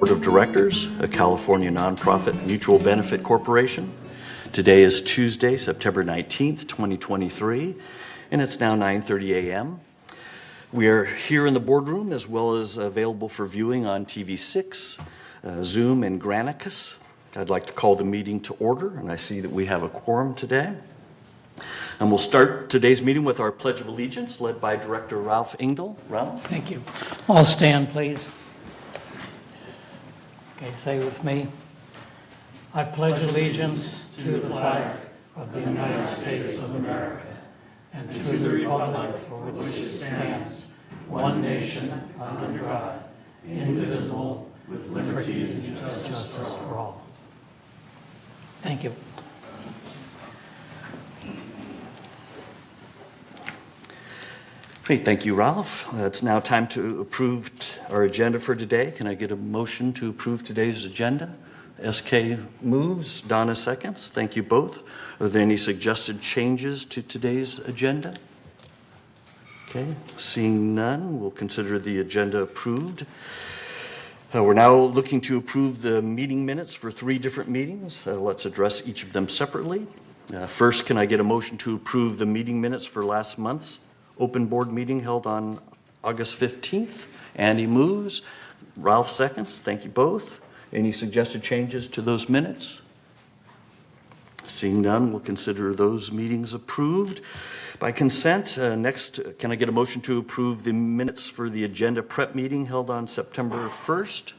Board of Directors, a California nonprofit mutual benefit corporation. Today is Tuesday, September 19th, 2023, and it's now 9:30 a.m. We are here in the boardroom as well as available for viewing on TV6, Zoom, and Granicus. I'd like to call the meeting to order, and I see that we have a quorum today. And we'll start today's meeting with our Pledge of Allegiance, led by Director Ralph Engdahl. Ralph? Thank you. All stand, please. Okay, say with me. I pledge allegiance to the flag of the United States of America and to the republic for which it stands, one nation, under God, indivisible, with liberty and justice for all. Thank you. Great, thank you, Ralph. It's now time to approve our agenda for today. Can I get a motion to approve today's agenda? SK moves, Donna seconds. Thank you both. Are there any suggested changes to today's agenda? Okay, seeing none, we'll consider the agenda approved. We're now looking to approve the meeting minutes for 3 different meetings. Let's address each of them separately. First, can I get a motion to approve the meeting minutes for last month's open board meeting held on August 15th? Andy moves. Ralph seconds. Thank you both. Any suggested changes to those minutes? Seeing none, we'll consider those meetings approved by consent. Next, can I get a motion to approve the minutes for the agenda prep meeting held on September 1st?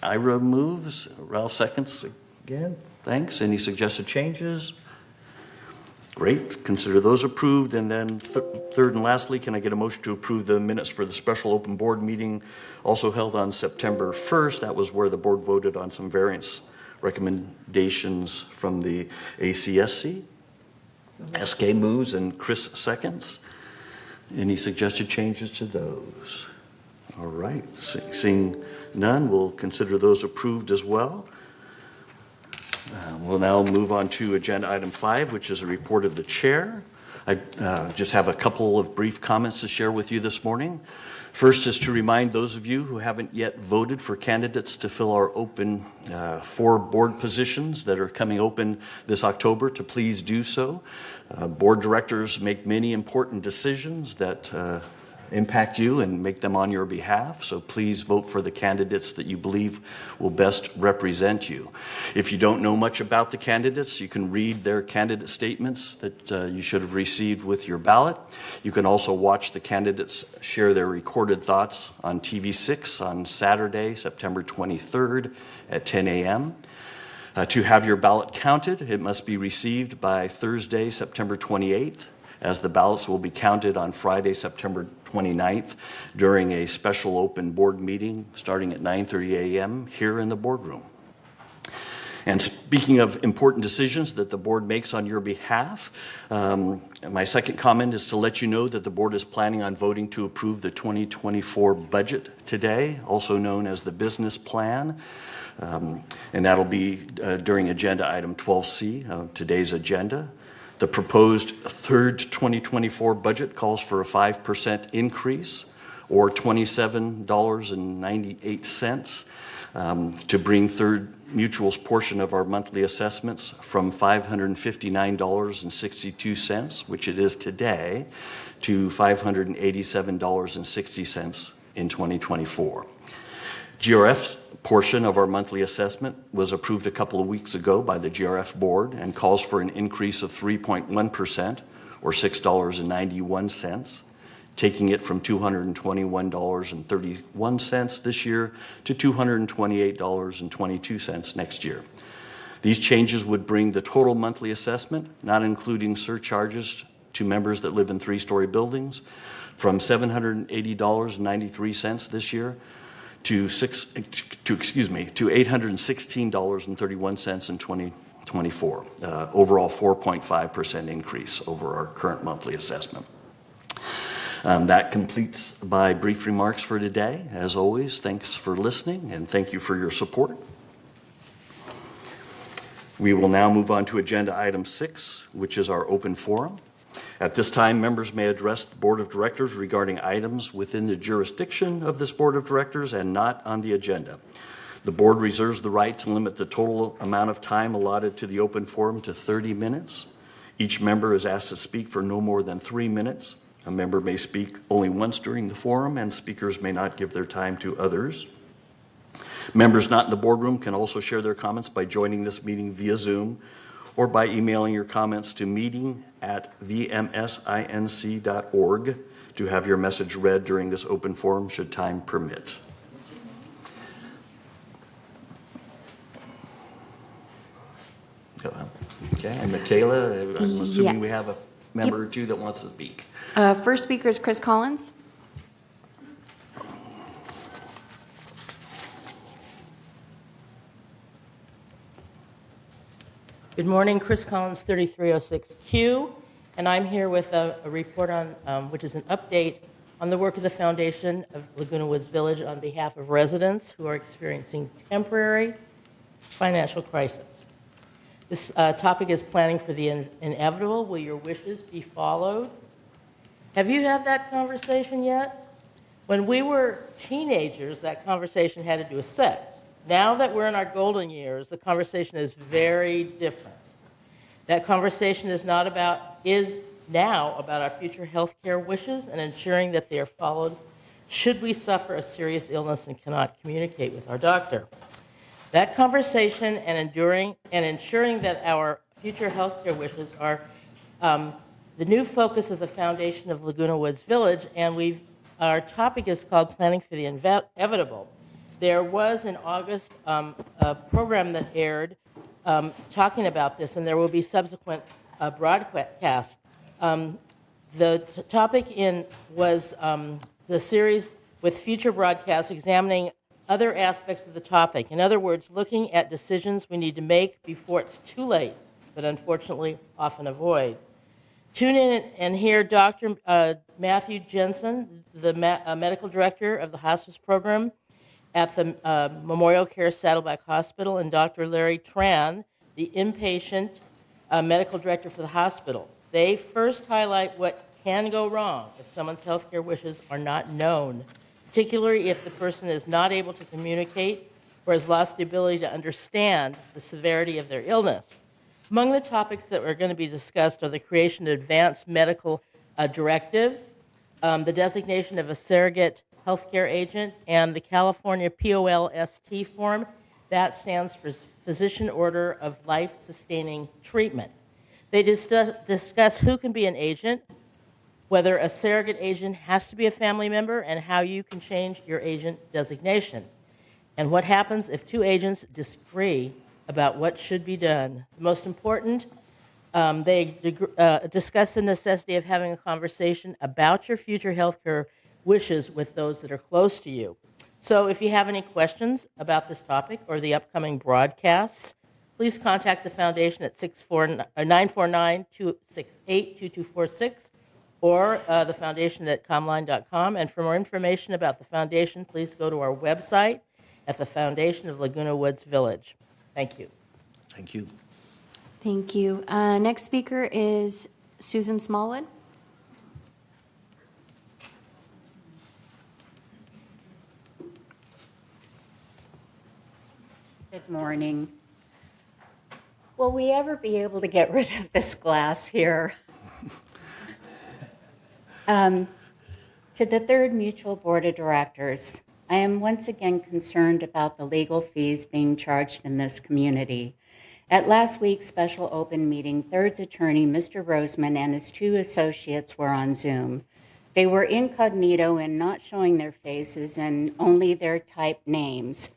Ira moves. Ralph seconds again. Thanks. Any suggested changes? Great. Consider those approved. And then third and lastly, can I get a motion to approve the minutes for the special open board meeting also held on September 1st? That was where the board voted on some variance recommendations from the ACSC. SK moves and Chris seconds. Any suggested changes to those? All right. Seeing none, we'll consider those approved as well. We'll now move on to agenda item 5, which is a report of the chair. I just have a couple of brief comments to share with you this morning. First is to remind those of you who haven't yet voted for candidates to fill our open 4 board positions that are coming open this October to please do so. Board directors make many important decisions that impact you and make them on your behalf, so please vote for the candidates that you believe will best represent you. If you don't know much about the candidates, you can read their candidate statements that you should have received with your ballot. You can also watch the candidates share their recorded thoughts on TV6 on Saturday, September 23rd at 10 a.m. To have your ballot counted, it must be received by Thursday, September 28th, as the ballots will be counted on Friday, September 29th during a special open board meeting starting at 9:30 a.m. here in the boardroom. And speaking of important decisions that the board makes on your behalf, my second comment is to let you know that the board is planning on voting to approve the 2024 budget today, also known as the business plan. And that'll be during agenda item 12C of today's agenda. The proposed third 2024 budget calls for a 5% increase, or $27.98, to bring Third Mutual's portion of our monthly assessments from $559.62, which it is today, to $587.60 in 2024. GRF's portion of our monthly assessment was approved a couple of weeks ago by the GRF board and calls for an increase of 3.1%, or $6.91, taking it from $221.31 this year to $228.22 next year. These changes would bring the total monthly assessment, not including surcharges to members that live in 3-story buildings, from $780.93 this year to $816.31 in 2024. Overall 4.5% increase over our current monthly assessment. That completes my brief remarks for today. As always, thanks for listening and thank you for your support. We will now move on to agenda item 6, which is our open forum. At this time, members may address the Board of Directors regarding items within the jurisdiction of this Board of Directors and not on the agenda. The board reserves the right to limit the total amount of time allotted to the open forum to 30 minutes. Each member is asked to speak for no more than 3 minutes. A member may speak only once during the forum, and speakers may not give their time to others. Members not in the boardroom can also share their comments by joining this meeting via Zoom or by emailing your comments to meeting@vmsinc.org to have your message read during this open forum should time permit. Okay, and Michaela, I'm assuming we have a member or two that wants to speak. First speaker is Chris Collins. Good morning, Chris Collins, 3306Q, and I'm here with a report on, which is an update on the work of the Foundation of Laguna Woods Village on behalf of residents who are experiencing temporary financial crisis. This topic is planning for the inevitable. Will your wishes be followed? Have you had that conversation yet? When we were teenagers, that conversation had to do with sex. Now that we're in our golden years, the conversation is very different. That conversation is now about our future health care wishes and ensuring that they are followed should we suffer a serious illness and cannot communicate with our doctor. That conversation and ensuring that our future health care wishes are the new focus of the Foundation of Laguna Woods Village, and our topic is called Planning for the Inevitable. There was in August a program that aired talking about this, and there will be subsequent broadcasts. The topic was the series with future broadcasts examining other aspects of the topic. In other words, looking at decisions we need to make before it's too late, but unfortunately often avoid. Tune in and hear Dr. Matthew Jensen, the medical director of the hospice program at the Memorial Care Saddleback Hospital, and Dr. Larry Tran, the inpatient medical director for the hospital. They first highlight what can go wrong if someone's healthcare wishes are not known, particularly if the person is not able to communicate or has lost the ability to understand the severity of their illness. Among the topics that are going to be discussed are the creation of advanced medical directives, the designation of a surrogate healthcare agent, and the California POLST form. That stands for Physician Order of Life-Sustaining Treatment. They discuss who can be an agent, whether a surrogate agent has to be a family member, and how you can change your agent designation, and what happens if two agents disagree about what should be done. Most important, they discuss the necessity of having a conversation about your future healthcare wishes with those that are close to you. So if you have any questions about this topic or the upcoming broadcasts, please contact the Foundation at 949-268-2246 or the Foundation at comline.com. And for more information about the Foundation, please go to our website at the Foundation of Laguna Woods Village. Thank you. Thank you. Thank you. Next speaker is Susan Smallwood. Good morning. Will we ever be able to get rid of this glass here? To the Third Mutual Board of Directors, I am once again concerned about the legal fees being charged in this community. At last week's special open meeting, Third's attorney, Mr. Roseman, and his two associates were on Zoom. They were incognito and not showing their faces and only their typed names.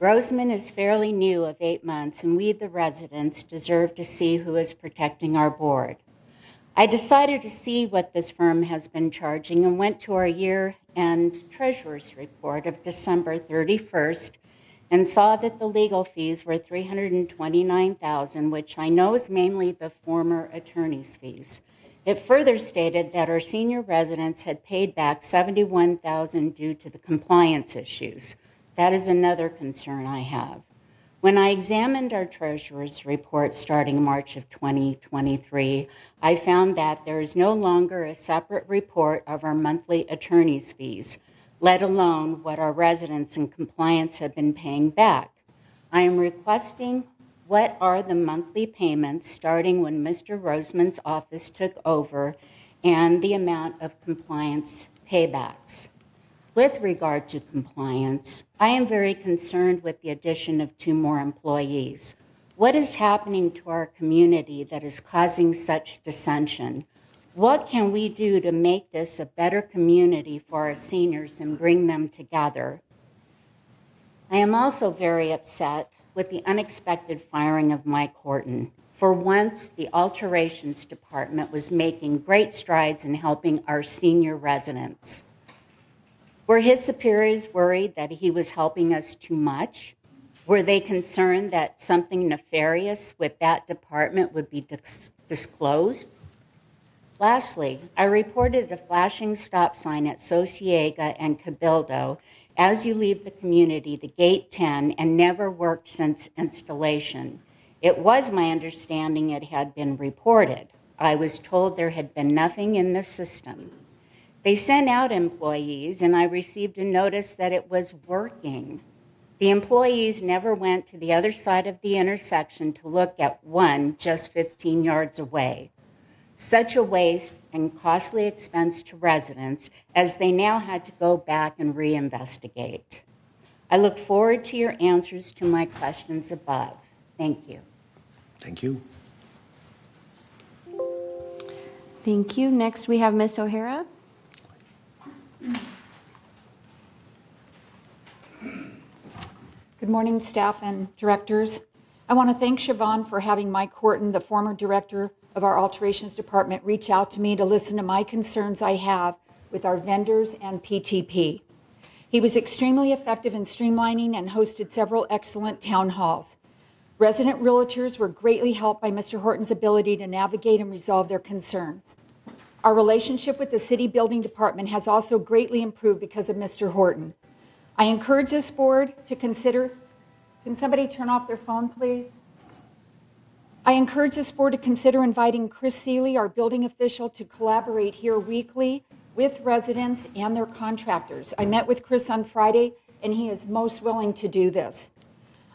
Roseman is fairly new of 8 months, and we, the residents, deserve to see who is protecting our board. I decided to see what this firm has been charging and went to our year-end treasurer's report of December 31st and saw that the legal fees were $329,000, which I know is mainly the former attorney's fees. It further stated that our senior residents had paid back $71,000 due to the compliance issues. That is another concern I have. When I examined our treasurer's report starting March of 2023, I found that there is no longer a separate report of our monthly attorney's fees, let alone what our residents in compliance have been paying back. I am requesting what are the monthly payments starting when Mr. Roseman's office took over and the amount of compliance paybacks. With regard to compliance, I am very concerned with the addition of 2 more employees. What is happening to our community that is causing such dissension? What can we do to make this a better community for our seniors and bring them together? I am also very upset with the unexpected firing of Mike Horton. For once, the alterations department was making great strides in helping our senior residents. Were his superiors worried that he was helping us too much? Were they concerned that something nefarious with that department would be disclosed? Lastly, I reported a flashing stop sign at Sociega and Cabildo as you leave the community to Gate 10 and never worked since installation. It was my understanding it had been reported. I was told there had been nothing in the system. They sent out employees, and I received a notice that it was working. The employees never went to the other side of the intersection to look at one just 15 yards away. Such a waste and costly expense to residents, as they now had to go back and reinvestigate. I look forward to your answers to my questions above. Thank you. Thank you. Thank you. Next, we have Ms. O'Hara. Good morning, staff and directors. I want to thank Siobhan for having Mike Horton, the former director of our alterations department, reach out to me to listen to my concerns I have with our vendors and PTP. He was extremely effective in streamlining and hosted several excellent town halls. Resident realtors were greatly helped by Mr. Horton's ability to navigate and resolve their concerns. Our relationship with the city building department has also greatly improved because of Mr. Horton. I encourage this board to consider, can somebody turn off their phone, please? I encourage this board to consider inviting Chris Seeley, our building official, to collaborate here weekly with residents and their contractors. I met with Chris on Friday, and he is most willing to do this.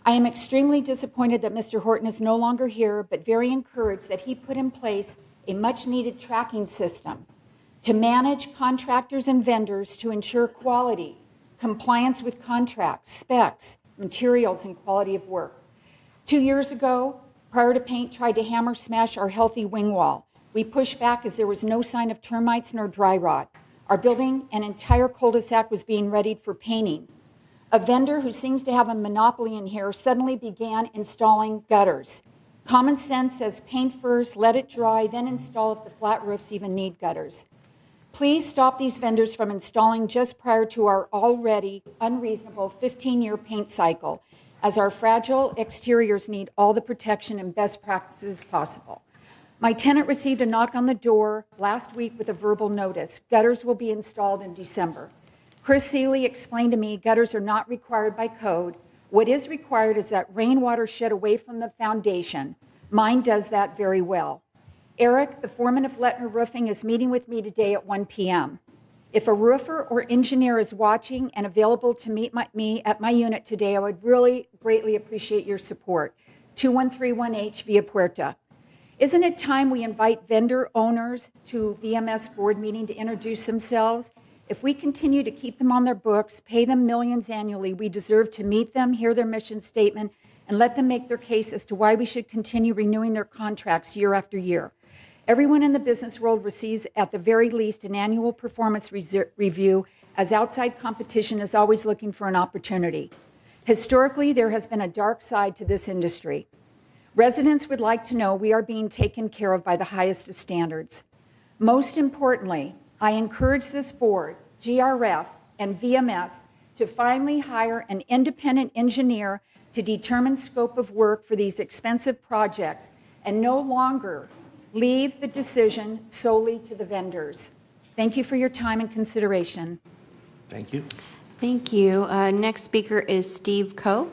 I am extremely disappointed that Mr. Horton is no longer here, but very encouraged that he put in place a much-needed tracking system to manage contractors and vendors to ensure quality, compliance with contracts, specs, materials, and quality of work. 2 years ago, Prior to Paint tried to hammer smash our healthy wing wall. We pushed back as there was no sign of termites nor dry rot. Our building and entire cul-de-sac was being readied for painting. A vendor who seems to have a monopoly in here suddenly began installing gutters. Common sense says paint first, let it dry, then install if the flat roofs even need gutters. Please stop these vendors from installing just prior to our already unreasonable 15-year paint cycle, as our fragile exteriors need all the protection and best practices possible. My tenant received a knock on the door last week with a verbal notice. Gutters will be installed in December. Chris Seeley explained to me gutters are not required by code. What is required is that rainwater shed away from the foundation. Mine does that very well. Eric, the foreman of Lettner Roofing, is meeting with me today at 1 p.m. If a roofer or engineer is watching and available to meet me at my unit today, I would really greatly appreciate your support. 2131H Via Puerta. Isn't it time we invite vendor owners to VMS board meeting to introduce themselves? If we continue to keep them on their books, pay them millions annually, we deserve to meet them, hear their mission statement, and let them make their case as to why we should continue renewing their contracts year after year. Everyone in the business world receives, at the very least, an annual performance review, as outside competition is always looking for an opportunity. Historically, there has been a dark side to this industry. Residents would like to know we are being taken care of by the highest of standards. Most importantly, I encourage this board, GRF, and VMS to finally hire an independent engineer to determine scope of work for these expensive projects and no longer leave the decision solely to the vendors. Thank you for your time and consideration. Thank you. Thank you. Next speaker is Steve Coe.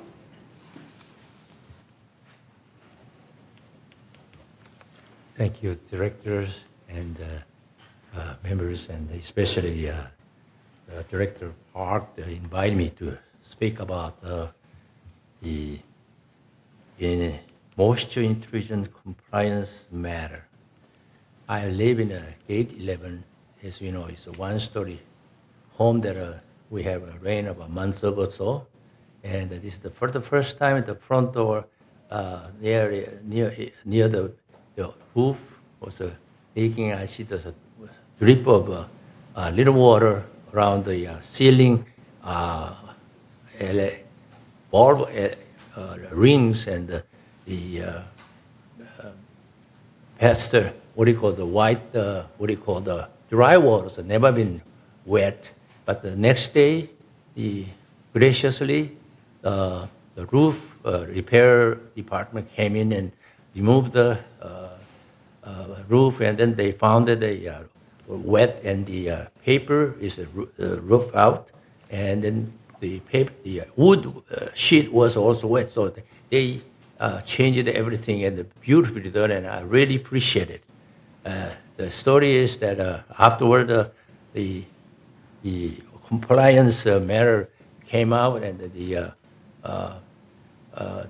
Thank you, directors and members, and especially Director Park invited me to speak about the in moisture intrusion compliance matter. I live in a Gate 11, as you know, it's a one-story home that we have a rain of a month ago or so. And this is for the first time the front door near the roof was leaking. I see the drip of little water around the ceiling, bulb rings, and the past what do you call the white what do you call the drywall has never been wet. But the next day, graciously, the roof repair department came in and removed the roof, and then they found that they wet, and the paper is roof out, and then the wood sheet was also wet. So they changed everything, and beautifully done, and I really appreciate it. The story is that afterward, the compliance matter came out, and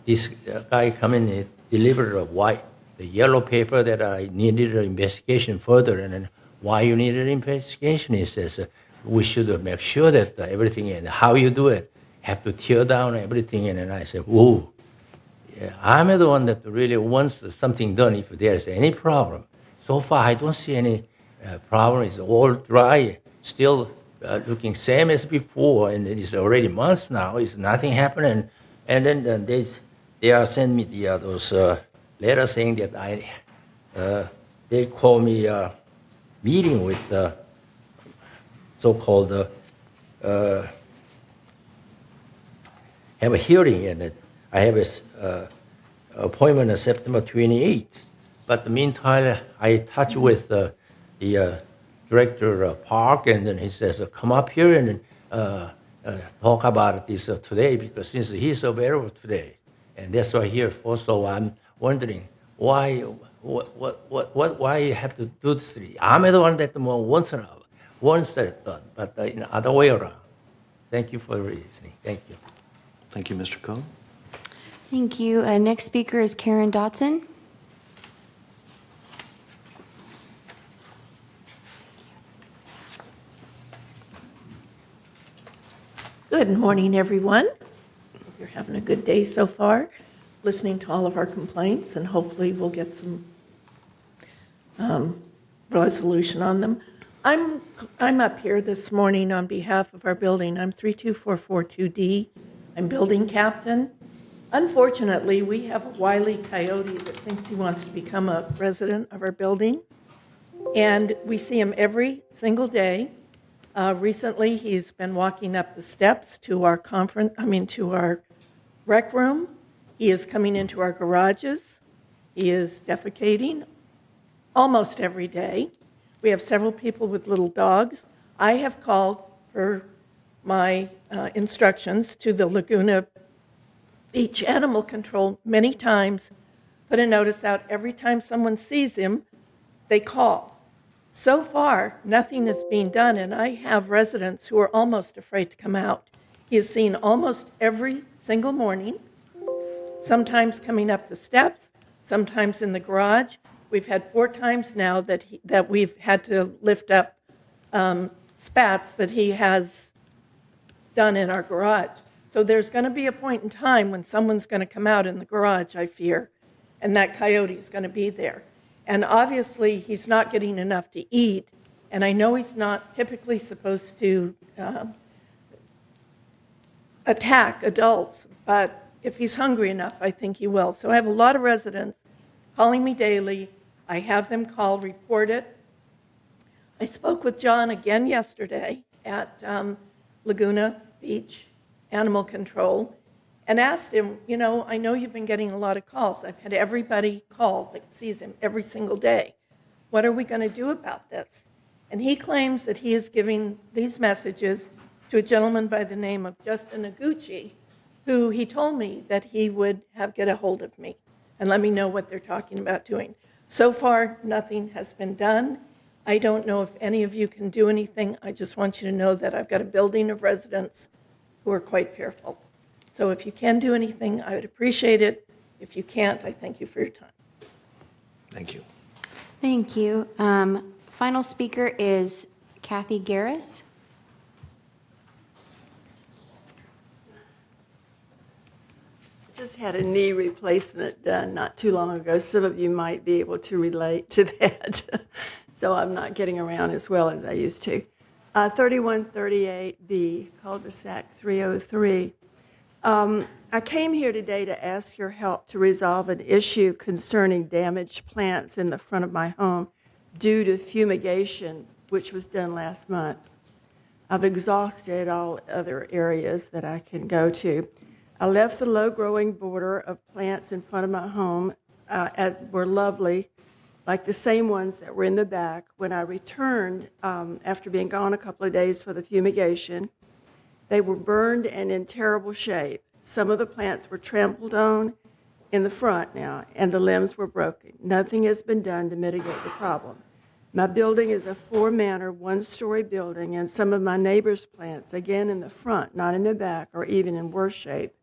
this guy come in and delivered the yellow paper that I needed an investigation further. And then why you needed an investigation? He says we should make sure that everything, and how you do it, have to tear down everything. And then I said, whoa, yeah, I'm the one that really wants something done if there's any problem. So far, I don't see any problem. It's all dry, still looking same as before, and it's already months now. It's nothing happening. And then they are sending me those letters saying that they call me meeting with so-called have a hearing, and I have a appointment on September 28th. But in the meantime, I touch with the director Park, and then he says, come up here and talk about this today, because since he's available today, and that's why here also I'm wondering why you have to do this. I'm the one that wants that done, but in the other way around. Thank you for listening. Thank you. Thank you, Mr. Coe. Thank you. Next speaker is Karen Dotson. Good morning, everyone. Hope you're having a good day so far, listening to all of our complaints, and hopefully we'll get some resolution on them. I'm up here this morning on behalf of our building. I'm 32442D. I'm building captain. Unfortunately, we have a wily coyote that thinks he wants to become a resident of our building, and we see him every single day. Recently, he's been walking up the steps to our to our rec room. He is coming into our garages. He is defecating almost every day. We have several people with little dogs. I have called for my instructions to the Laguna Beach Animal Control many times, put a notice out every time someone sees him, they call. So far, nothing is being done, and I have residents who are almost afraid to come out. He is seen almost every single morning, sometimes coming up the steps, sometimes in the garage. We've had 4 times now that we've had to lift up spats that he has done in our garage. So there's going to be a point in time when someone's going to come out in the garage, I fear, and that coyote is going to be there. And obviously, he's not getting enough to eat, and I know he's not typically supposed to attack adults, but if he's hungry enough, I think he will. So I have a lot of residents calling me daily. I have them call, report it. I spoke with John again yesterday at Laguna Beach Animal Control and asked him, I know you've been getting a lot of calls. I've had everybody call that sees him every single day. What are we going to do about this? And he claims that he is giving these messages to a gentleman by the name of Justin Noguchi, who he told me that he would get a hold of me and let me know what they're talking about doing. So far, nothing has been done. I don't know if any of you can do anything. I just want you to know that I've got a building of residents who are quite fearful. So if you can do anything, I would appreciate it. If you can't, I thank you for your time. Thank you. Thank you. Final speaker is Kathy Garris. Just had a knee replacement done not too long ago. Some of you might be able to relate to that. So I'm not getting around as well as I used to. 3138B, cul-de-sac 303. I came here today to ask your help to resolve an issue concerning damaged plants in the front of my home due to fumigation, which was done last month. I've exhausted all other areas that I can go to. I left the low-growing border of plants in front of my home were lovely, like the same ones that were in the back. When I returned, after being gone a couple of days for the fumigation, they were burned and in terrible shape. Some of the plants were trampled on in the front now, and the limbs were broken. Nothing has been done to mitigate the problem. My building is a four-manor, one-story building, and some of my neighbors' plants, again in the front, not in the back, are even in worse shape.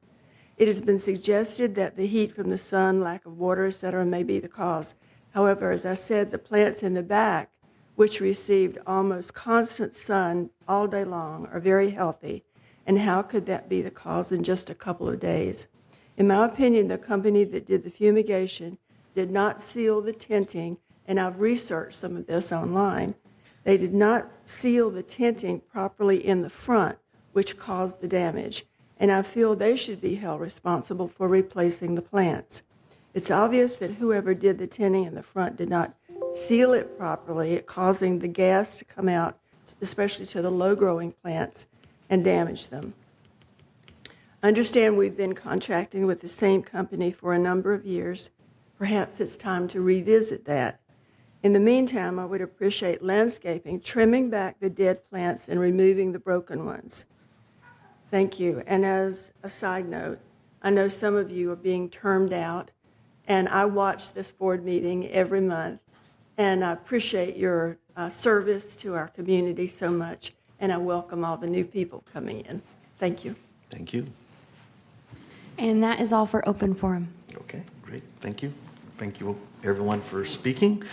It has been suggested that the heat from the sun, lack of water, etc., may be the cause. However, as I said, the plants in the back, which received almost constant sun all day long, are very healthy. And how could that be the cause in just a couple of days? In my opinion, the company that did the fumigation did not seal the tinting, and I've researched some of this online. They did not seal the tinting properly in the front, which caused the damage. And I feel they should be held responsible for replacing the plants. It's obvious that whoever did the tinting in the front did not seal it properly, causing the gas to come out, especially to the low-growing plants, and damage them. I understand we've been contracting with the same company for a number of years. Perhaps it's time to revisit that. In the meantime, I would appreciate landscaping, trimming back the dead plants and removing the broken ones. Thank you. And as a side note, I know some of you are being termed out, and I watch this board meeting every month, and I appreciate your service to our community so much, and I welcome all the new people coming in. Thank you. Thank you. And that is all for open forum. Okay, great. Thank you. Thank you, everyone, for speaking.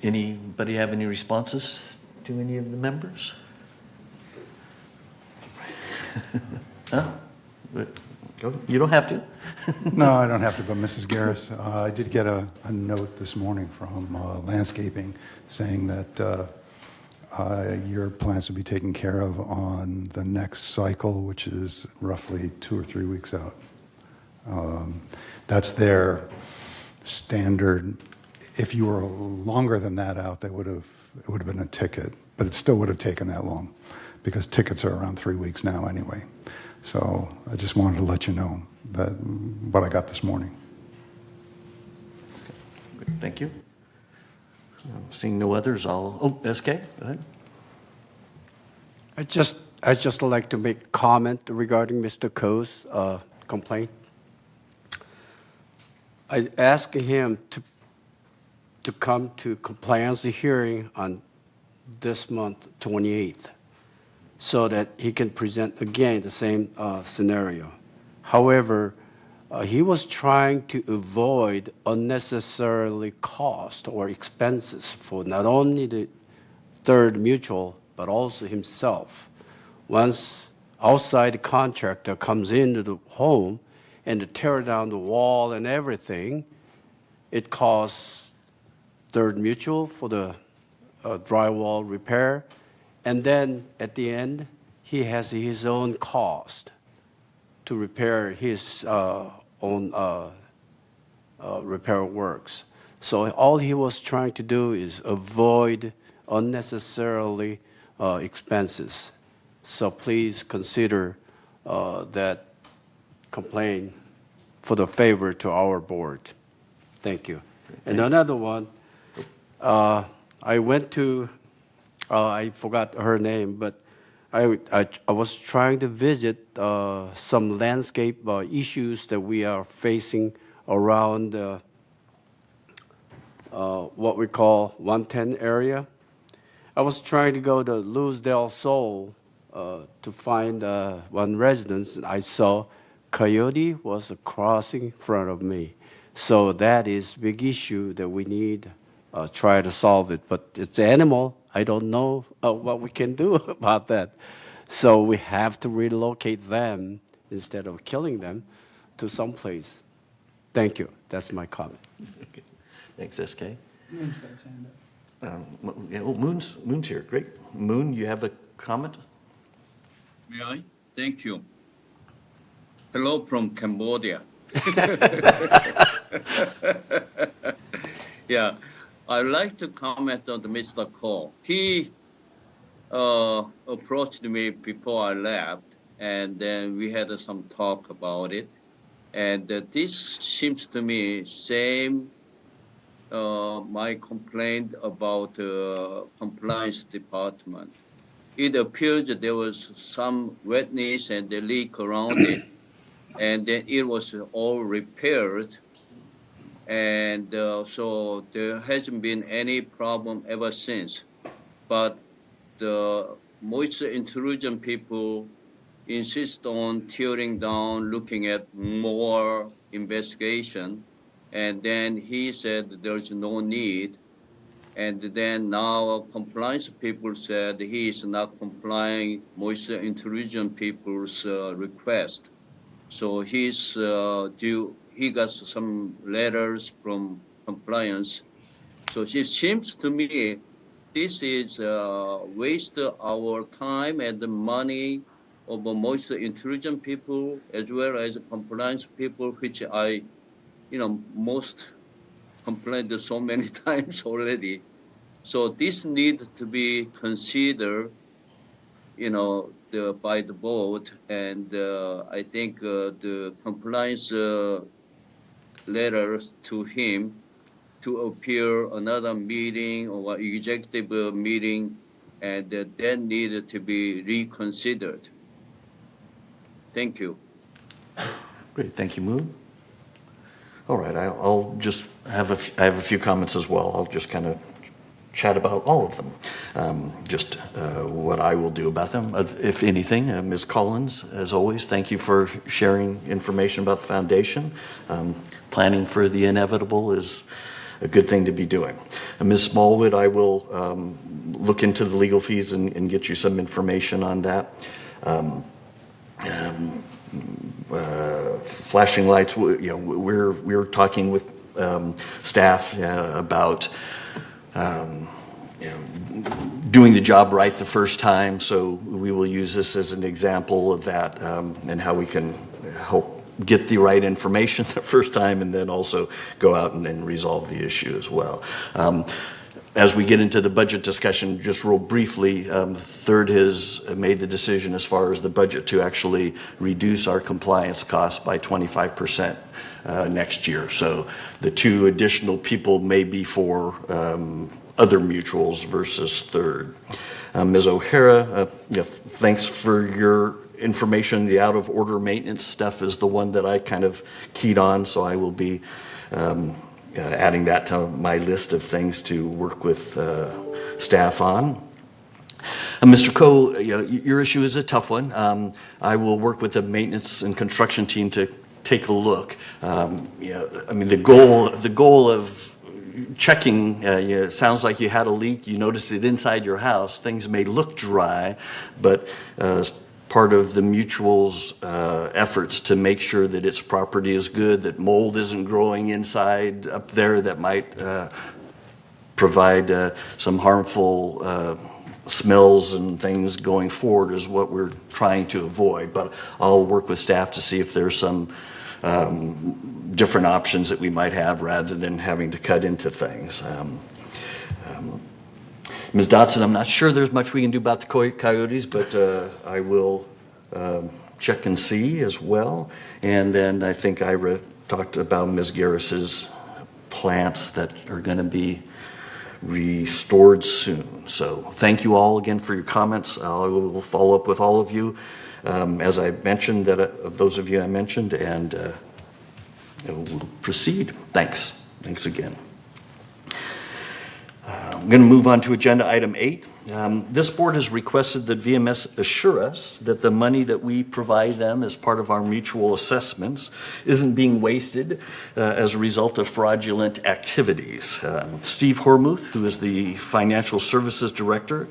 Anybody have any responses to any of the members? Huh? Go. You don't have to. No, I don't have to, but Mrs. Garris, I did get a note this morning from landscaping saying that your plants will be taken care of on the next cycle, which is roughly 2 or 3 weeks out. That's their standard. If you were longer than that out, it would have been a ticket, but it still would have taken that long because tickets are around 3 weeks now anyway. So I just wanted to let you know that what I got this morning. Okay. Thank you. Seeing no others, SK, go ahead. I just like to make a comment regarding Mr. Koh's complaint. I asked him to come to compliance hearing on this month, 28th, so that he can present again the same scenario. However, he was trying to avoid unnecessarily cost or expenses for not only the Third Mutual, but also himself. Once outside contractor comes into the home and to tear down the wall and everything, it costs Third Mutual for the drywall repair. And then at the end, he has his own cost to repair his own repair works. So all he was trying to do is avoid unnecessarily expenses. So please consider that complaint for the favor to our board. Thank you. And another one, I went to, I forgot her name, but I was trying to visit some landscape issues that we are facing around what we call 110 area. I was trying to go to Luz del Sol to find one residence I saw coyote was crossing in front of me. So that is big issue that we need try to solve it. But it's animal. I don't know what we can do about that. So we have to relocate them instead of killing them to someplace. Thank you. That's my comment. Okay. Thanks, SK. Yeah, oh, Moon's here. Great. Moon, you have a comment? May I? Thank you. Hello from Cambodia. Yeah, I'd like to comment on Mr. Cole. He approached me before I left, and then we had some talk about it. And this seems to me same my complaint about compliance department. It appears that there was some wetness and the leak around it, and then it was all repaired. And so there hasn't been any problem ever since. But the moisture intrusion people insist on tearing down, looking at more investigation. And then he said there's no need. And then now compliance people said he is not complying moisture intrusion people's request. So he's he got some letters from compliance. So it seems to me this is waste our time and the money of moisture intrusion people as well as compliance people, which I, most complained so many times already. So this needs to be considered, by the board, and I think the compliance letters to him to appear another meeting or executive meeting, and that needed to be reconsidered. Thank you. Great, thank you, Moon. All right, I'll just have I have a few comments as well. I'll just kind of chat about all of them, just what I will do about them, if anything. Ms. Collins, as always, thank you for sharing information about the foundation. Planning for the inevitable is a good thing to be doing. Ms. Smallwood, I will look into the legal fees and get you some information on that. Flashing lights, we're talking with staff about doing the job right the first time, so we will use this as an example of that, and how we can help get the right information the first time and then also go out and resolve the issue as well. As we get into the budget discussion, just real briefly, Third has made the decision as far as the budget to actually reduce our compliance costs by 25% next year. So the 2 additional people may be for other mutuals versus Third. Ms. O'Hara, thanks for your information. The out-of-order maintenance stuff is the one that I kind of keyed on, so I will be adding that to my list of things to work with staff on. Mr. Coe, your issue is a tough one. I will work with the maintenance and construction team to take a look. The goal of checking, it sounds like you had a leak, you noticed it inside your house. Things may look dry, but as part of the mutual's efforts to make sure that its property is good, that mold isn't growing inside up there that might provide some harmful smells and things going forward is what we're trying to avoid. But I'll work with staff to see if there's some different options that we might have rather than having to cut into things. Ms. Dotson, I'm not sure there's much we can do about the coyotes, but I will check and see as well. And then I think Ira talked about Ms. Garris's plants that are going to be restored soon. So thank you all again for your comments. I will follow up with all of you, as I mentioned, of those of you I mentioned, and we'll proceed. Thanks. Thanks again. I'm going to move on to agenda item 8. This board has requested that VMS assure us that the money that we provide them as part of our mutual assessments isn't being wasted as a result of fraudulent activities. Steve Hormuth, who is the Financial Services Director,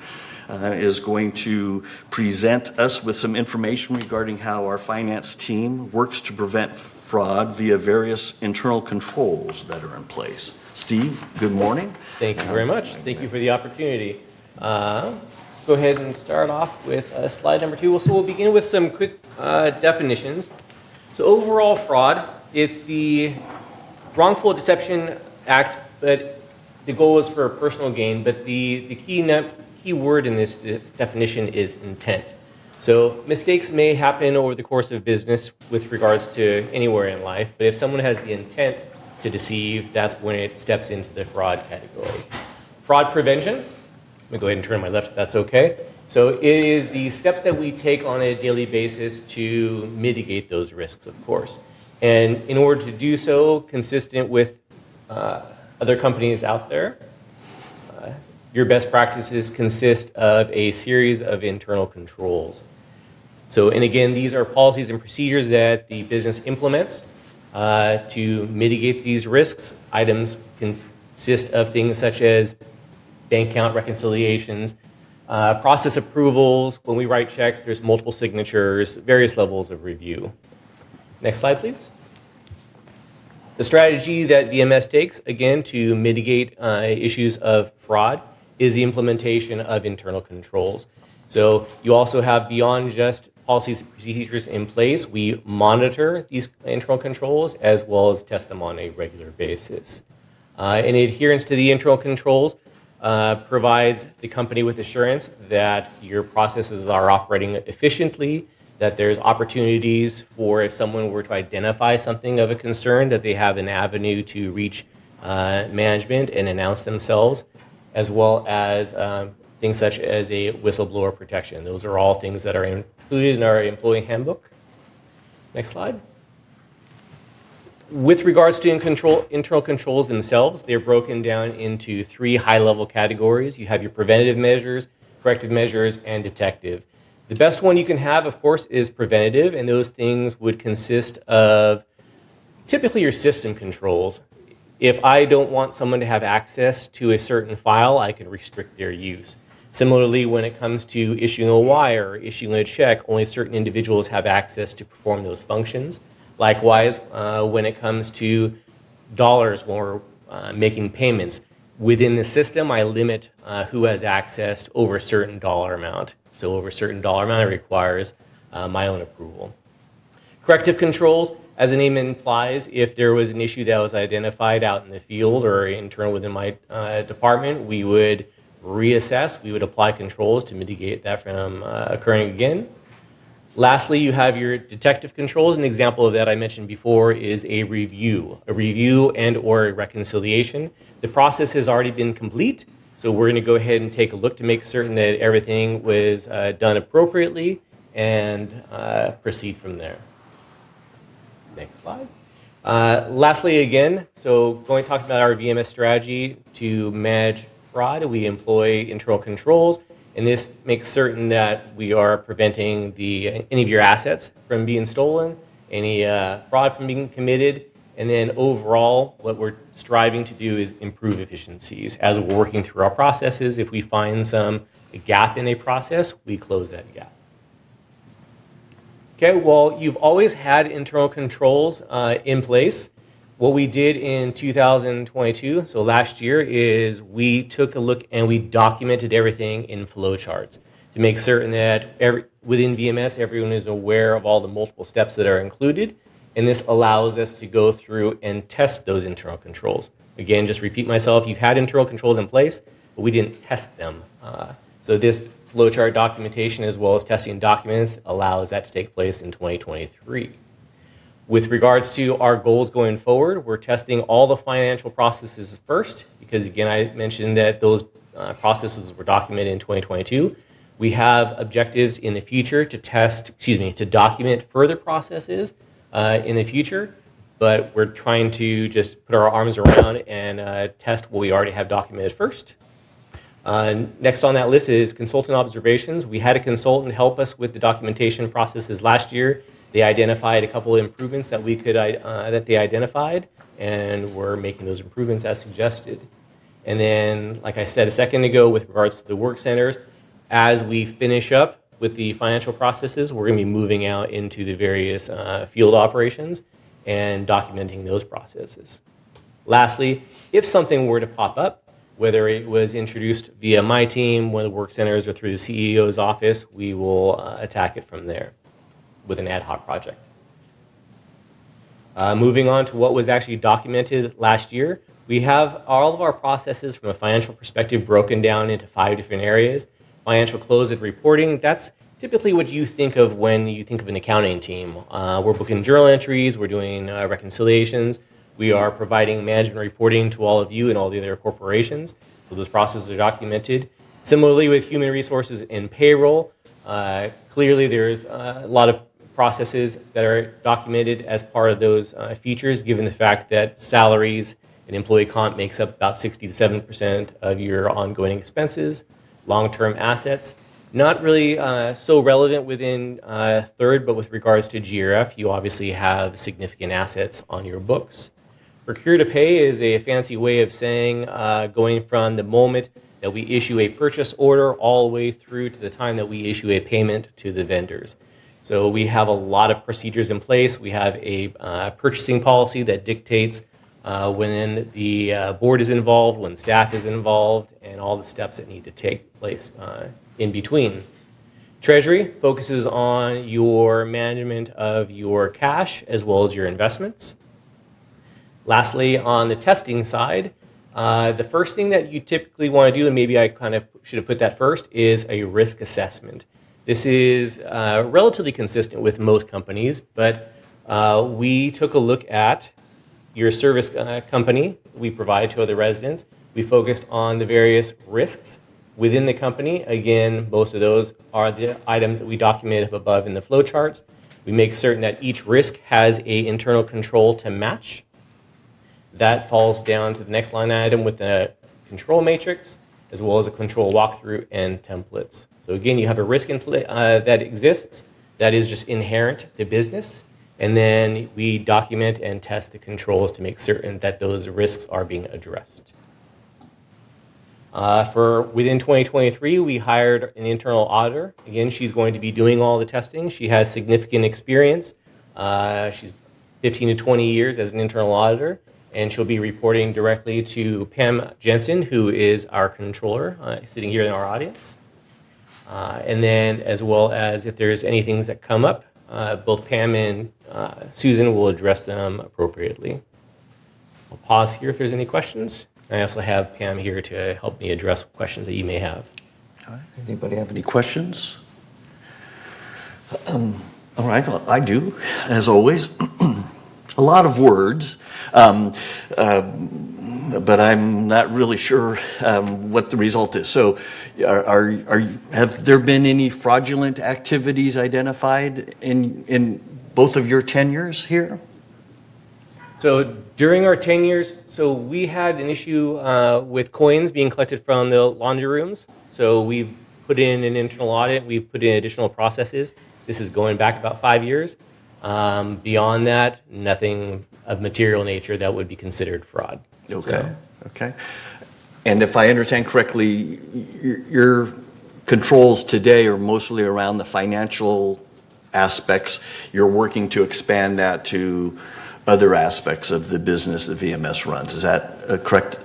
is going to present us with some information regarding how our finance team works to prevent fraud via various internal controls that are in place. Steve, good morning. Thank you very much. Thank you for the opportunity. Go ahead and start off with slide number 2. So we'll begin with some quick definitions. So overall fraud, it's the Wrongful Deception Act, but the goal is for personal gain, but the key word in this definition is intent. So mistakes may happen over the course of business with regards to anywhere in life, but if someone has the intent to deceive, that's when it steps into the fraud category. Fraud prevention, let me go ahead and turn to my left if that's okay. So it is the steps that we take on a daily basis to mitigate those risks, of course. And in order to do so, consistent with other companies out there, your best practices consist of a series of internal controls. So, and again, these are policies and procedures that the business implements to mitigate these risks. Items consist of things such as bank account reconciliations, process approvals. When we write checks, there's multiple signatures, various levels of review. Next slide, please. The strategy that VMS takes, again, to mitigate issues of fraud is the implementation of internal controls. So you also have, beyond just policies and procedures in place, we monitor these internal controls as well as test them on a regular basis. And adherence to the internal controls provides the company with assurance that your processes are operating efficiently, that there's opportunities for, if someone were to identify something of a concern, that they have an avenue to reach management and announce themselves, as well as things such as a whistleblower protection. Those are all things that are included in our employee handbook. Next slide. With regards to internal controls themselves, they're broken down into 3 high-level categories. You have your preventative measures, corrective measures, and detective. The best one you can have, of course, is preventative, and those things would consist of typically your system controls. If I don't want someone to have access to a certain file, I can restrict their use. Similarly, when it comes to issuing a wire or issuing a check, only certain individuals have access to perform those functions. Likewise, when it comes to dollars, when we're making payments, within the system, I limit who has access over a certain dollar amount. So over a certain dollar amount, it requires my own approval. Corrective controls, as the name implies, if there was an issue that was identified out in the field or internal within my department, we would reassess, we would apply controls to mitigate that from occurring again. Lastly, you have your detective controls. An example of that I mentioned before is a review and or a reconciliation. The process has already been complete, so we're going to go ahead and take a look to make certain that everything was done appropriately and proceed from there. Next slide. Lastly, again, so going to talk about our VMS strategy to manage fraud, we employ internal controls, and this makes certain that we are preventing any of your assets from being stolen, any fraud from being committed, and then overall, what we're striving to do is improve efficiencies. As we're working through our processes, if we find a gap in a process, we close that gap. Okay, well, you've always had internal controls in place. What we did in 2022, so last year, is we took a look and we documented everything in flowcharts to make certain that within VMS, everyone is aware of all the multiple steps that are included, and this allows us to go through and test those internal controls. Again, just repeat myself, you've had internal controls in place, but we didn't test them. So this flowchart documentation as well as testing documents allows that to take place in 2023. With regards to our goals going forward, we're testing all the financial processes first, because again, I mentioned that those processes were documented in 2022. We have objectives in the future to document further processes in the future, but we're trying to just put our arms around and test what we already have documented first. Next on that list is consultant observations. We had a consultant help us with the documentation processes last year. They identified a couple of improvements that that they identified, and we're making those improvements as suggested. And then, like I said a second ago, with regards to the work centers, as we finish up with the financial processes, we're going to be moving out into the various field operations and documenting those processes. Lastly, if something were to pop up, whether it was introduced via my team, one of the work centers, or through the CEO's office, we will attack it from there with an ad hoc project. Moving on to what was actually documented last year, we have all of our processes from a financial perspective broken down into 5 different areas. Financial close and reporting, that's typically what you think of when you think of an accounting team. We're booking journal entries, we're doing reconciliations, we are providing management reporting to all of you and all the other corporations, so those processes are documented. Similarly with human resources and payroll, clearly there's a lot of processes that are documented as part of those features, given the fact that salaries and employee comp makes up about 60 to 7% of your ongoing expenses. Long-term assets, not really so relevant within third, but with regards to GRF, you obviously have significant assets on your books. Procure to pay is a fancy way of saying going from the moment that we issue a purchase order all the way through to the time that we issue a payment to the vendors. So we have a lot of procedures in place. We have a purchasing policy that dictates when the board is involved, when staff is involved, and all the steps that need to take place in between. Treasury focuses on your management of your cash as well as your investments. Lastly, on the testing side, the first thing that you typically want to do, and maybe I kind of should have put that first, is a risk assessment. This is relatively consistent with most companies, but we took a look at your service company we provide to other residents. We focused on the various risks within the company. Again, most of those are the items that we documented above in the flow charts. We make certain that each risk has an internal control to match. That falls down to the next line item with the control matrix, as well as a control walkthrough and templates. So again, you have a risk that exists that is just inherent to business. And then we document and test the controls to make certain that those risks are being addressed. For within 2023, we hired an internal auditor. Again, she's going to be doing all the testing. She has significant experience. She's 15 to 20 years as an internal auditor, and she'll be reporting directly to Pam Jensen, who is our controller, sitting here in our audience. And then as well as if there's any things that come up, both Pam and Susan will address them appropriately. I'll pause here if there's any questions. I also have Pam here to help me address questions that you may have. All right. Anybody have any questions? All right. Well, I do, as always. A lot of words, but I'm not really sure what the result is. So have there been any fraudulent activities identified in both of your tenures here? So during our 10 years, so we had an issue with coins being collected from the laundry rooms. So we put in an internal audit. We put in additional processes. This is going back about 5 years. Beyond that, nothing of material nature that would be considered fraud. Okay. So, okay. And if I understand correctly, your controls today are mostly around the financial aspects. You're working to expand that to other aspects of the business that VMS runs. Is that a correct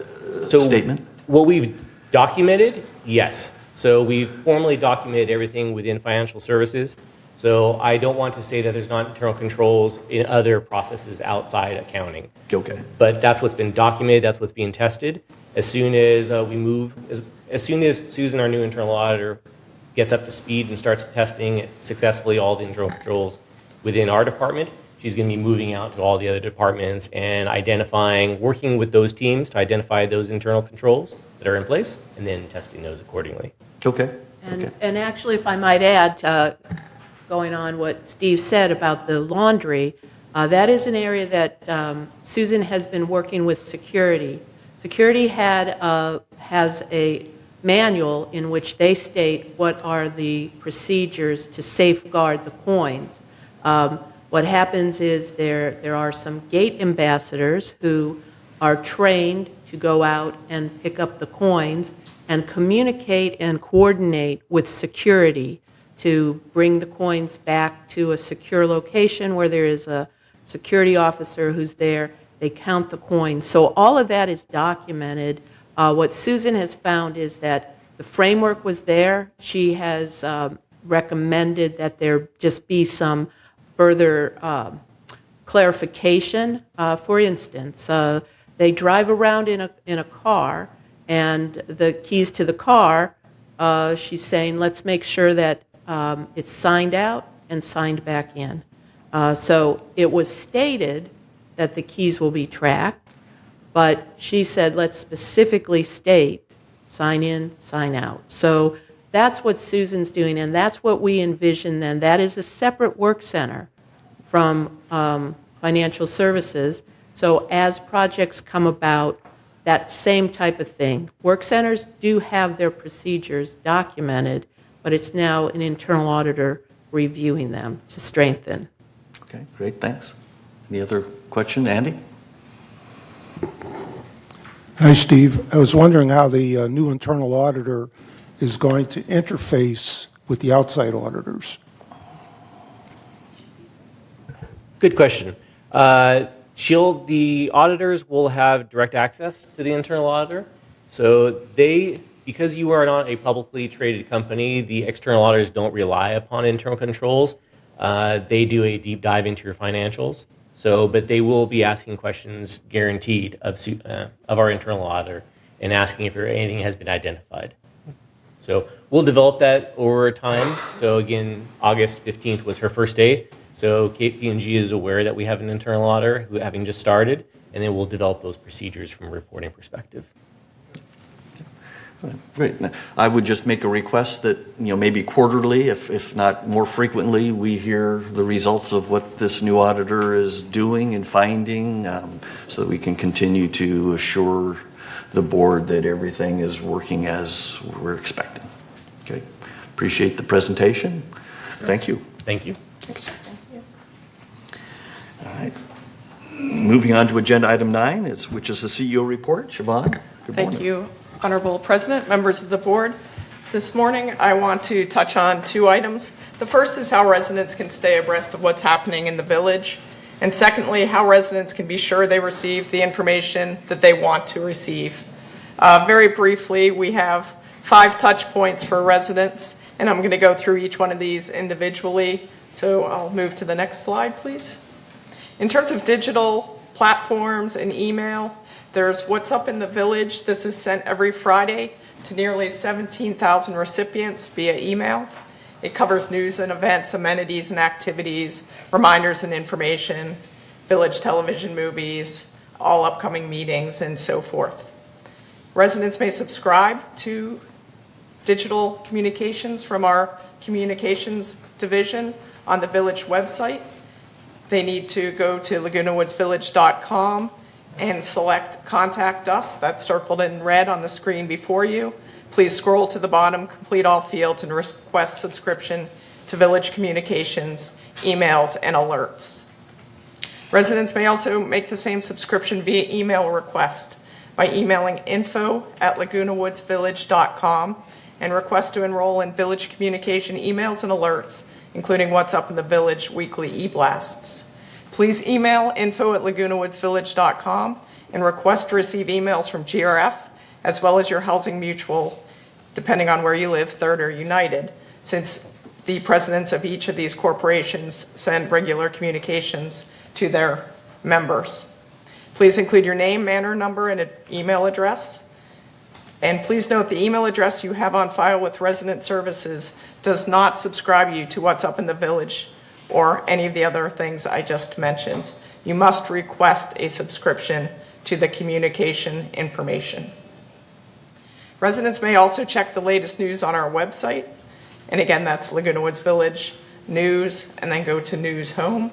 statement? What we've documented, yes. So we've formally documented everything within financial services. So I don't want to say that there's not internal controls in other processes outside accounting. Okay. But that's what's been documented, that's what's being tested. As soon as we move, as soon as Susan, our new internal auditor, gets up to speed and starts testing successfully all the internal controls within our department, she's going to be moving out to all the other departments and identifying, working with those teams to identify those internal controls that are in place and then testing those accordingly. Okay. And actually, if I might add, going on what Steve said about the laundry, that is an area that Susan has been working with security. Security has a manual in which they state what are the procedures to safeguard the coins. What happens is there are some gate ambassadors who are trained to go out and pick up the coins and communicate and coordinate with security to bring the coins back to a secure location where there is a security officer who's there. They count the coins. So all of that is documented. What Susan has found is that the framework was there. She has recommended that there just be some further clarification. For instance, they drive around in a car, and the keys to the car, she's saying, let's make sure that it's signed out and signed back in. So it was stated that the keys will be tracked, but she said, let's specifically state sign in, sign out. So that's what Susan's doing, and that's what we envision then. That is a separate work center from financial services. So as projects come about, that same type of thing. Work centers do have their procedures documented, but it's now an internal auditor reviewing them to strengthen. Okay, great, thanks. Any other question, Andy? Hi, Steve. I was wondering how the new internal auditor is going to interface with the outside auditors. Good question. The auditors will have direct access to the internal auditor. So because you are not a publicly traded company, the external auditors don't rely upon internal controls. They do a deep dive into your financials. But they will be asking questions guaranteed of our internal auditor and asking if anything has been identified. So we'll develop that over time. So again, August 15th was her first day. So KPMG is aware that we have an internal auditor who having just started, and then we'll develop those procedures from a reporting perspective. Great. I would just make a request that, maybe quarterly, if not more frequently, we hear the results of what this new auditor is doing and finding, so that we can continue to assure the board that everything is working as we're expecting. Okay. Appreciate the presentation. Thank you. Thank you. Thanks. All right. Moving on to agenda item 9, which is the CEO report. Siobhan. Thank you, Honorable President, members of the board. This morning, I want to touch on 2 items. The first is how residents can stay abreast of what's happening in the village. And secondly, how residents can be sure they receive the information that they want to receive. Very briefly, we have 5 touch points for residents, and I'm going to go through each one of these individually. So I'll move to the next slide, please. In terms of digital platforms and email, there's What's Up in the Village. This is sent every Friday to nearly 17,000 recipients via email. It covers news and events, amenities and activities, reminders and information, village television movies, all upcoming meetings, and so forth. Residents may subscribe to digital communications from our communications division on the village website. They need to go to lagunawoodsvillage.com and select Contact Us. That's circled in red on the screen before you. Please scroll to the bottom, complete all fields, and request subscription to village communications, emails, and alerts. Residents may also make the same subscription via email request by emailing info@lagunawoodsvillage.com and request to enroll in village communication emails and alerts, including What's Up in the Village weekly e-blasts. Please email info@lagunawoodsvillage.com and request to receive emails from GRF, as well as your housing mutual, depending on where you live, Third or United, since the presidents of each of these corporations send regular communications to their members. Please include your name, manor number, and an email address. And please note the email address you have on file with Resident Services does not subscribe you to What's Up in the Village or any of the other things I just mentioned. You must request a subscription to the communication information. Residents may also check the latest news on our website. And again, that's Laguna Woods Village News, and then go to News Home.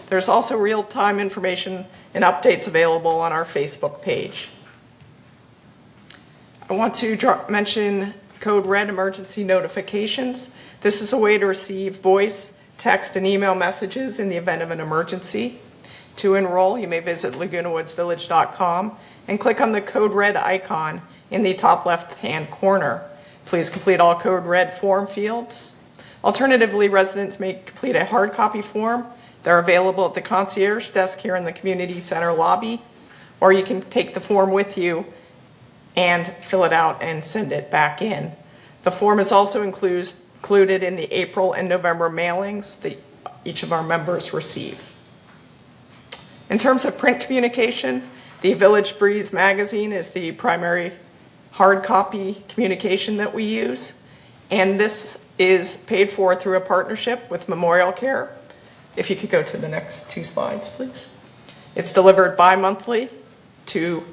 There's also real-time information and updates available on our Facebook page. I I want to mention Code Red emergency notifications. This is a way to receive voice, text, and email messages in the event of an emergency. To enroll, you may visit lagunawoodsvillage.com and click on the Code Red icon in the top left-hand corner. Please complete all Code Red form fields. Alternatively, residents may complete a hard copy form. They're available at the concierge desk here in the community center lobby, or you can take the form with you and fill it out and send it back in. The form is also included in the April and November mailings that each of our members receive. In terms of print communication, the Village Breeze magazine is the primary hard copy communication that we use, and this is paid for through a partnership with Memorial Care. If you could go to the next 2 slides, please. It's delivered bi-monthly to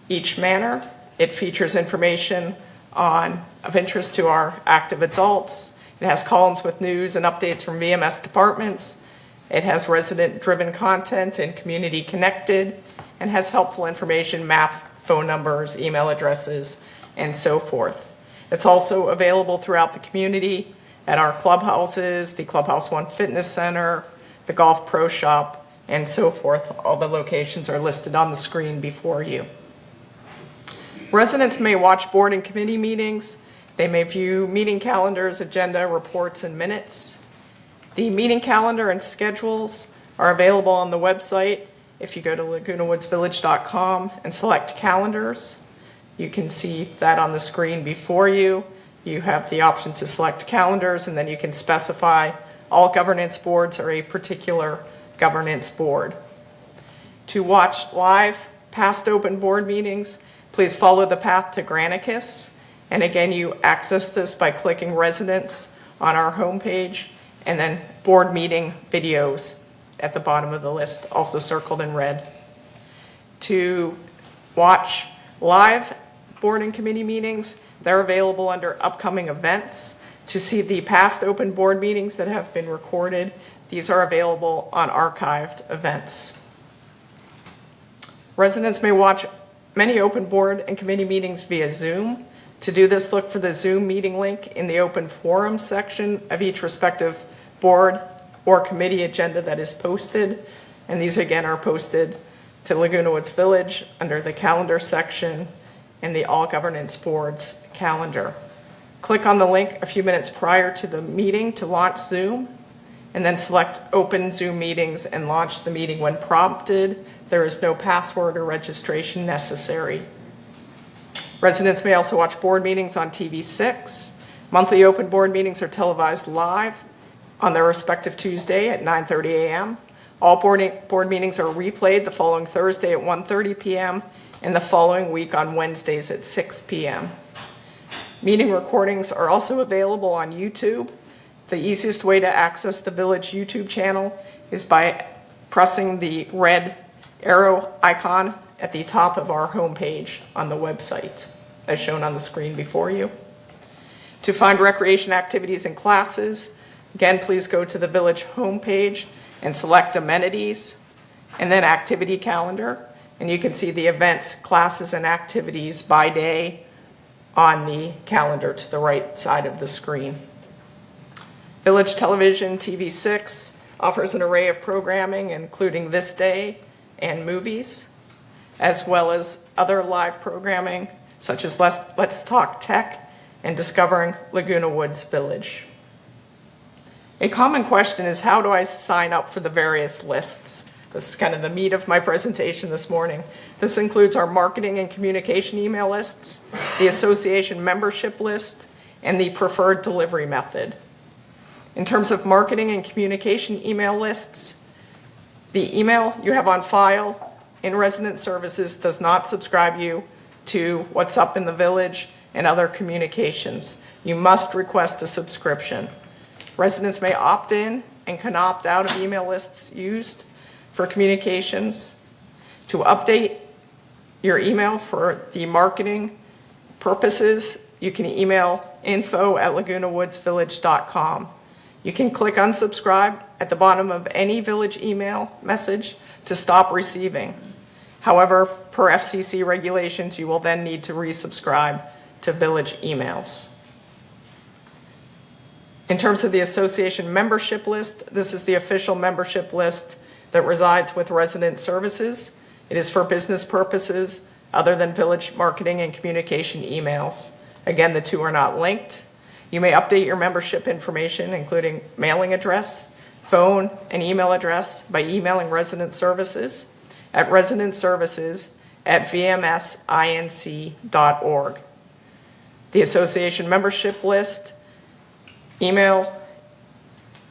each manor. It features information of interest to our active adults. It has columns with news and updates from VMS departments. It has resident-driven content and community-connected, and has helpful information, maps, phone numbers, email addresses, and so forth. It's also available throughout the community at our clubhouses, the Clubhouse One Fitness Center, the Golf Pro Shop, and so forth. All the locations are listed on the screen before you. Residents may watch board and committee meetings. They may view meeting calendars, agenda, reports, and minutes. The meeting calendar and schedules are available on the website. If you go to lagunawoodsvillage.com and select calendars, you can see that on the screen before you. You have the option to select calendars, and then you can specify all governance boards or a particular governance board. To watch live past open board meetings, please follow the path to Granicus. And again, you access this by clicking residents on our homepage, and then board meeting videos at the bottom of the list, also circled in red. To watch live board and committee meetings, they're available under upcoming events. To see the past open board meetings that have been recorded, these are available on archived events. Residents may watch many open board and committee meetings via Zoom. To do this, look for the Zoom meeting link in the open forum section of each respective board or committee agenda that is posted. And these again are posted to Laguna Woods Village under the calendar section in the All Governance Boards calendar. Click on the link a few minutes prior to the meeting to launch Zoom, and then select Open Zoom Meetings and launch the meeting when prompted. There is no password or registration necessary. Residents may also watch board meetings on TV6. Monthly open board meetings are televised live on their respective Tuesday at 9:30 a.m. All board meetings are replayed the following Thursday at 1:30 p.m. and the following week on Wednesdays at 6 p.m. Meeting recordings are also available on YouTube. The easiest way to access the Village YouTube channel is by pressing the red arrow icon at the top of our homepage on the website, as shown on the screen before you. To find recreation activities and classes, again, please go to the Village homepage and select Amenities, and then Activity Calendar, and you can see the events, classes, and activities by day on the calendar to the right side of the screen. Village Television TV6 offers an array of programming, including This Day and movies, as well as other live programming, such as Let's Talk Tech and Discovering Laguna Woods Village. A common question is, how do I sign up for the various lists? This is kind of the meat of my presentation this morning. This includes our marketing and communication email lists, the association membership list, and the preferred delivery method. In terms of marketing and communication email lists, the email you have on file in Resident Services does not subscribe you to what's up in the Village and other communications. You must request a subscription. Residents may opt in and can opt out of email lists used for communications. To update your email for the marketing purposes, you can email info@lagunawoodsvillage.com. You can click unsubscribe at the bottom of any Village email message to stop receiving. However, per FCC regulations, you will then need to resubscribe to village emails. In terms of the association membership list, this is the official membership list that resides with Resident Services. It is for business purposes other than village marketing and communication emails. Again, the two are not linked. You may update your membership information, including mailing address, phone, and email address by emailing Resident Services at residentservices@vmsinc.org. The association membership list email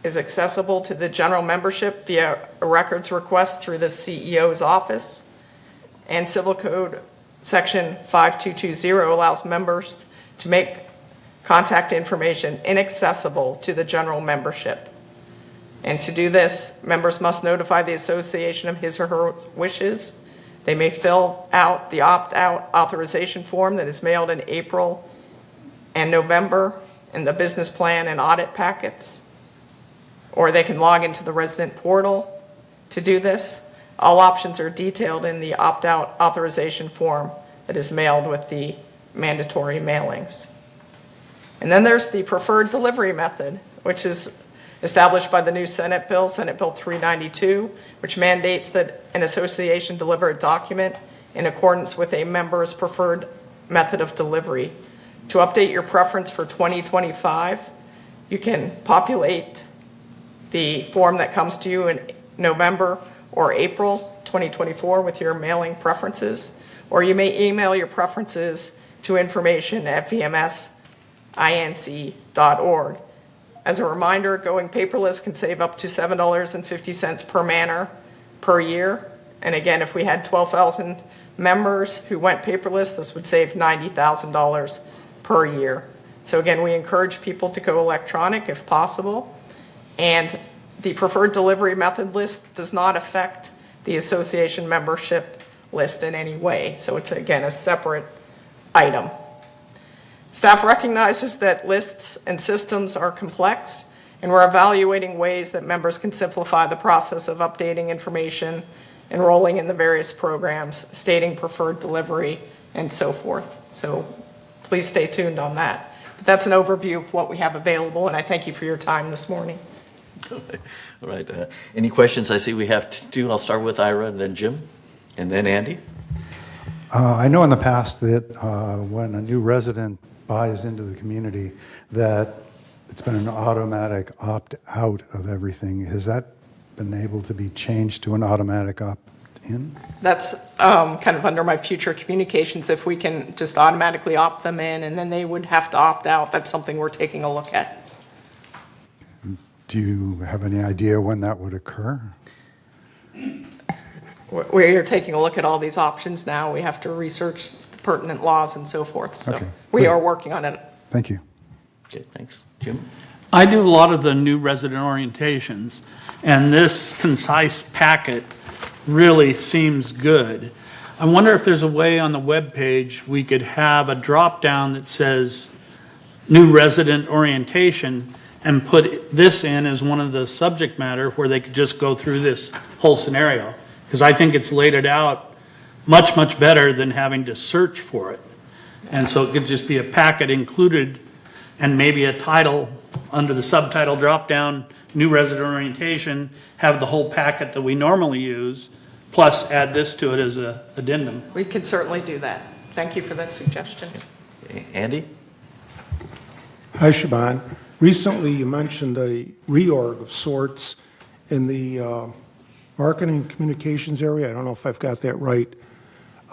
is accessible to the general membership via a records request through the CEO's office. And Civil Code Section 5220 allows members to make contact information inaccessible to the general membership. And to do this, members must notify the association of his or her wishes. They may fill out the opt-out authorization form that is mailed in April and November in the business plan and audit packets, or they can log into the resident portal to do this. All options are detailed in the opt-out authorization form that is mailed with the mandatory mailings. And then there's the preferred delivery method, which is established by the new Senate Bill 392, which mandates that an association deliver a document in accordance with a member's preferred method of delivery. To update your preference for 2025, you can populate the form that comes to you in November or April 2024 with your mailing preferences, or you may email your preferences to information@vmsinc.org. As a reminder, going paperless can save up to $7.50 per manner per year. And again, if we had 12,000 members who went paperless, this would save $90,000 per year. So again, we encourage people to go electronic if possible. And the preferred delivery method list does not affect the association membership list in any way. So it's, again, a separate item. Staff recognizes that lists and systems are complex, and we're evaluating ways that members can simplify the process of updating information, enrolling in the various programs, stating preferred delivery, and so forth. So please stay tuned on that. But that's an overview of what we have available, and I thank you for your time this morning. All right. Any questions? I see we have two. I'll start with Ira, and then Jim, and then Andy. I know in the past that when a new resident buys into the community, that it's been an automatic opt-out of everything. Has that been able to be changed to an automatic opt-in? That's kind of under my future communications, if we can just automatically opt them in, and then they would have to opt out. That's something we're taking a look at. Do you have any idea when that would occur? We're taking a look at all these options now. We have to research the pertinent laws and so forth. So Okay, we great. are working on it. Thank you. Okay, thanks. Jim? I do a lot of the new resident orientations, and this concise packet really seems good. I wonder if there's a way on the webpage we could have a drop-down that says new resident orientation and put this in as one of the subject matter where they could just go through this whole scenario. Because I think it's laid it out much, much better than having to search for it. And so it could just be a packet included and maybe a title under the subtitle drop-down, new resident orientation, have the whole packet that we normally use, plus add this to it as an addendum. We can certainly do that. Thank you for that suggestion. Andy? Hi, Shaban. Recently, you mentioned a reorg of sorts in the marketing and communications area. I don't know if I've got that right.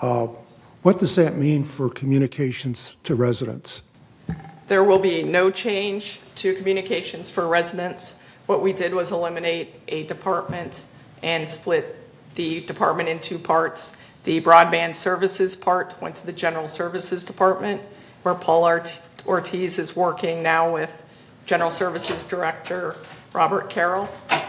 What does that mean for communications to residents? There will be no change to communications for residents. What we did was eliminate a department and split the department in two parts. The broadband services part went to the general services department, where Paul Ortiz is working now with General Services Director Robert Carroll.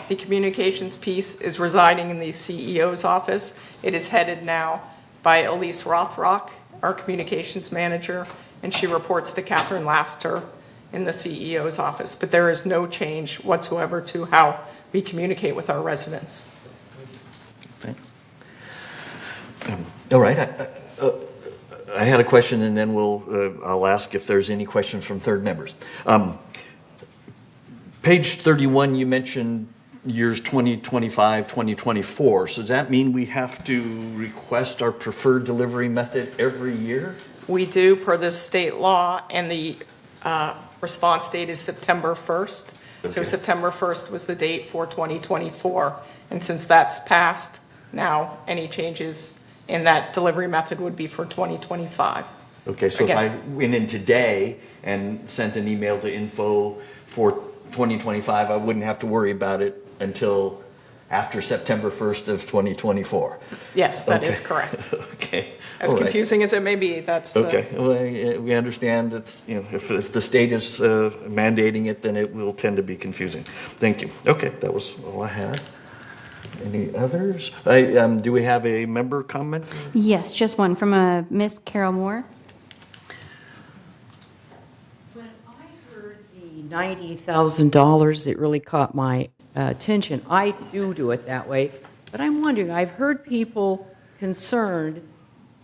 The communications piece is residing in the CEO's office. It is headed now by Elise Rothrock, our communications manager, and she reports to Catherine Laster in the CEO's office. But there is no change whatsoever to how we communicate with our residents. Thanks. All right. I had a question, and then I'll ask if there's any questions from third members. Page 31, you mentioned years 2025, 2024. So does that mean we have to request our preferred delivery method every year? We do per this state law, and the response date is September 1st. So Okay. September 1st was the date for 2024. And since that's passed, now any changes in that delivery method would be for 2025. Okay, so if I Again. went in today and sent an email to info for 2025, I wouldn't have to worry about it until after September 1st of 2024. Yes, that is Okay. correct. Okay. As all right. confusing as it may be, that's the. Okay, well, we understand that, if the state is mandating it, then it will tend to be confusing. Thank you. Okay, that was all I had. Any others? Do we have a member comment? Yes, just one from Miss Carol Moore. When I heard the $90,000, it really caught my attention. I do it that way, but I'm wondering, I've heard people concerned,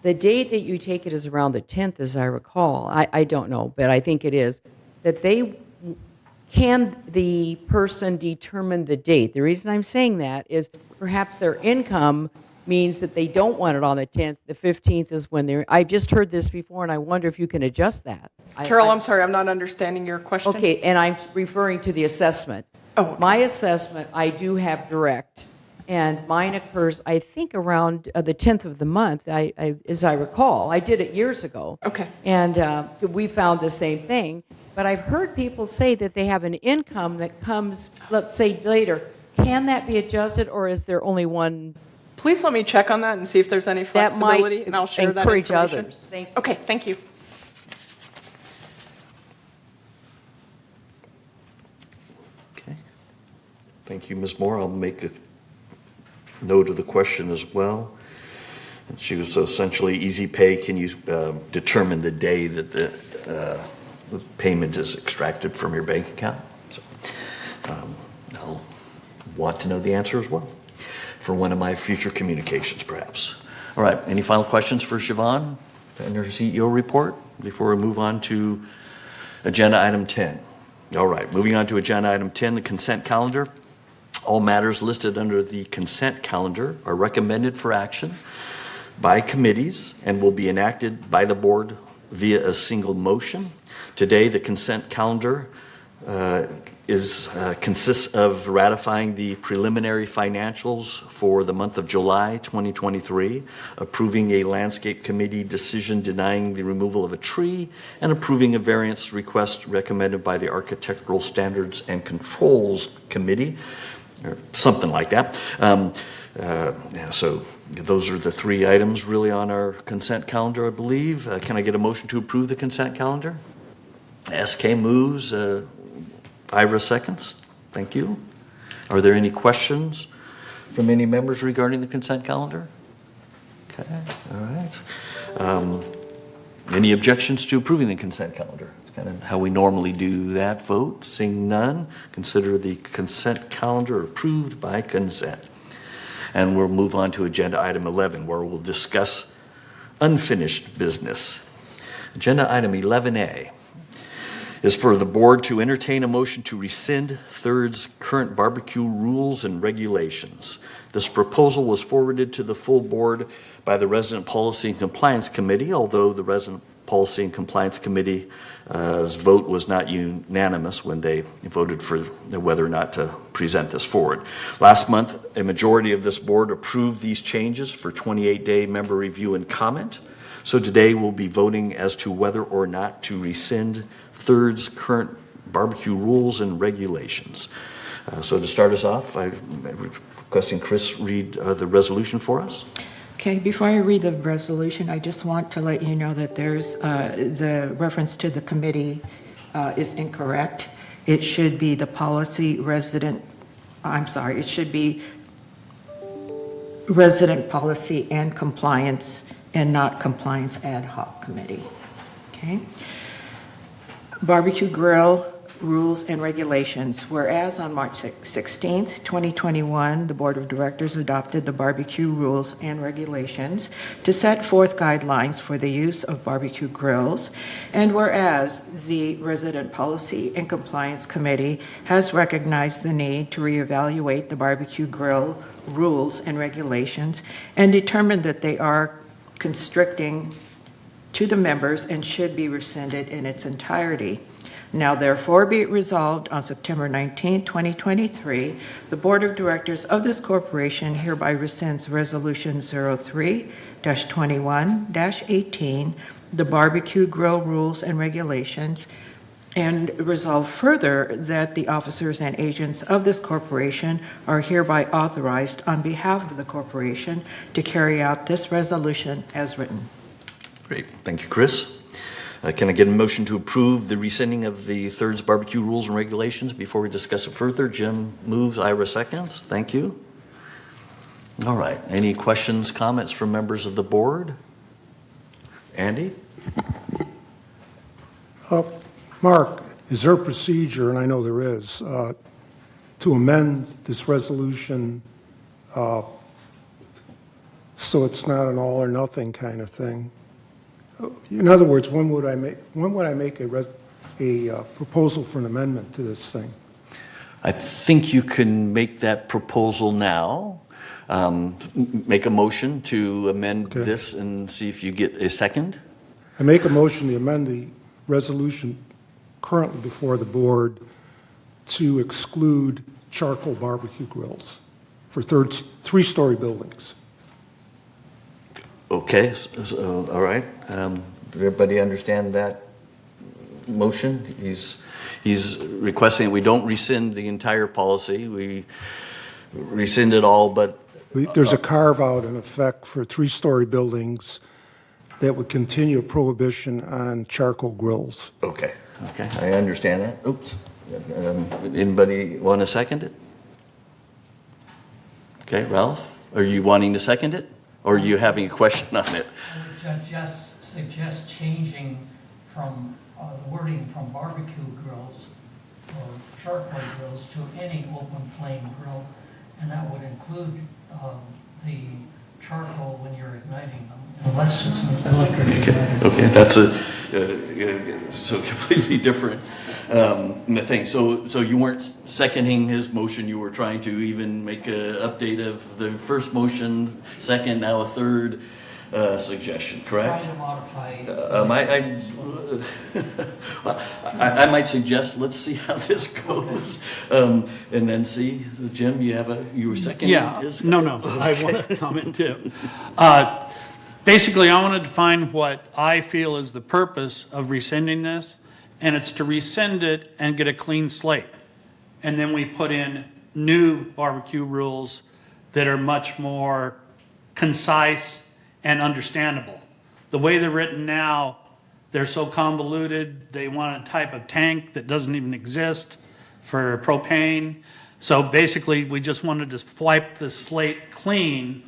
the date that you take it is around the 10th, as I recall. I don't know, but I think it is, that can the person determine the date? The reason I'm saying that is perhaps their income means that they don't want it on the 10th. The 15th is when I've just heard this before, and I wonder if you can adjust that. Carol, I'm sorry, I'm not understanding your question. Okay, and I'm referring to the assessment. Oh. My assessment, I do have direct, and mine occurs, I think, around the 10th of the month, as I recall. I did it years ago. Okay. And we found the same thing. But I've heard people say that they have an income that comes, let's say, later. Can that be adjusted, or is there only one? Please let me check on that and see if there's any That might flexibility, and I'll share that encourage information. others. Thank you. Okay, thank you. Okay. Thank you, Ms. Moore. I'll make a note of the question as well. And she was essentially easy pay. Can you determine the day that the payment is extracted from your bank account? So, I'll want to know the answer as well for one of my future communications, perhaps. All right, any final questions for Siobhan and her CEO report before we move on to agenda item 10? All right, moving on to agenda item 10, the consent calendar. All matters listed under the consent calendar are recommended for action by committees and will be enacted by the board via a single motion. Today, the consent calendar consists of ratifying the preliminary financials for the month of July 2023, approving a landscape committee decision denying the removal of a tree, and approving a variance request recommended by the Architectural Standards and Controls Committee, or something like that. So those are the three items really on our consent calendar, I believe. Can I get a motion to approve the consent calendar? SK moves. Ira seconds. Thank you. Are there any questions from any members regarding the consent calendar? Okay, all right. Any objections to approving the consent calendar? It's kind of how we normally do that vote. Seeing none, consider the consent calendar approved by consent. And we'll move on to agenda item 11, where we'll discuss unfinished business. Agenda item 11A is for the board to entertain a motion to rescind Third's current barbecue rules and regulations. This proposal was forwarded to the full board by the Resident Policy and Compliance Committee, although the Resident Policy and Compliance Committee's vote was not unanimous when they voted for whether or not to present this forward. Last month, a majority of this board approved these changes for 28-day member review and comment. So today we'll be voting as to whether or not to rescind Third's current barbecue rules and regulations. So to start us off, I'm requesting Chris read the resolution for us. Okay, before I read the resolution, I just want to let you know that there's the reference to the committee is incorrect. It should be the it should be Resident Policy and Compliance and not Compliance Ad Hoc Committee. Okay? Barbecue grill rules, and regulations. Whereas on March 16th, 2021, the Board of Directors adopted the barbecue rules and regulations to set forth guidelines for the use of barbecue grills. And whereas the Resident Policy and Compliance Committee has recognized the need to reevaluate the barbecue grill rules and regulations and determined that they are constricting to the members and should be rescinded in its entirety. Now therefore be it resolved on September 19, 2023, the Board of Directors of this corporation hereby rescinds Resolution 03-21-18, the barbecue grill rules and regulations, and resolve further that the officers and agents of this corporation are hereby authorized on behalf of the corporation to carry out this resolution as written. Great. Thank you, Chris. Can I get a motion to approve the rescinding of the Thirds barbecue rules and regulations before we discuss it further? Jim moves, Ira seconds. Thank you. All right. Any questions, comments from members of the board? Andy? Mark, is there a procedure, and I know there is, to amend this resolution so it's not an all or nothing kind of thing? In other words, when would I make a proposal for an amendment to this thing? I think you can make that proposal now. Make a motion to amend this and see if you get a second. I make a motion to amend the resolution currently before the board to exclude charcoal barbecue grills for three-story buildings. Okay, all right. Everybody understand that motion? He's requesting we don't rescind the entire policy. We rescind it all, but... There's a carve-out in effect for three-story buildings that would continue a prohibition on charcoal grills. Okay, I understand that. Oops. Anybody want to second it? Okay, Ralph, are you wanting to second it? Or are you having a question on it? I would suggest changing from the wording from barbecue grills or charcoal grills to any open flame grill, and that would include the charcoal when you're igniting them, unless it's an electric igniter. Okay, that's so completely different thing. So you weren't seconding his motion, you were trying to even make an update of the first motion, second, now a third suggestion, correct? Trying to modify. I might suggest, let's see how this goes, and then see. Jim, you were seconding his? No, I want to comment too. Basically, I want to define what I feel is the purpose of rescinding this, and it's to rescind it and get a clean slate. And then we put in new barbecue rules that are much more concise and understandable. The way they're written now, they're so convoluted. They want a type of tank that doesn't even exist for propane. So basically, we just wanted to wipe the slate clean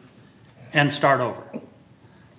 and start over,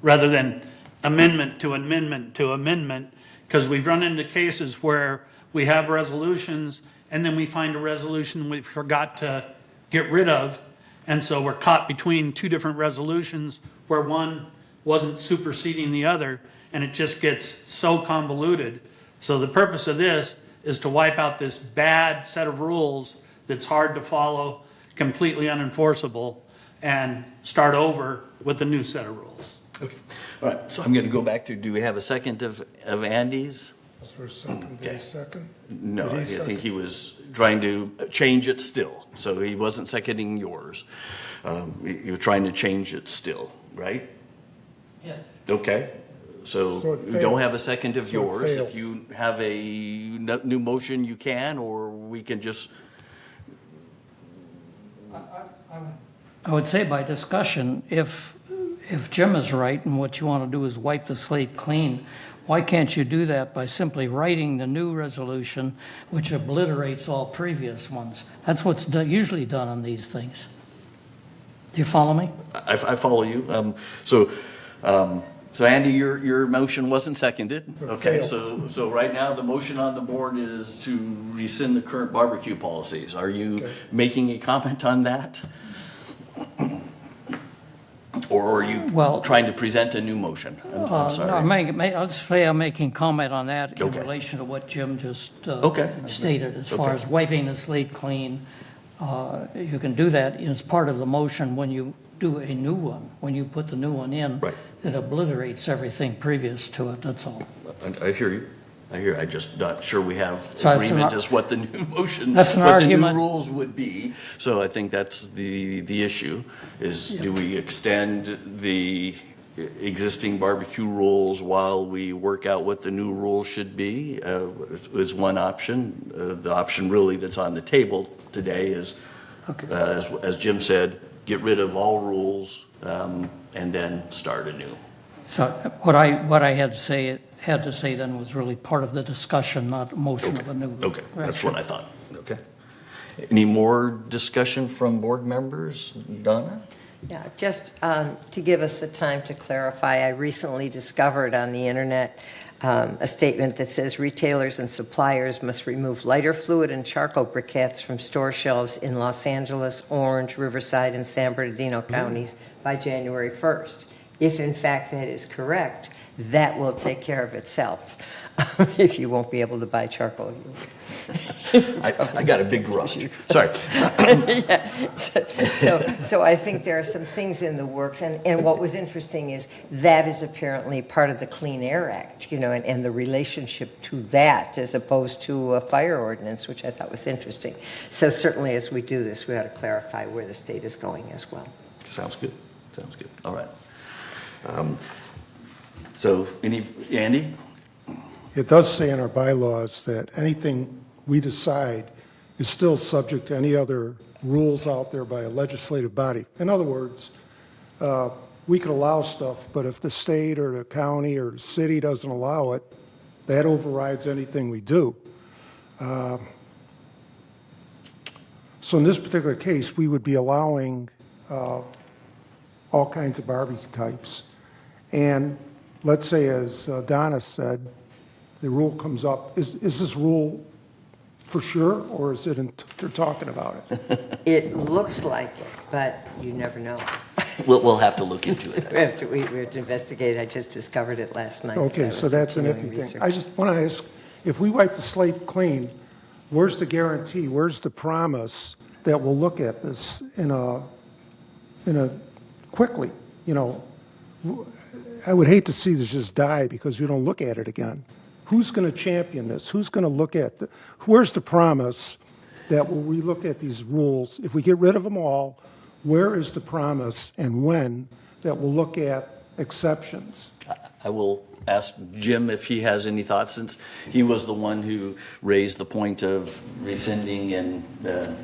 rather than amendment to amendment to amendment, because we've run into cases where we have resolutions and then we find a resolution we forgot to get rid of, and so we're caught between two different resolutions where one wasn't superseding the other, and it just gets so convoluted. So the purpose of this is to wipe out this bad set of rules that's hard to follow, completely unenforceable, and start over with a new set of rules. Okay. All right, so I'm going to go back to, do we have a second of Andy's? Was there a second? Did he second? No, I think he was trying to change it still. So he wasn't seconding yours. You were trying to change it still, right? Yeah. Okay. So it we don't fails. have a second of So it yours. If fails. you have a new motion, you can, or we can just... I would say by discussion, if Jim is right and what you want to do is wipe the slate clean, why can't you do that by simply writing the new resolution, which obliterates all previous ones? That's what's usually done on these things. Do you follow me? I follow you. So Andy, your motion wasn't seconded. Okay, fails. so right now, the motion on the board is to rescind the current barbecue policies. Are you making a comment on that? Or are you trying to present a new motion? I'm sorry. I'll just say I'm making comment on that in Okay. relation to what Jim just Okay. stated, as far Okay. as wiping the slate clean. You can do that as part of the motion when you do a new one, when you put the new one in. Right. It obliterates everything previous to it, that's all. I hear you. I'm just not sure we have So that's agreement an- as what the new motion, That's an what the new argument. rules would be. So I think that's the issue, is do we extend the existing barbecue rules while we work out what the new rules should be, is one option. The option really that's on the table today is, as Jim said, get rid of all rules and then start anew. So what I had to say then was really part of the discussion, not a motion of a new. Okay, that's what I thought. Okay. Any more discussion from board members? Donna? Yeah, just to give us the time to clarify, I recently discovered on the internet a statement that says retailers and suppliers must remove lighter fluid and charcoal briquettes from store shelves in Los Angeles, Orange, Riverside, and San Bernardino counties by January 1st. If in fact that is correct, that will take care of itself if you won't be able to buy charcoal. I got a big garage. Sorry. Yeah. So I think there are some things in the works, and what was interesting is that is apparently part of the Clean Air Act, and the relationship to that as opposed to a fire ordinance, which I thought was interesting. So certainly as we do this, we ought to clarify where the state is going as well. Sounds good. Sounds good. All right. So Andy? It does say in our bylaws that anything we decide is still subject to any other rules out there by a legislative body. In other words, we could allow stuff, but if the state or the county or the city doesn't allow it, that overrides anything we do. So in this particular case, we would be allowing all kinds of barbecue types. And let's say, as Donna said, the rule comes up. Is this rule for sure, or is it they're talking about it? It looks like it, but you never know. We'll have to look into it. We have to investigate. I just discovered it last night. Okay, so that's an iffy thing. I just want to ask, if we wipe the slate clean, where's the guarantee, where's the promise that we'll look at this in a quickly? I would hate to see this just die because we don't look at it again. Who's going to champion this? Who's going to look at where's the promise that when we look at these rules, if we get rid of them all, where is the promise and when that we'll look at exceptions? I will ask Jim if he has any thoughts, since he was the one who raised the point of rescinding and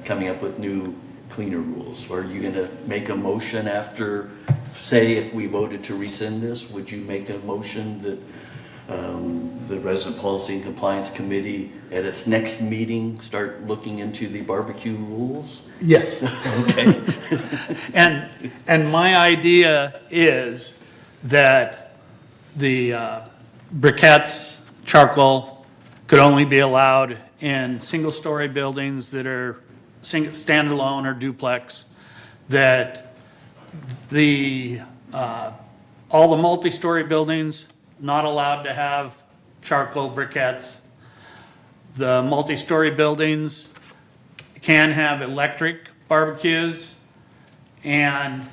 coming up with new, cleaner rules. Are you going to make a motion after, say, if we voted to rescind this, would you make a motion that the Resident Policy and Compliance Committee at its next meeting start looking into the barbecue rules? Yes. Okay. And my idea is that the briquettes, charcoal, could only be allowed in single-story buildings that are standalone or duplex, that all the multi-story buildings not allowed to have charcoal briquettes. The multi-story buildings can have electric barbecues, and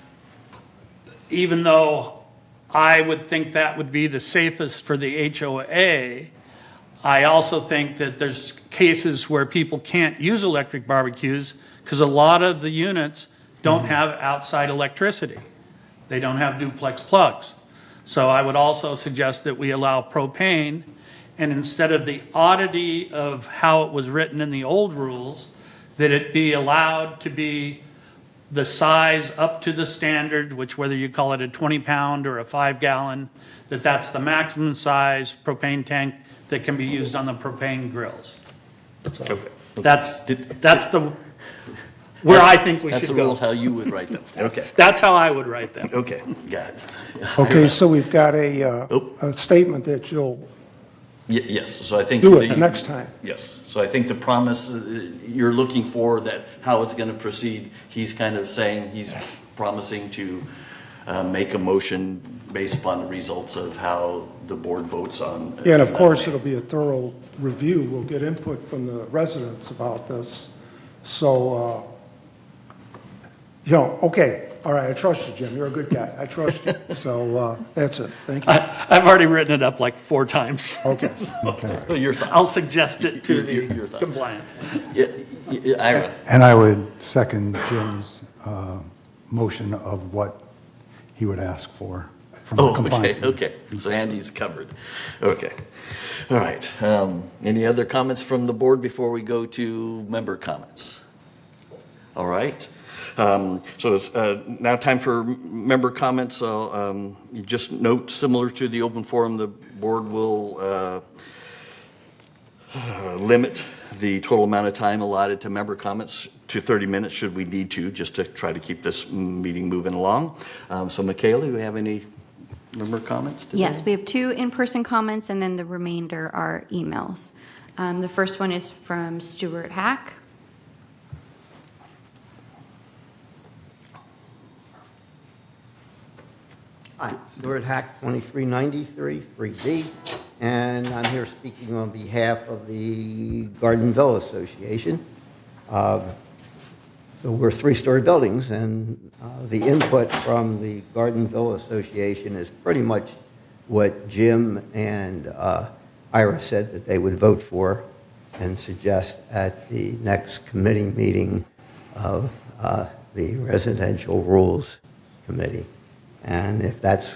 even though I would think that would be the safest for the HOA, I also think that there's cases where people can't use electric barbecues because a lot of the units don't have outside electricity. They don't have duplex plugs. So I would also suggest that we allow propane, and instead of the oddity of how it was written in the old rules, that it be allowed to be the size up to the standard, which whether you call it a 20-pound or a 5-gallon, that's the maximum size propane tank that can be used on the propane grills. Okay. That's the where I think we That's should the go. rules, how you would write them. Okay. That's how I would write them. Okay, got it. Okay, so we've got a statement that you'll Yes, so I think. do it next time. Yes, so I think the promise you're looking for, that how it's going to proceed, he's kind of saying, he's promising to make a motion based upon the results of how the board votes on. Yeah, and of course, it'll be a thorough review. We'll get input from the residents about this. So, okay, all right, I trust you, Jim. You're a good guy. I trust you. So that's it. Thank you. I've already written it up like 4 times. Okay. Your thoughts. I'll suggest it to Your the thoughts. compliance. Ira. And I would second Jim's motion of what he would ask for from the Oh, compliance. okay. So Andy's covered. Okay. All right. Any other comments from the board before we go to member comments? All right. So it's now time for member comments. So you just note, similar to the open forum, the board will limit the total amount of time allotted to member comments to 30 minutes should we need to, just to try to keep this meeting moving along. So Michaela, do we have any member comments today? Yes, we have 2 in-person comments, and then the remainder are emails. The first one is from Stuart Hack. Hi, Stuart Hack, 2393, 3D, and I'm here speaking on behalf of the Gardenville Association. So we're 3-story buildings, and the input from the Gardenville Association is pretty much what Jim and Ira said that they would vote for and suggest at the next committee meeting of the Residential Rules Committee. And if that's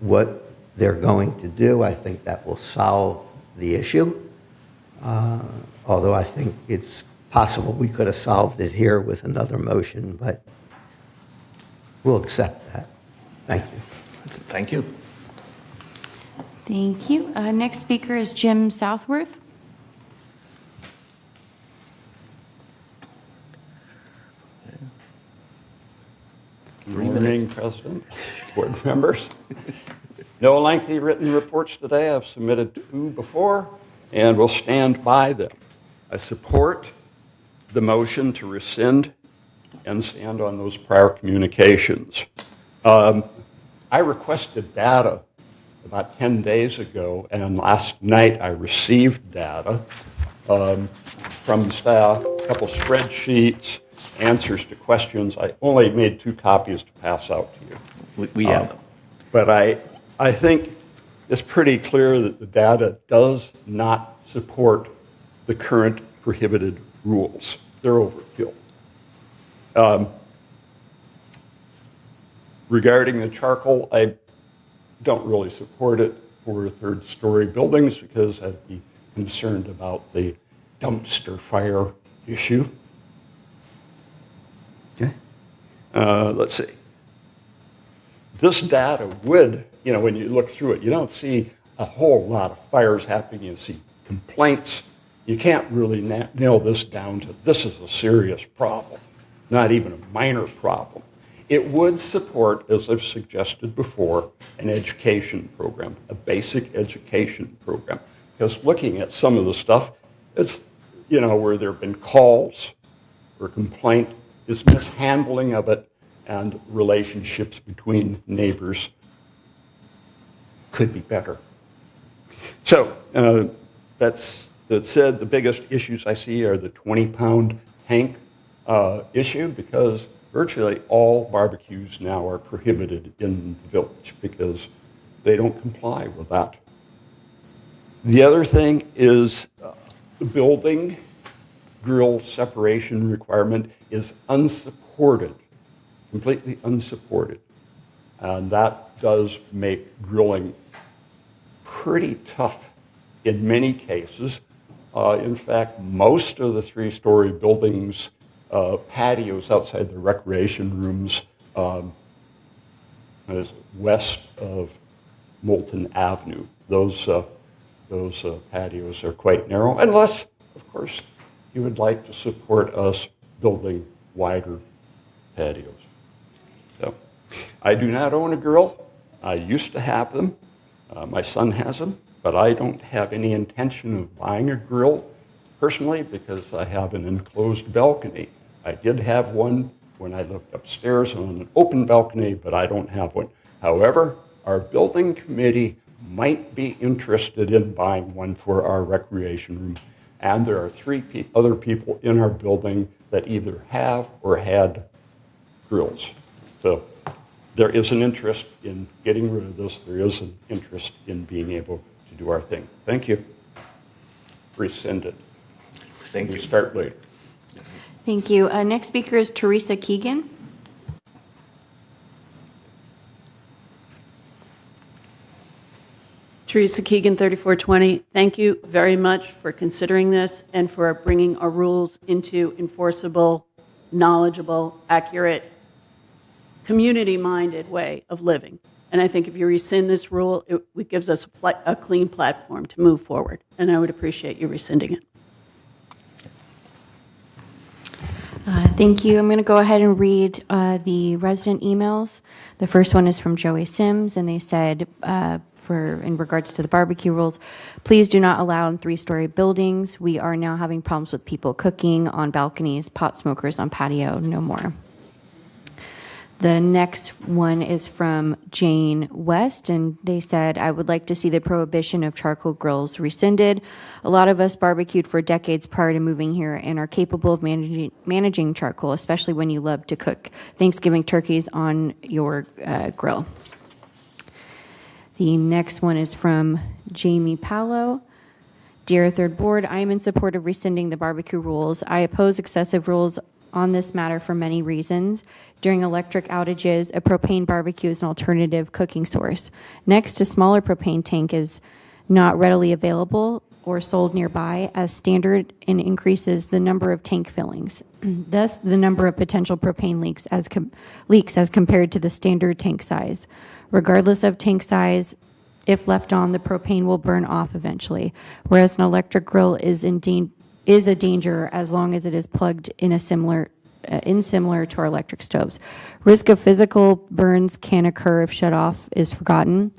what they're going to do, I think that will solve the issue. Although I think it's possible we could have solved it here with another motion, but we'll accept that. Thank you. Thank you. Thank you. Next speaker is Jim Southworth. Good morning, President, board members. No lengthy written reports today. I've submitted 2 before and will stand by them. I support the motion to rescind and stand on those prior communications. I requested data about 10 days ago, and last night I received data from staff, a couple spreadsheets, answers to questions. I only made 2 copies to pass out to you. We have them. But I think it's pretty clear that the data does not support the current prohibited rules. They're overkill. Regarding the charcoal, I don't really support it for 3rd-story buildings because I'd be concerned about the dumpster fire issue. Okay. Let's see. This data would, when you look through it, you don't see a whole lot of fires happening. You see complaints. You can't really nail this down to this is a serious problem, not even a minor problem. It would support, as I've suggested before, an education program, a basic education program. Because looking at some of the stuff, it's, where there have been calls or complaint, is mishandling of it, and relationships between neighbors could be better. So that said, the biggest issues I see are the 20-pound tank issue, because virtually all barbecues now are prohibited in the village because they don't comply with that. The other thing is the building grill separation requirement is unsupported, completely unsupported. And that does make grilling pretty tough in many cases. In fact, most of the 3-story buildings, patios outside the recreation rooms, is west of Moulton Avenue. Those patios are quite narrow, unless, of course, you would like to support us building wider patios. So I do not own a grill. I used to have them. My son has them, but I don't have any intention of buying a grill personally because I have an enclosed balcony. I did have one when I lived upstairs on an open balcony, but I don't have one. However, our building committee might be interested in buying one for our recreation room. And there are three other people in our building that either have or had grills. So there is an interest in getting rid of this. There is an interest in being able to do our thing. Thank you. Rescind it. Thank you. We start later. Thank you. Next speaker is Teresa Keegan. Teresa Keegan, 3420. Thank you very much for considering this and for bringing our rules into enforceable, knowledgeable, accurate, community-minded way of living. And I think if you rescind this rule, it gives us a clean platform to move forward. And I would appreciate you rescinding it. Thank you. I'm going to go ahead and read the resident emails. The first one is from Joey Sims, and they said, in regards to the barbecue rules, please do not allow in 3-story buildings. We are now having problems with people cooking on balconies, pot smokers on patio, no more. The next one is from Jane West, and they said, I would like to see the prohibition of charcoal grills rescinded. A lot of us barbecued for decades prior to moving here and are capable of managing charcoal, especially when you love to cook Thanksgiving turkeys on your grill. The next one is from Jamie Palo. Dear Third Board, I am in support of rescinding the barbecue rules. I oppose excessive rules on this matter for many reasons. During electric outages, a propane barbecue is an alternative cooking source. Next, a smaller propane tank is not readily available or sold nearby as standard and increases the number of tank fillings. Thus, the number of potential propane leaks as compared to the standard tank size. Regardless of tank size, if left on, the propane will burn off eventually, whereas an electric grill is a danger as long as it is plugged in similar to our electric stoves. Risk of physical burns can occur if shut off is forgotten.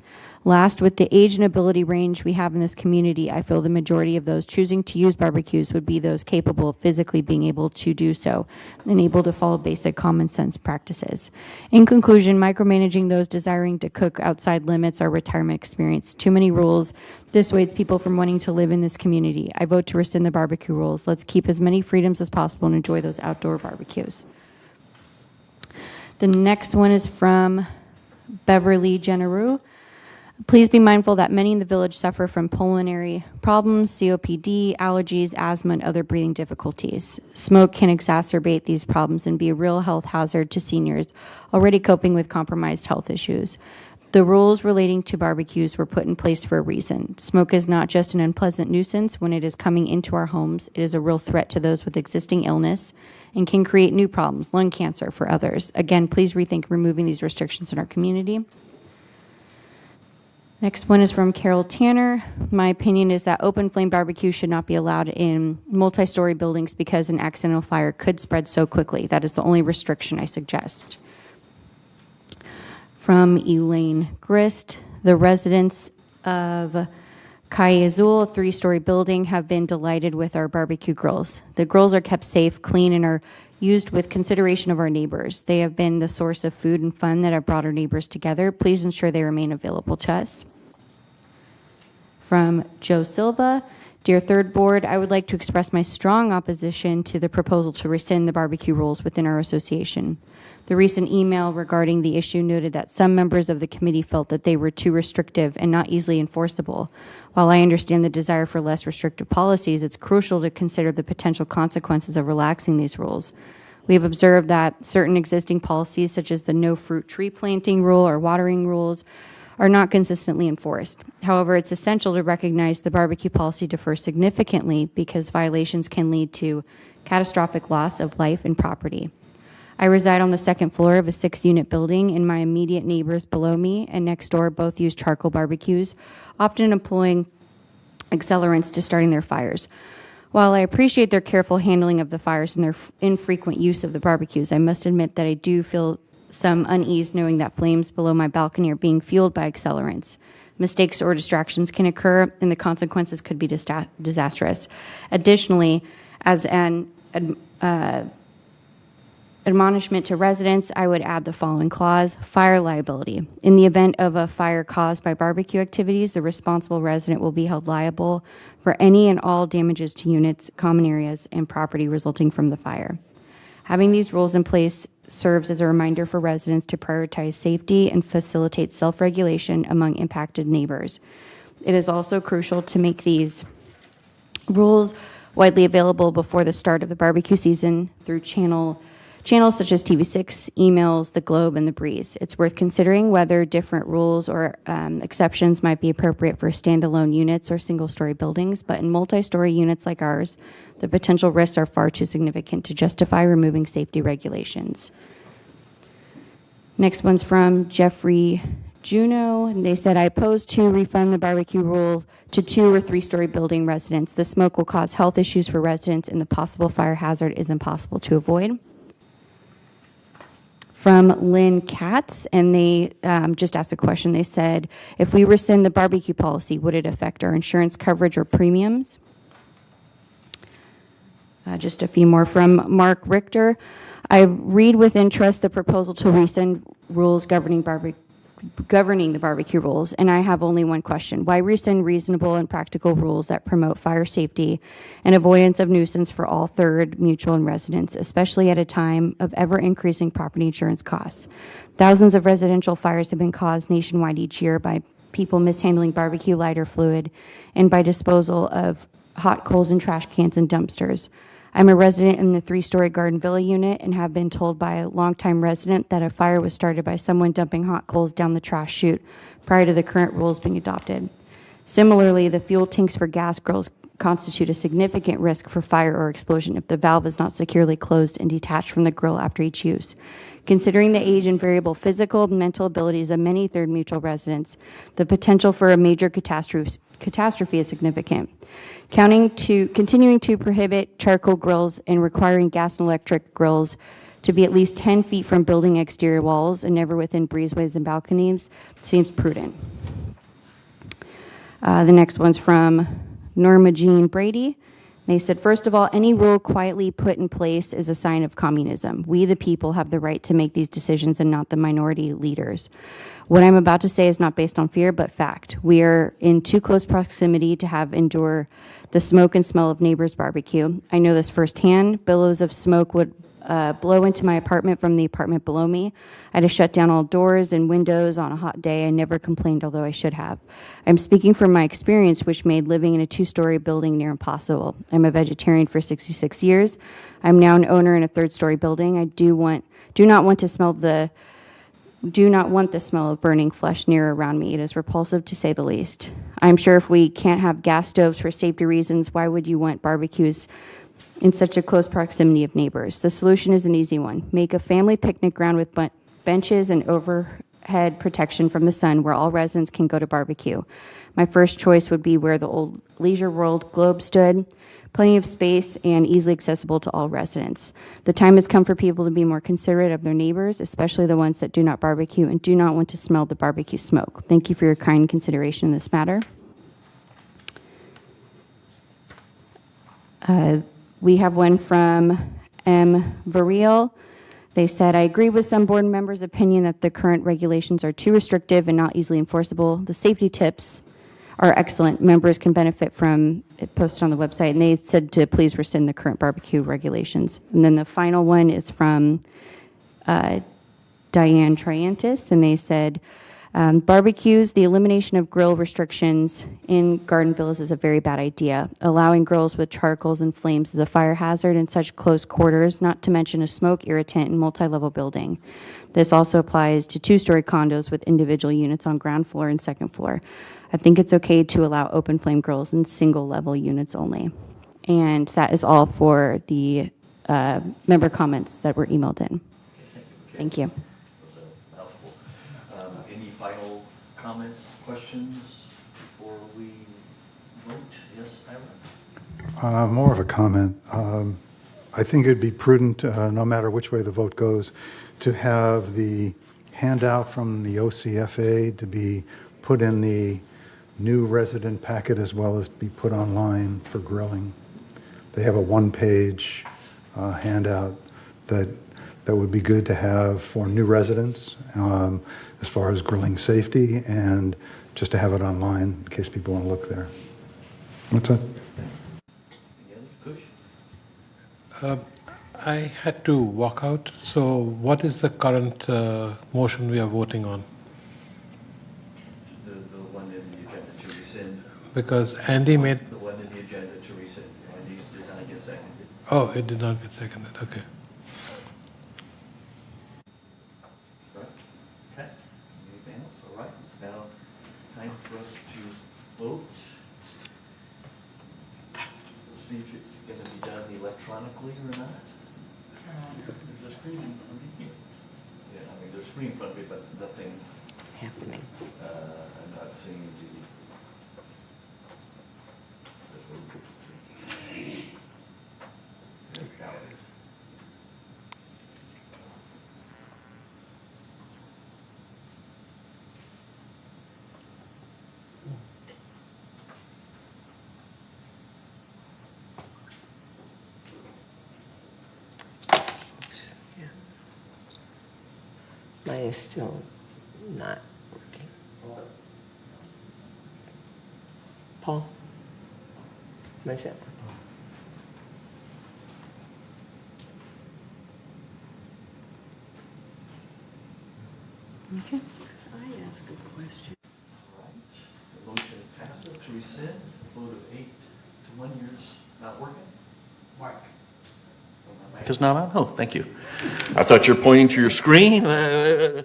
Last, with the age and ability range we have in this community, I feel the majority of those choosing to use barbecues would be those capable of physically being able to do so and able to follow basic common sense practices. In conclusion, micromanaging those desiring to cook outside limits our retirement experience. Too many rules dissuades people from wanting to live in this community. I vote to rescind the barbecue rules. Let's keep as many freedoms as possible and enjoy those outdoor barbecues. The next one is from Beverly Generou. Please be mindful that many in the village suffer from pulmonary problems, COPD, allergies, asthma, and other breathing difficulties. Smoke can exacerbate these problems and be a real health hazard to seniors already coping with compromised health issues. The rules relating to barbecues were put in place for a reason. Smoke is not just an unpleasant nuisance when it is coming into our homes. It is a real threat to those with existing illness and can create new problems, lung cancer for others. Again, please rethink removing these restrictions in our community. Next one is from Carol Tanner. My opinion is that open flame barbecue should not be allowed in multi-story buildings because an accidental fire could spread so quickly. That is the only restriction I suggest. From Elaine Grist, the residents of Calle Azul, a 3-story building, have been delighted with our barbecue grills. The grills are kept safe, clean, and are used with consideration of our neighbors. They have been the source of food and fun that have brought our neighbors together. Please ensure they remain available to us. From Joe Silva, Dear Third Board, I would like to express my strong opposition to the proposal to rescind the barbecue rules within our association. The recent email regarding the issue noted that some members of the committee felt that they were too restrictive and not easily enforceable. While I understand the desire for less restrictive policies, it's crucial to consider the potential consequences of relaxing these rules. We have observed that certain existing policies, such as the no fruit tree planting rule or watering rules, are not consistently enforced. However, it's essential to recognize the barbecue policy differs significantly because violations can lead to catastrophic loss of life and property. I reside on the second floor of a 6-unit building, and my immediate neighbors below me and next door both use charcoal barbecues, often employing accelerants to starting their fires. While I appreciate their careful handling of the fires and their infrequent use of the barbecues, I must admit that I do feel some unease knowing that flames below my balcony are being fueled by accelerants. Mistakes or distractions can occur, and the consequences could be disastrous. Additionally, as an admonishment to residents, I would add the following clause: fire liability. In the event of a fire caused by barbecue activities, the responsible resident will be held liable for any and all damages to units, common areas, and property resulting from the fire. Having these rules in place serves as a reminder for residents to prioritize safety and facilitate self-regulation among impacted neighbors. It is also crucial to make these rules widely available before the start of the barbecue season through channels such as TV6, emails, The Globe, and The Breeze. It's worth considering whether different rules or exceptions might be appropriate for standalone units or single-story buildings, but in multi-story units like ours, the potential risks are far too significant to justify removing safety regulations. Next one's from Jeffrey Juno, and they said, I oppose to refund the barbecue rule to 2 or 3-story building residents. The smoke will cause health issues for residents, and the possible fire hazard is impossible to avoid. From Lynn Katz, and they just asked a question. They said, if we rescind the barbecue policy, would it affect our insurance coverage or premiums? Just a few more from Mark Richter. I read with interest the proposal to rescind rules governing the barbecue rules, and I have only one question. Why rescind reasonable and practical rules that promote fire safety and avoidance of nuisance for all third, mutual, and residents, especially at a time of ever-increasing property insurance costs? Thousands of residential fires have been caused nationwide each year by people mishandling barbecue lighter fluid and by disposal of hot coals in trash cans and dumpsters. I'm a resident in the 3-story Garden Villa unit and have been told by a longtime resident that a fire was started by someone dumping hot coals down the trash chute prior to the current rules being adopted. Similarly, the fuel tanks for gas grills constitute a significant risk for fire or explosion if the valve is not securely closed and detached from the grill after each use. Considering the age and variable physical and mental abilities of many Third Mutual residents, the potential for a major catastrophe is significant. Continuing to prohibit charcoal grills and requiring gas and electric grills to be at least 10 feet from building exterior walls and never within breezeways and balconies seems prudent. The next one's from Norma Jean Brady. They said, first of all, any rule quietly put in place is a sign of communism. We, the people, have the right to make these decisions and not the minority leaders. What I'm about to say is not based on fear, but fact. We are in too close proximity to have endure the smoke and smell of neighbors' barbecue. I know this firsthand. Billows of smoke would blow into my apartment from the apartment below me. I had to shut down all doors and windows on a hot day. I never complained, although I should have. I'm speaking from my experience, which made living in a 2-story building near impossible. I'm a vegetarian for 66 years. I'm now an owner in a 3rd-story building. I do not want the smell of burning flesh near around me. It is repulsive, to say the least. I'm sure if we can't have gas stoves for safety reasons, why would you want barbecues in such a close proximity of neighbors? The solution is an easy one. Make a family picnic ground with benches and overhead protection from the sun where all residents can go to barbecue. My first choice would be where the old Leisure World Globe stood. Plenty of space and easily accessible to all residents. The time has come for people to be more considerate of their neighbors, especially the ones that do not barbecue and do not want to smell the barbecue smoke. Thank you for your kind consideration in this matter. We have one from M. Variel. They said, I agree with some board members' opinion that the current regulations are too restrictive and not easily enforceable. The safety tips are excellent. Members can benefit from it posted on the website, and they said to please rescind the current barbecue regulations. And then the final one is from Diane Triantis, and they said, barbecues, the elimination of grill restrictions in garden villas is a very bad idea. Allowing grills with charcoals and flames is a fire hazard in such close quarters, not to mention a smoke irritant in multi-level building. This also applies to 2-story condos with individual units on ground floor and second floor. I think it's okay to allow open flame grills in single-level units only. And that is all for the member comments that were emailed in. Thank you. Any final comments, questions before we vote? Yes, Ira? More of a comment. I think it'd be prudent, no matter which way the vote goes, to have the handout from the OCFA to be put in the new resident packet as well as be put online for grilling. They have a one-page handout that would be good to have for new residents as far as grilling safety, and just to have it online in case people want to look there. What's that? I had to walk out. So what is the current motion we are voting on? The one in the agenda to rescind. Because Andy made... The one in the agenda to rescind. Andy did not get seconded. Oh, it did not get seconded. Okay. Right. Okay. Anything else? All right. It's now time for us to vote. We'll see if it's going to be done electronically or not. There's a screen in front of me. Yeah, I mean, there's a screen in front of me, but nothing happening. I'm not seeing the now it is. Mine is still not working. Paul? Mine's not working. Okay. I ask a question? All right. The motion passes to rescind. Vote of 8 to 1 years not working. Mark. Mic is not on? Oh, thank you. I thought you were pointing to your screen. So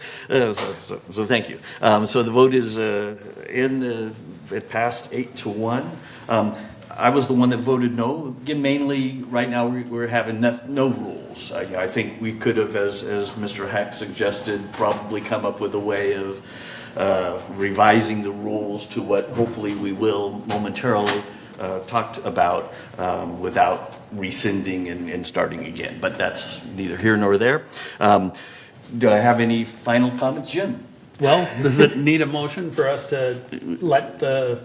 thank you. So the vote is it passed 8 to 1. I was the one that voted no. Again, mainly right now we're having no rules. I think we could have, as Mr. Hack suggested, probably come up with a way of revising the rules to what hopefully we will momentarily talk about without rescinding and starting again. But that's neither here nor there. Do I have any final comments, Jim? Well, does it need a motion for us to let the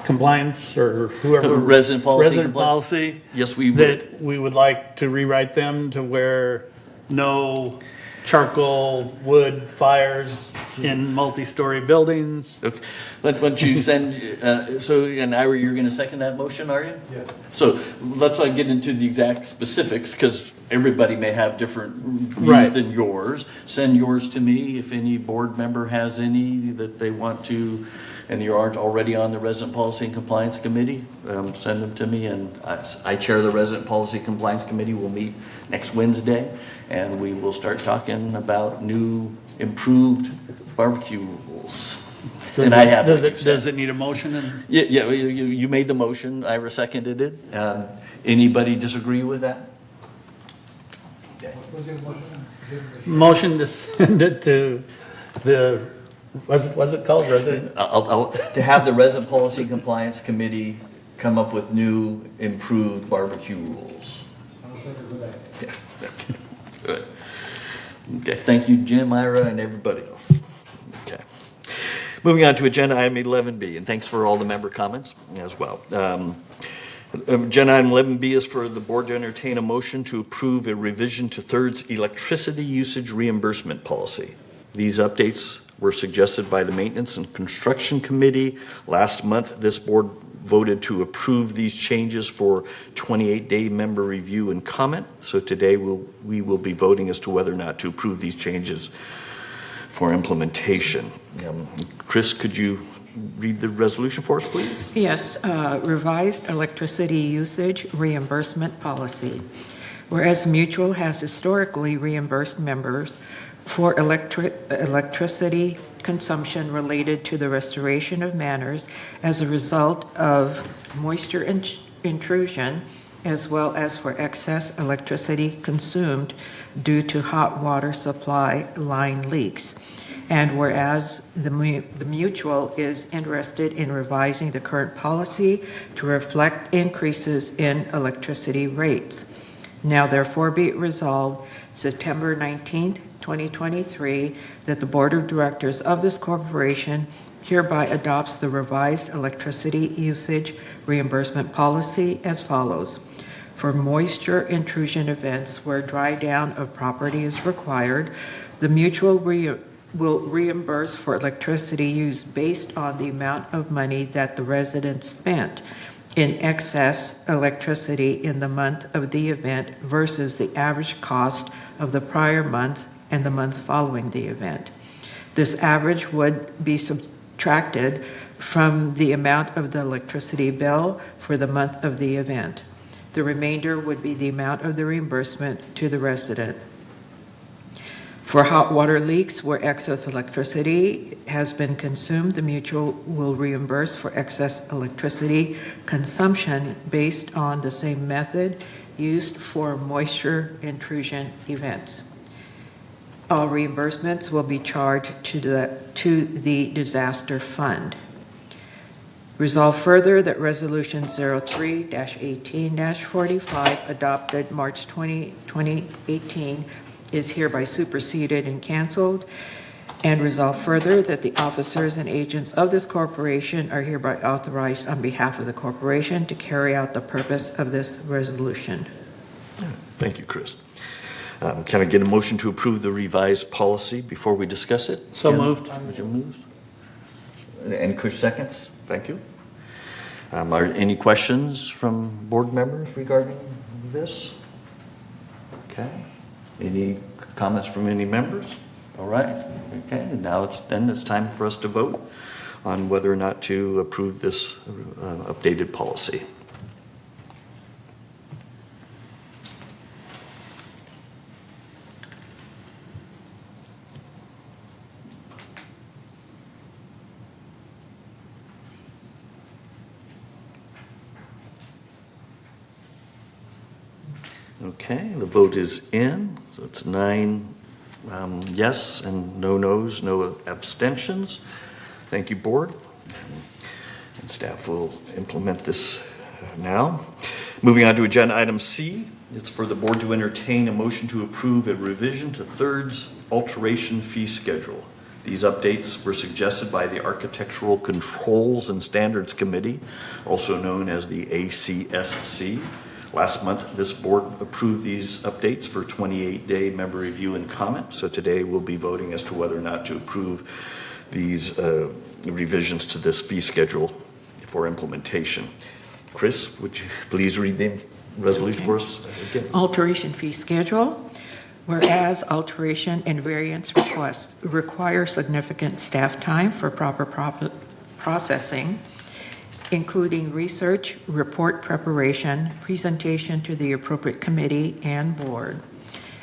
compliance or whoever resident policy yes, we would. That we would like to rewrite them to where no charcoal wood fires in multi-story buildings. Okay. Why don't you send, so, and Ira, you're going to second that motion, are you? Yes. So let's not get into the exact specifics, because everybody may have different views Right. than yours. Send yours to me if any board member has any that they want to, and you aren't already on the Resident Policy and Compliance Committee, send them to me. And I chair the Resident Policy and Compliance Committee. We'll meet next Wednesday, and we will start talking about new, improved barbecue rules. And I have. Does it need a motion? Yeah, you made the motion, Ira seconded it. Anybody disagree with that? Motion to send it to the, what's it called, resident? To have the Resident Policy and Compliance Committee come up with new, improved barbecue rules. Yeah, okay, good. Okay, thank you, Jim, Ira, and everybody else. Okay. Moving on to agenda item 11B, and thanks for all the member comments as well. Agenda item 11B is for the board to entertain a motion to approve a revision to Third's electricity usage reimbursement policy. These updates were suggested by the Maintenance and Construction Committee. Last month, this board voted to approve these changes for 28-day member review and comment. So today we will be voting as to whether or not to approve these changes for implementation. Chris, could you read the resolution for us, please? Yes, revised electricity usage reimbursement policy. Whereas Mutual has historically reimbursed members for electricity consumption related to the restoration of manors as a result of moisture intrusion, as well as for excess electricity consumed due to hot water supply line leaks. And whereas the mutual is interested in revising the current policy to reflect increases in electricity rates. Now therefore be it resolved, September 19th, 2023, that the Board of Directors of this corporation hereby adopts the revised electricity usage reimbursement policy as follows. For moisture intrusion events where dry down of property is required, the mutual will reimburse for electricity used based on the amount of money that the resident spent in excess electricity in the month of the event versus the average cost of the prior month and the month following the event. This average would be subtracted from the amount of the electricity bill for the month of the event. The remainder would be the amount of the reimbursement to the resident. For hot water leaks where excess electricity has been consumed, the mutual will reimburse for excess electricity consumption based on the same method used for moisture intrusion events. All reimbursements will be charged to the disaster fund. Resolve further that Resolution 03-18-45 adopted March 20, 2018 is hereby superseded and canceled, and resolve further that the officers and agents of this corporation are hereby authorized on behalf of the corporation to carry out the purpose of this resolution. Thank you, Chris. Can I get a motion to approve the revised policy before we discuss it? So Ken? moved. Jim moves. And Chris seconds. Thank you. Are any questions from board members regarding this? Okay. Any comments from any members? All right. Okay. Now it's time for us to vote on whether or not to approve this updated policy. Okay, the vote is in, so it's 9 yes and no no's, no abstentions. Thank you, board. And staff will implement this now. Moving on to agenda item C, it's for the board to entertain a motion to approve a revision to Third's alteration fee schedule. These updates were suggested by the Architectural Controls and Standards Committee, also known as the ACSC. Last month, this board approved these updates for 28-day member review and comment. So today we'll be voting as to whether or not to approve these revisions to this fee schedule for implementation. Chris, would you please read the resolution for us again? Alteration fee schedule. Whereas alteration and variance requests require significant staff time for proper processing, including research, report preparation, presentation to the appropriate committee and board.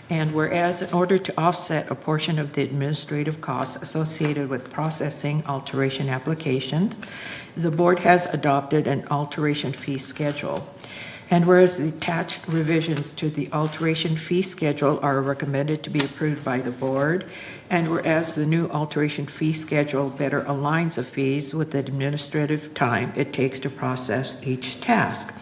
And whereas in order to offset a portion of the administrative costs associated with processing alteration applications, the board has adopted an alteration fee schedule. And whereas the attached revisions to the alteration fee schedule are recommended to be approved by the board, and whereas the new alteration fee schedule better aligns the fees with the administrative time it takes to process each task.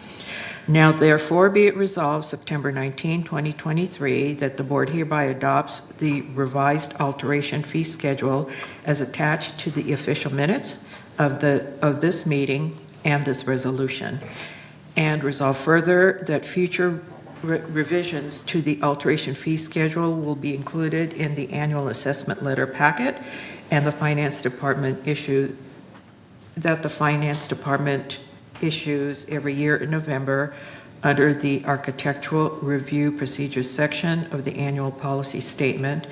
Now therefore be it resolved September 19, 2023, that the board hereby adopts the revised alteration fee schedule as attached to the official minutes of this meeting and this resolution. And resolve further that future revisions to the alteration fee schedule will be included in the annual assessment letter packet and the finance department issues every year in November under the architectural review procedures section of the annual policy statement.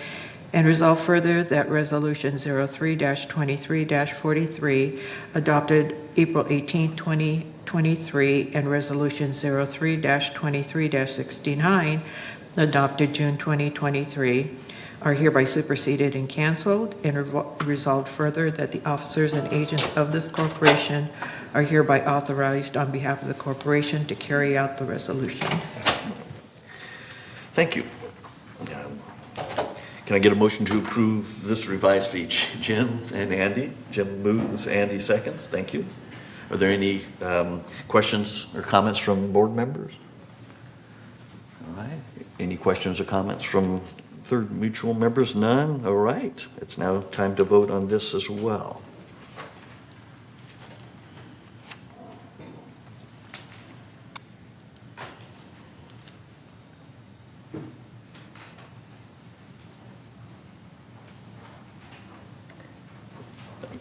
And resolve further that Resolution 03-23-43 adopted April 18, 2023 and Resolution 03-23-69 adopted June 2023 are hereby superseded and canceled, and resolved further that the officers and agents of this corporation are hereby authorized on behalf of the corporation to carry out the resolution. Thank you. Can I get a motion to approve this revised fee? Jim and Andy. Jim moves, Andy seconds. Thank you. Are there any questions or comments from board members? All right. Any questions or comments from Third Mutual members? None? All right. It's now time to vote on this as well.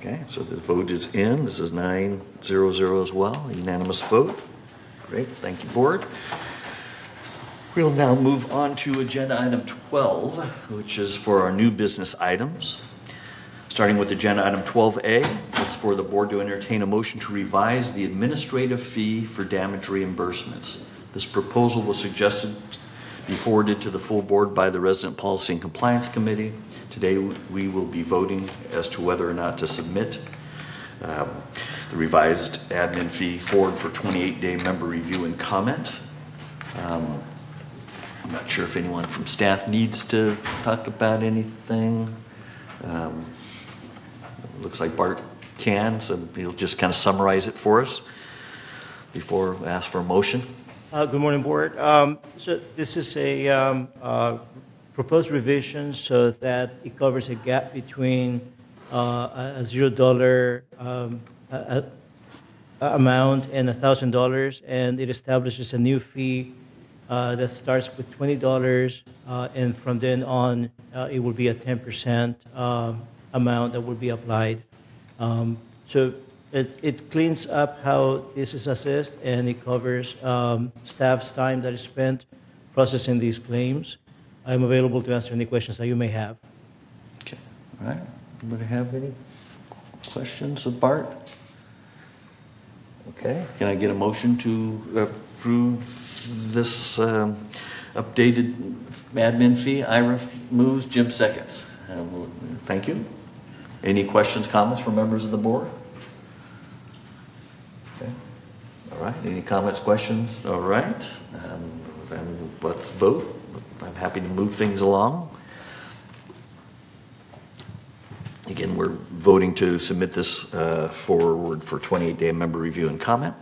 Okay, so the vote is in. This is 9-0-0 as well, unanimous vote. Great, thank you, board. We'll now move on to agenda item 12, which is for our new business items. Starting with agenda item 12A, it's for the board to entertain a motion to revise the administrative fee for damage reimbursements. This proposal was suggested be forwarded to the full board by the Resident Policy and Compliance Committee. Today, we will be voting as to whether or not to submit the revised admin fee forward for 28-day member review and comment. I'm not sure if anyone from staff needs to talk about anything. Looks like Bart can, so he'll just kind of summarize it for us before we ask for a motion. Good morning, board. So this is a proposed revision so that it covers a gap between a $0 amount and $1,000, and it establishes a new fee that starts with $20, and from then on, it will be a 10% amount that will be applied. So it cleans up how this is assessed, and it covers staff's time that is spent processing these claims. I'm available to answer any questions that you may have. Okay, all right. Anybody have any questions of Bart? Okay, can I get a motion to approve this updated admin fee? Ira moves, Jim seconds. Thank you. Any questions, comments from members of the board? Okay. All right. Any comments, questions? All right. Then let's vote. I'm happy to move things along. Again, we're voting to submit this forward for 28-day member review and comment.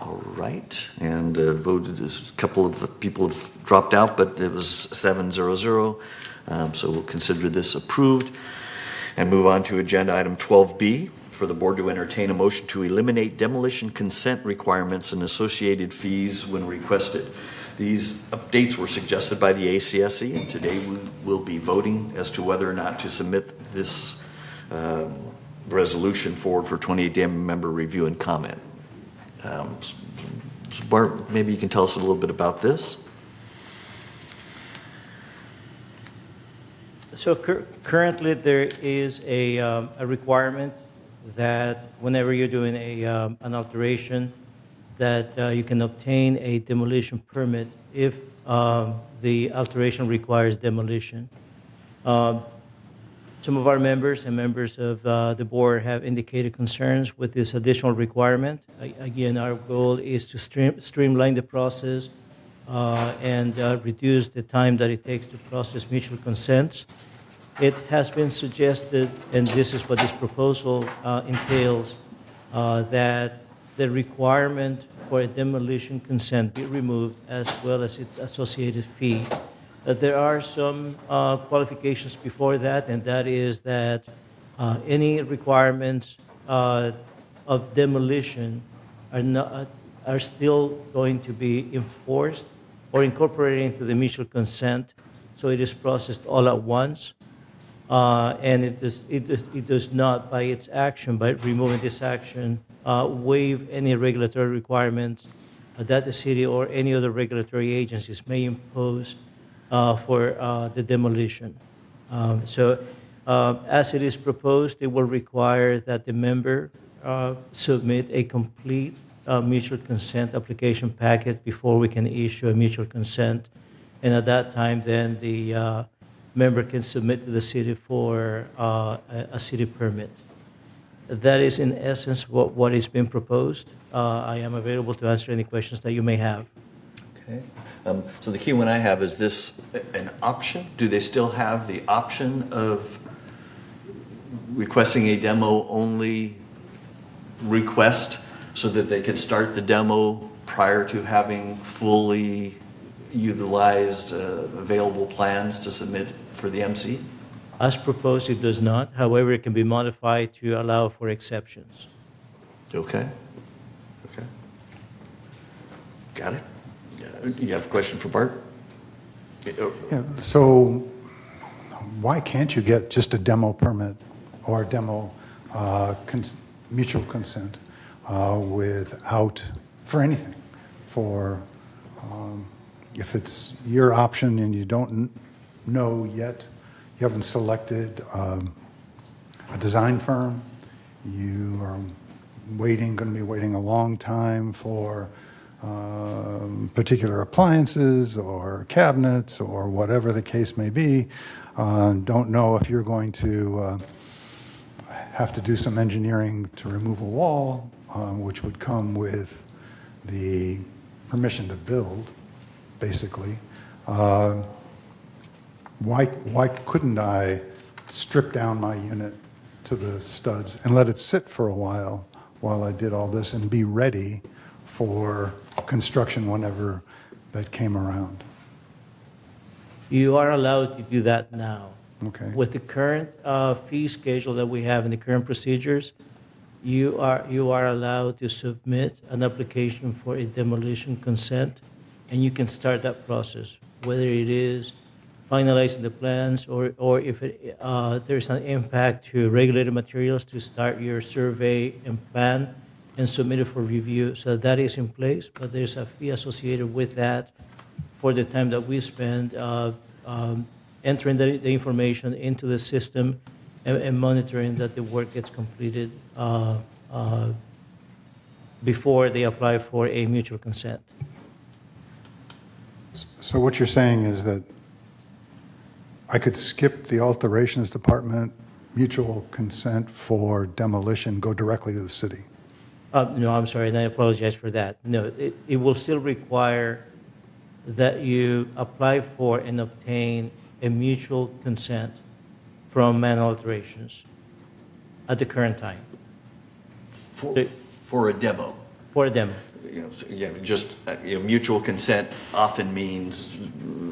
All right, and voted as a couple of people have dropped out, but it was 7-0-0. So we'll consider this approved and move on to agenda item 12B for the board to entertain a motion to eliminate demolition consent requirements and associated fees when requested. These updates were suggested by the ACSC, and today we will be voting as to whether or not to submit this resolution forward for 28-day member review and comment. So Bart, maybe you can tell us a little bit about this. So currently there is a requirement that whenever you're doing an alteration, that you can obtain a demolition permit if the alteration requires demolition. Some of our members and members of the board have indicated concerns with this additional requirement. Again, our goal is to streamline the process and reduce the time that it takes to process mutual consents. It has been suggested, and this is what this proposal entails, that the requirement for a demolition consent be removed as well as its associated fee. There are some qualifications before that, and that is that any requirements of demolition are still going to be enforced or incorporated into the mutual consent, so it is processed all at once. And it does not, by its action, by removing this action, waive any regulatory requirements that the city or any other regulatory agencies may impose for the demolition. So as it is proposed, it will require that the member submit a complete mutual consent application packet before we can issue a mutual consent. And at that time, then the member can submit to the city for a city permit. that is in essence what is being proposed. I am available to answer any questions that you may have. Okay. So the key one I have, is this an option? Do they still have the option of requesting a demo-only request so that they could start the demo prior to having fully utilized available plans to submit for the MC? As proposed, it does not. However, it can be modified to allow for exceptions. Okay. Okay. Got it. You have a question for Bart? Yeah, so why can't you get just a demo permit or demo mutual consent without, for anything, for if it's your option and you don't know yet, you haven't selected a design firm, you are going to be waiting a long time for particular appliances or cabinets or whatever the case may be, don't know if you're going to have to do some engineering to remove a wall, which would come with the permission to build, basically. Why couldn't I strip down my unit to the studs and let it sit for a while I did all this and be ready for construction whenever that came around? You are allowed to do that now. Okay. With the current fee schedule that we have in the current procedures, you are allowed to submit an application for a demolition consent, and you can start that process, whether it is finalizing the plans or if there's an impact to regulated materials, to start your survey and plan and submit it for review. So that is in place, but there's a fee associated with that for the time that we spend entering the information into the system and monitoring that the work gets completed before they apply for a mutual consent. So what you're saying is that I could skip the alterations department, mutual consent for demolition, go directly to the city? No, I'm sorry, and I apologize for that. No, it will still require that you apply for and obtain a mutual consent from manual alterations at the current time. For a demo? For a demo. Just mutual consent often means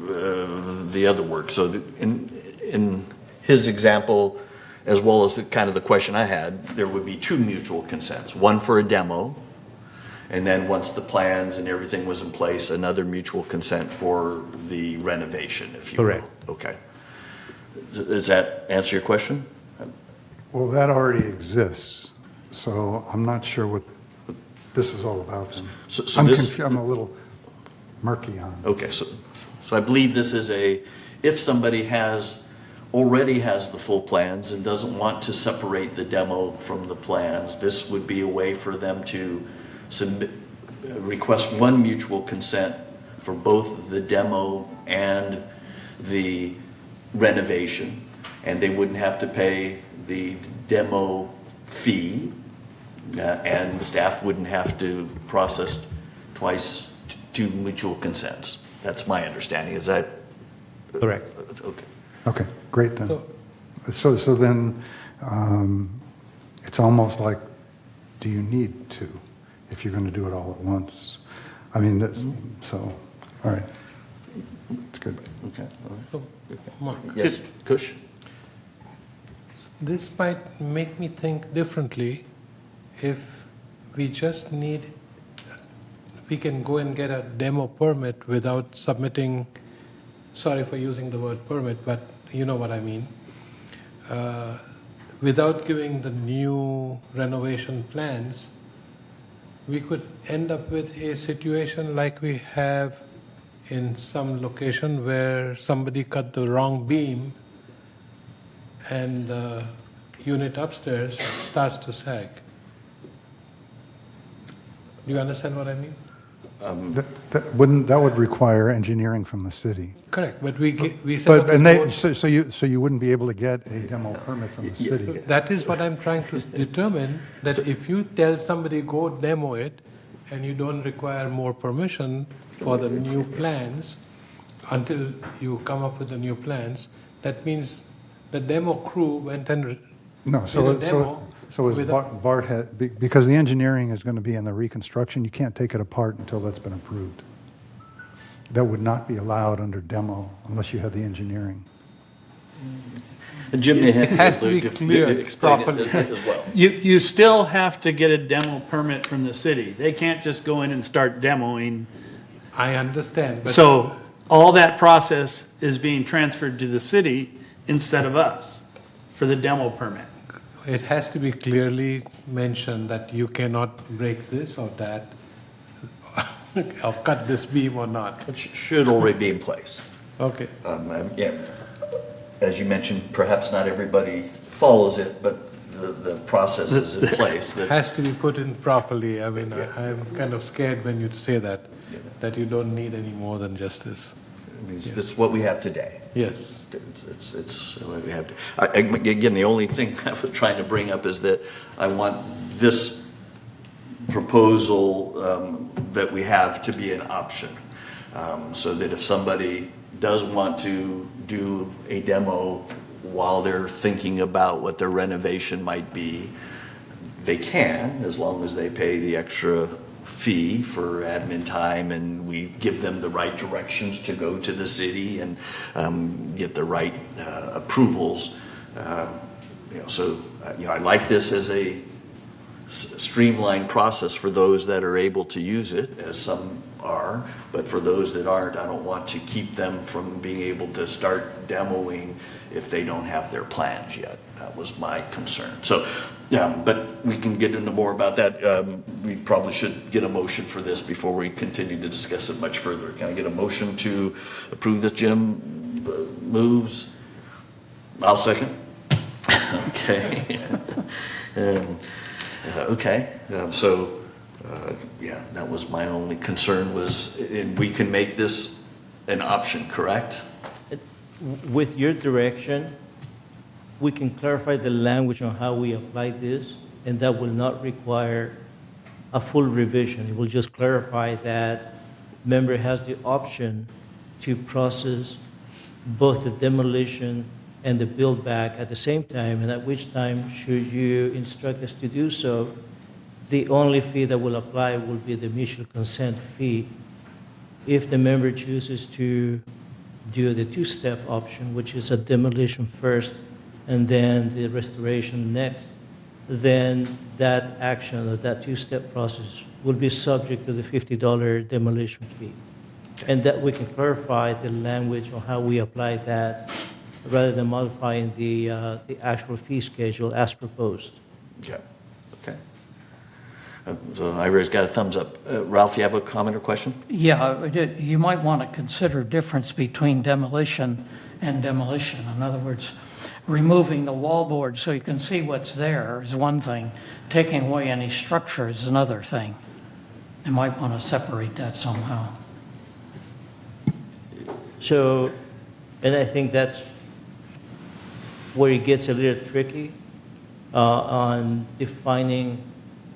the other work. So in his example, as well as the question I had, there would be two mutual consents, one for a demo, and then once the plans and everything was in place, another mutual consent for the renovation, if you will. Correct. Okay. Does that answer your question? Well, that already exists, so I'm not sure what this is all about. So I'm a little murky on it. Okay, so I believe this is if somebody already has the full plans and doesn't want to separate the demo from the plans, this would be a way for them to request one mutual consent for both the demo and the renovation, and they wouldn't have to pay the demo fee, and staff wouldn't have to process twice two mutual consents. That's my understanding. Is that correct? Okay. Okay, great then. So then it's almost like, do you need to if you're going to do it all at once? I mean, so, all right. It's good. Okay. Mark, Yes, Kush? this might make me think differently if we can go and get a demo permit without submitting, sorry for using the word permit, but you know what I mean, without giving the new renovation plans, we could end up with a situation like we have in some location where somebody cut the wrong beam and the unit upstairs starts to sag. Do you understand what I mean? That would require engineering from the city. Correct, but we set But, up a and they, board- so you wouldn't be able to get a demo permit from the city? That is what I'm trying to determine, that if you tell somebody, go demo it, and you don't require more permission for the new plans until you come up with the new plans, that means the demo crew went and No, did a demo. so as without- Bart had, because the engineering is going to be in the reconstruction, you can't take it apart until that's been approved. That would not be allowed under demo unless you had the engineering. And Jim may have It has to be clear explain it properly. as well. You still have to get a demo permit from the city. They can't just go in and start demoing. I understand, but. So all that process is being transferred to the city instead of us for the demo permit. It has to be clearly mentioned that you cannot break this or that, or cut this beam or not. It should already be in place. Okay. Yeah, as you mentioned, perhaps not everybody follows it, but the process is in place. It has to be put in properly. I mean, I'm kind of scared when you say that you don't need any more than just this. I mean, it's what we have today. Yes. It's what we have. Again, the only thing I was trying to bring up is that I want this proposal that we have to be an option, so that if somebody does want to do a demo while they're thinking about what their renovation might be, they can, as long as they pay the extra fee for admin time, and we give them the right directions to go to the city and get the right approvals. I like this as a streamlined process for those that are able to use it, as some are, but for those that aren't, I don't want to keep them from being able to start demoing if they don't have their plans yet. That was my concern. So, but we can get into more about that. We probably should get a motion for this before we continue to discuss it much further. Can I get a motion to approve this? Jim moves. I'll second. Okay. That was my only concern was, and we can make this an option, correct? With your direction, we can clarify the language on how we apply this, and that will not require a full revision. It will just clarify that member has the option to process both the demolition and the build back at the same time, and at which time, should you instruct us to do so, the only fee that will apply will be the mutual consent fee. If the member chooses to do the two-step option, which is a demolition first and then the restoration next, then that action or that two-step process will be subject to the $50 demolition fee. And that we can clarify the language on how we apply that rather than modifying the actual fee schedule as proposed. Yeah. Okay. So Ira's got a thumbs up. Ralph, you have a comment or question? Yeah, you might want to consider difference between demolition and demolition. In other words, removing the wallboard so you can see what's there is one thing. Taking away any structure is another thing. You might want to separate that somehow. So, and I think that's where it gets a little tricky on defining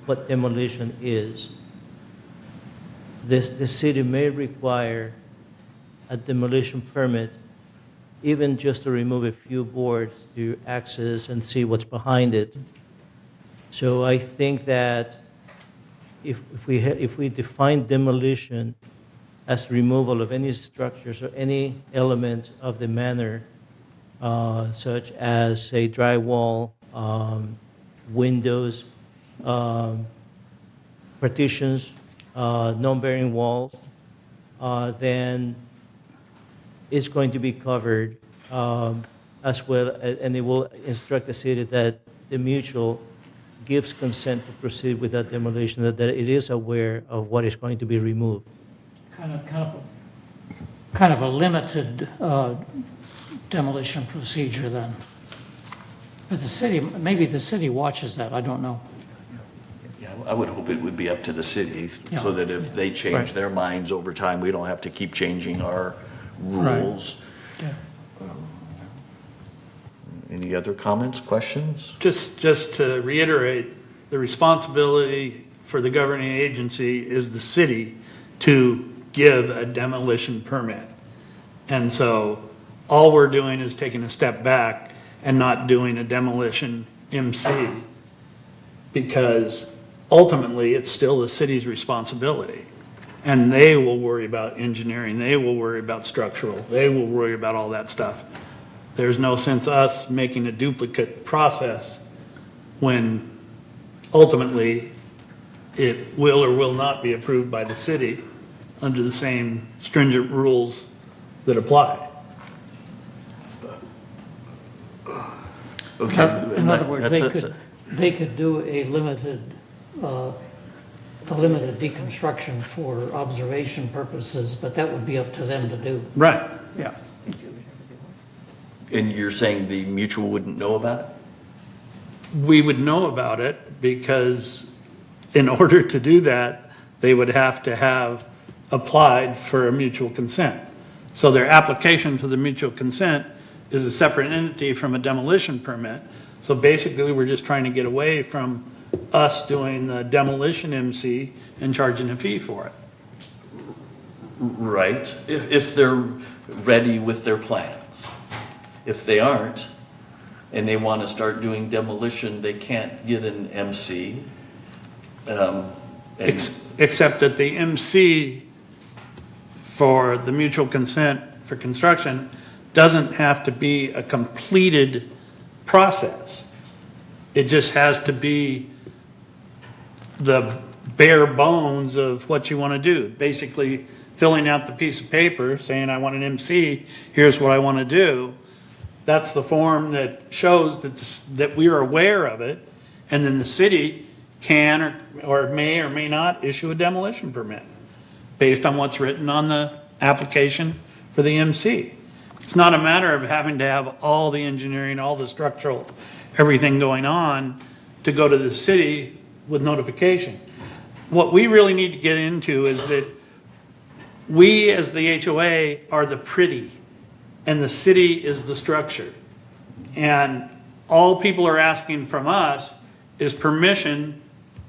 what demolition is. The city may require a demolition permit, even just to remove a few boards to access and see what's behind it. So I think that if we define demolition as removal of any structures or any element of the manor, such as, say, drywall, windows, partitions, non-bearing walls, then it's going to be covered as well, and it will instruct the city that the mutual gives consent to proceed with that demolition, that it is aware of what is going to be removed. Kind of a limited demolition procedure then. But maybe the city watches that, I don't know. Yeah, I would hope it would be up to the city, so that if they change Right. their minds over time, we don't have to keep changing our rules. Yeah. Any other comments, questions? Just to reiterate, the responsibility for the governing agency is the city to give a demolition permit. And so all we're doing is taking a step back and not doing a demolition MC, because ultimately it's still the city's responsibility. And they will worry about engineering, they will worry about structural, they will worry about all that stuff. There's no sense us making a duplicate process when ultimately it will or will not be approved by the city under the same stringent rules that apply. Okay. In other words, That's- they could do a limited, the limited deconstruction for observation purposes, but that would be up to them to do. Right, yeah. And you're saying the mutual wouldn't know about it? We would know about it because in order to do that, they would have to have applied for a mutual consent. So their application for the mutual consent is a separate entity from a demolition permit. So basically, we're just trying to get away from us doing the demolition MC and charging a fee for it. Right, if they're ready with their plans. If they aren't, and they want to start doing demolition, they can't get an MC. Except that the MC for the mutual consent for construction doesn't have to be a completed process. It just has to be the bare bones of what you want to do. Basically, filling out the piece of paper saying, I want an MC, here's what I want to do. That's the form that shows that we are aware of it, and then the city can or may or may not issue a demolition permit based on what's written on the application for the MC. It's not a matter of having to have all the engineering, all the structural, everything going on to go to the city with notification. What we really need to get into is that we as the HOA are the pretty, and the city is the structure. And all people are asking from us is permission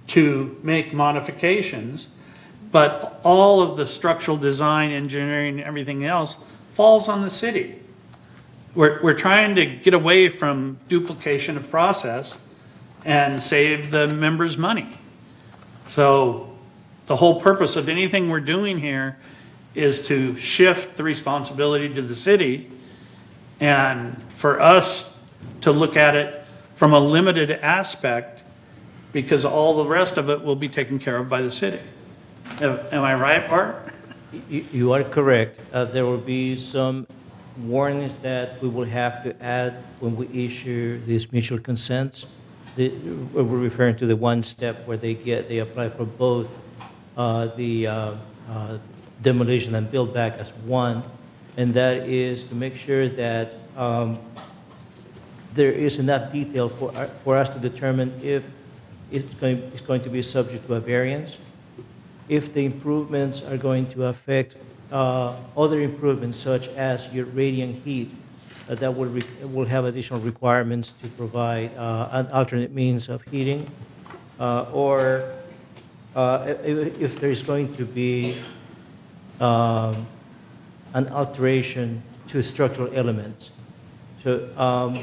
to make modifications, but all of the structural design, engineering, everything else falls on the city. We're trying to get away from duplication of process and save the members money. So the whole purpose of anything we're doing here is to shift the responsibility to the city and for us to look at it from a limited aspect, because all the rest of it will be taken care of by the city. Am I right, Bart? You are correct. There will be some warnings that we will have to add when we issue these mutual consents. We're referring to the one step where they apply for both the demolition and build back as one, and that is to make sure that there is enough detail for us to determine if it's going to be subject to a variance, if the improvements are going to affect other improvements such as your radiant heat, that will have additional requirements to provide an alternate means of heating, or if there's going to be an alteration to structural elements. So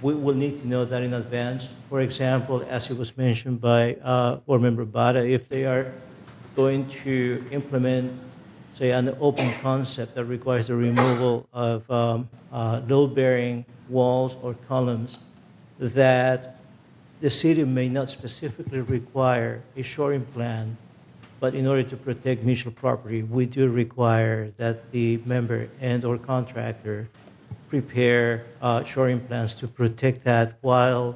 we will need to know that in advance. For example, as it was mentioned by Board Member Bada, if they are going to implement, say, an open concept that requires the removal of load-bearing walls or columns, that the city may not specifically require a shoring plan, but in order to protect mutual property, we do require that the member and or contractor prepare shoring plans to protect that while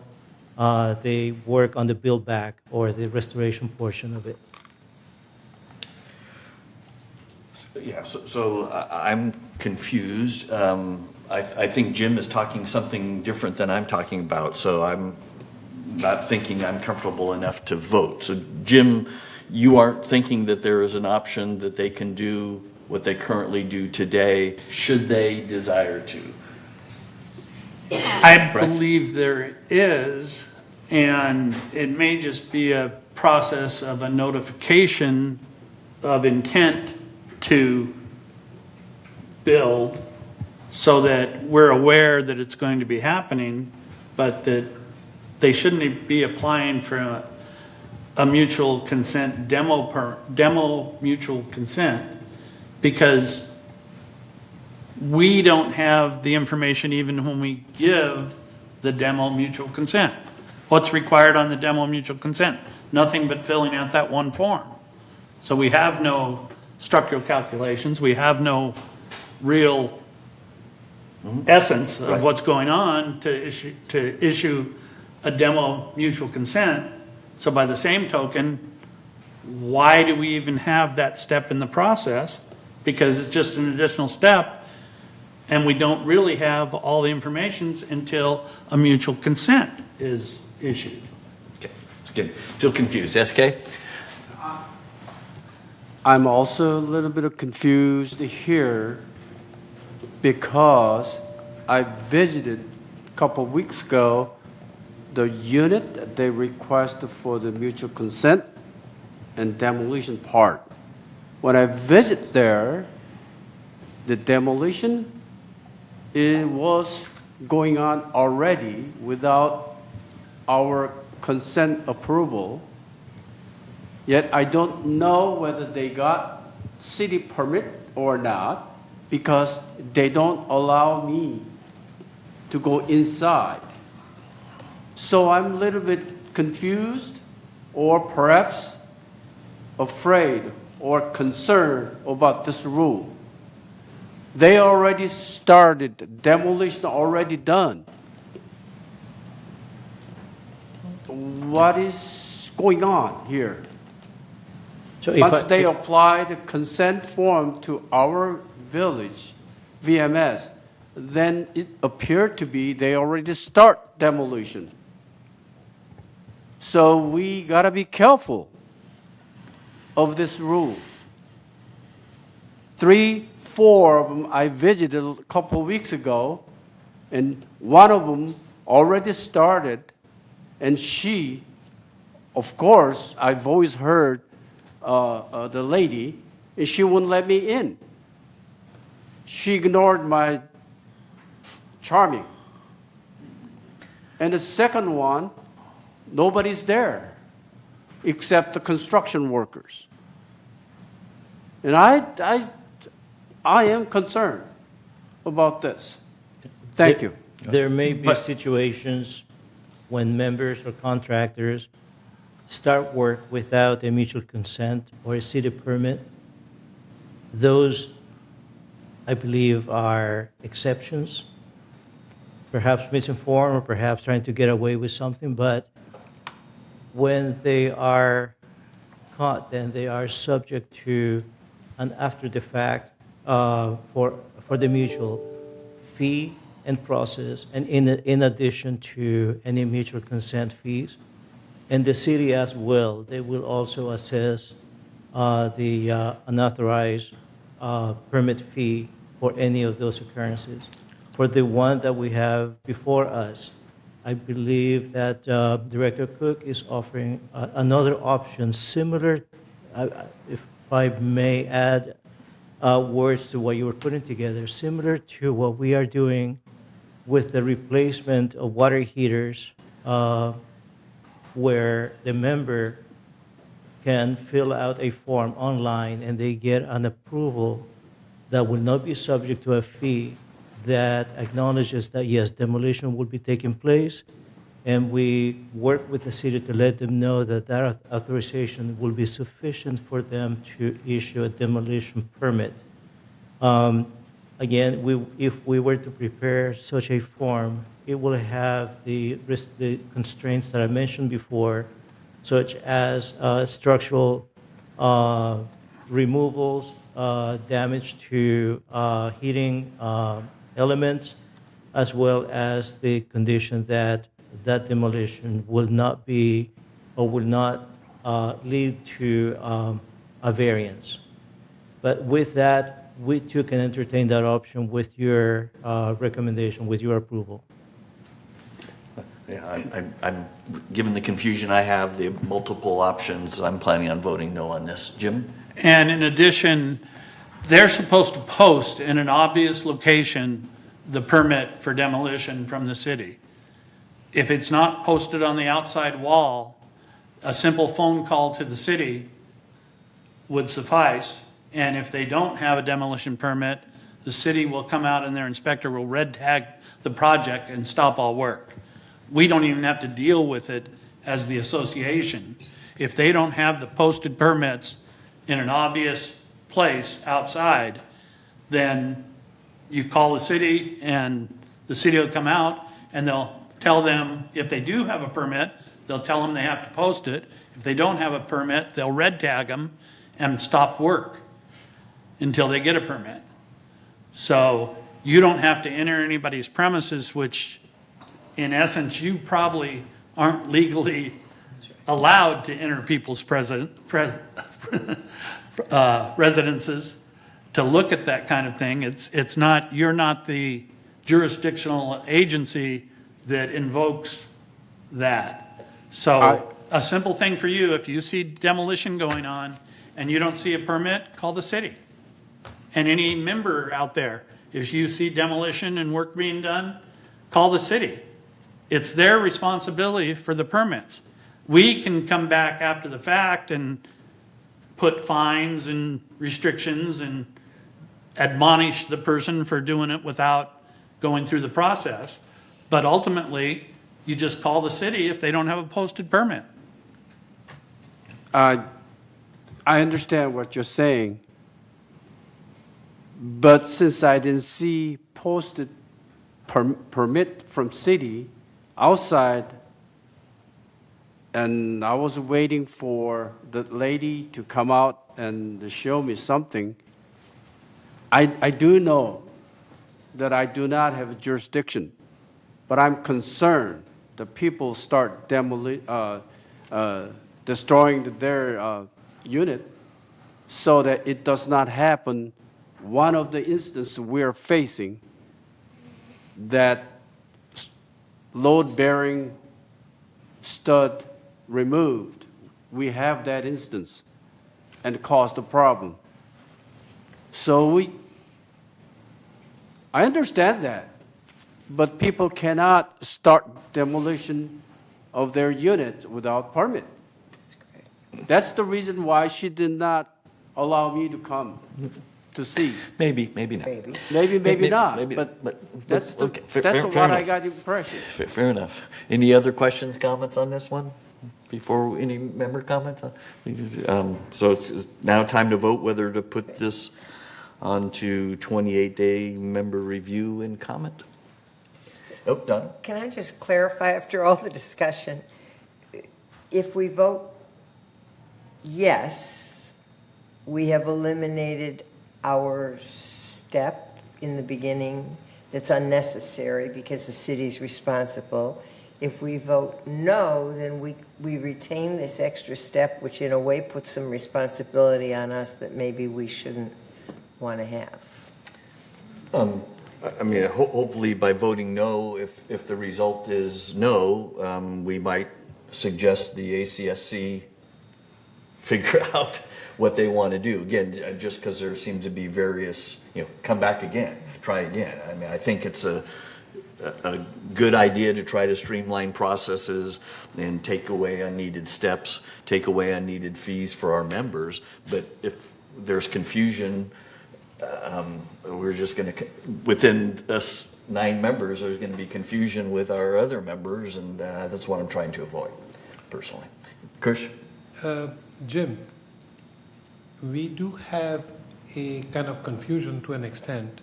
they work on the build back or the restoration portion of it. Yeah, so I'm confused. I think Jim is talking something different than I'm talking about, so I'm not thinking I'm comfortable enough to vote. So Jim, you aren't thinking that there is an option that they can do what they currently do today, should they desire to? I believe there is, and it may just be a process of a notification of intent to build so that we're aware that it's going to be happening, but that they shouldn't be applying for a mutual consent demo mutual consent, because we don't have the information even when we give the demo mutual consent. What's required on the demo mutual consent? Nothing but filling out that one form. So we have no structural calculations. We have no real essence of what's going on to issue a demo mutual consent. So by the same token, why do we even have that step in the process? Because it's just an additional step, and we don't really have all the information until a mutual consent is issued. Okay, good. Still confused. SK? I'm also a little bit confused here because I visited a couple of weeks ago the unit that they requested for the mutual consent and demolition part. When I visit there, the demolition, it was going on already without our consent approval. Yet I don't know whether they got city permit or not, because they don't allow me to go inside. So I'm a little bit confused, or perhaps afraid or concerned about this rule. They already started, demolition already done. What is going on here? So Once they apply the consent form to our village, VMS, then it appeared to be they already start demolition. So we gotta be careful of this rule. 3, 4 of them I visited a couple of weeks ago, and one of them already started, and she, of course, I've always heard the lady, and she wouldn't let me in. She ignored my charming. And the second one, nobody's there except the construction workers. And I am concerned about this. Thank you. There may be situations when members or contractors start work without a mutual consent or a city permit. Those, I believe, are exceptions, perhaps misinformed or perhaps trying to get away with something, but when they are caught, then they are subject to an after the fact for the mutual fee and process, and in addition to any mutual consent fees. And the city as well, they will also assess the unauthorized permit fee for any of those occurrences. For the one that we have before us, I believe that Director Cook is offering another option similar, if I may add words to what you were putting together, similar to what we are doing with the replacement of water heaters, where the member can fill out a form online and they get an approval that will not be subject to a fee, that acknowledges that, yes, demolition will be taking place, and we work with the city to let them know that that authorization will be sufficient for them to issue a demolition permit. Again, if we were to prepare such a form, it will have the constraints that I mentioned before, such as structural removals, damage to heating elements, as well as the condition that that demolition will not be or will not lead to a variance. But with that, we too can entertain that option with your recommendation, with your approval. Yeah, I'm, given the confusion I have, the multiple options, I'm planning on voting no on this. Jim? And in addition, they're supposed to post in an obvious location the permit for demolition from the city. If it's not posted on the outside wall, a simple phone call to the city would suffice. And if they don't have a demolition permit, the city will come out and their inspector will red tag the project and stop all work. We don't even have to deal with it as the association. If they don't have the posted permits in an obvious place outside, then you call the city and the city will come out and they'll tell them if they do have a permit, they'll tell them they have to post it. If they don't have a permit, they'll red tag them and stop work until they get a permit. So you don't have to enter anybody's premises, which in essence, you probably aren't legally allowed to enter people's residences to look at that kind of thing. It's not, you're not the jurisdictional agency that invokes that. So a simple thing for you, if you see demolition going on and you don't see a permit, call the city. And any member out there, if you see demolition and work being done, call the city. It's their responsibility for the permits. We can come back after the fact and put fines and restrictions and admonish the person for doing it without going through the process. But ultimately, you just call the city if they don't have a posted permit. I understand what you're saying, but since I didn't see posted permit from city outside, and I was waiting for the lady to come out and show me something, I do know that I do not have a jurisdiction, but I'm concerned that people start destroying their unit so that it does not happen. One of the instances we're facing that load-bearing stud removed, we have that instance and caused a problem. So I understand that, but people cannot start demolition of their unit without permit. That's the reason why she did not allow me to come to see. Maybe not. Maybe not, maybe, but that's that's fair what I enough. got the impression. Fair enough. Any other questions, comments on this one? Before any member comments? So it's now time to vote whether to put this onto 28-day member review and comment. Oh, Donna? Can I just clarify after all the discussion? If we vote yes, we have eliminated our step in the beginning that's unnecessary because the city's responsible. If we vote no, then we retain this extra step, which in a way puts some responsibility on us that maybe we shouldn't want to have. I mean, hopefully by voting no, if the result is no, we might suggest the ACSC figure out what they want to do. Again, just because there seems to be various, come back again, try again. I mean, I think it's a good idea to try to streamline processes and take away unneeded steps, take away unneeded fees for our members. But if there's confusion, we're just going to, within us 9 members, there's going to be confusion with our other members, and that's what I'm trying to avoid, personally. Kush? Jim, we do have a kind of confusion to an extent.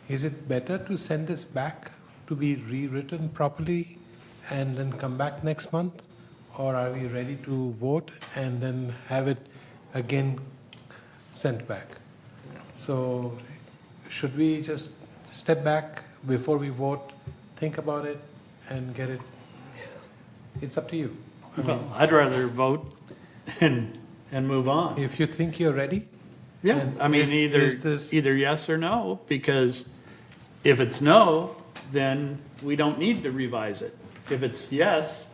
Is it better to send this back to be rewritten properly and then come back next month? Or are we ready to vote and then have it again sent back? So should we just step back before we vote, think about it, and get it It's up to you. Well, I'd rather vote and move on. If you think you're ready. Yeah, then I mean, is this- either yes or no, because if it's no, then we don't need to revise it. If it's yes,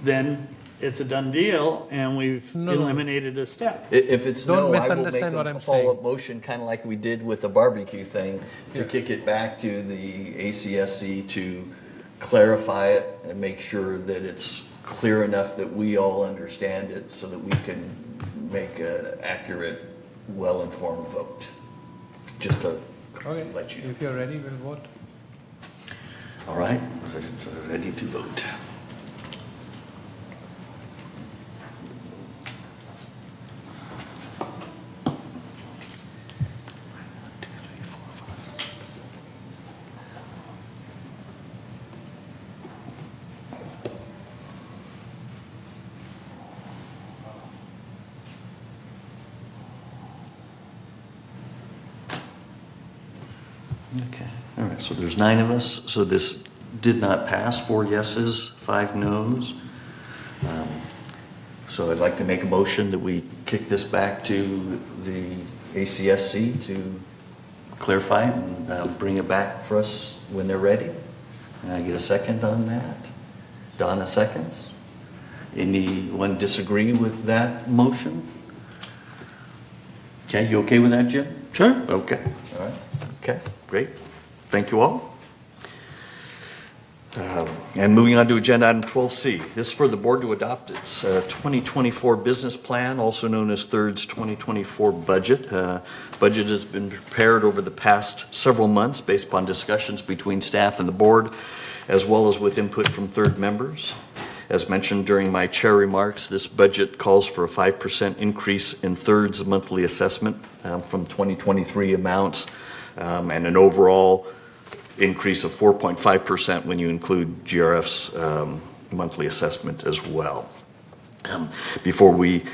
then it's a done deal and we've eliminated a step. If it's Don't no, I will make misunderstand what a I'm follow-up motion, kind of like we did with the barbecue thing, to kick it back to the ACSC to clarify it and make sure that it's clear enough that we all understand it so that we can make an accurate, well-informed vote. Just to Okay, let you know. if you're ready, we'll vote. All right, so ready to vote. Okay, all right, so there's 9 of us, so this did not pass, 4 yeses, 5 noes. So I'd like to make a motion that we kick this back to the ACSC to clarify it and bring it back for us when they're ready. Can I get a second on that? Donna seconds. Anyone disagree with that motion? Okay, you okay with that, Jim? Sure. Okay, all right, okay, great. Thank you all. And moving on to agenda item 12C. This is for the board to adopt its 2024 business plan, also known as Third's 2024 budget. Budget has been prepared over the past several months based upon discussions between staff and the board, as well as with input from Third members. As mentioned during my chair remarks, this budget calls for a 5% increase in Third's monthly assessment from 2023 amounts, and an overall increase of 4.5% when you include GRF's monthly assessment as well. Before we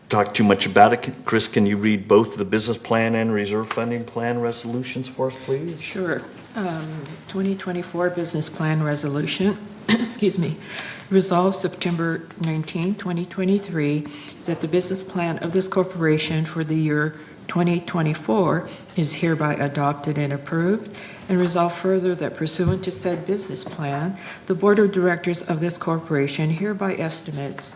talk too much about it, Chris, can you read both the business plan and reserve funding plan resolutions for us, please? Sure. 2024 Business Plan Resolution, excuse me, resolved September 19, 2023, that the business plan of this corporation for the year 2024 is hereby adopted and approved, and resolved further that pursuant to said business plan, the Board of Directors of this corporation hereby estimates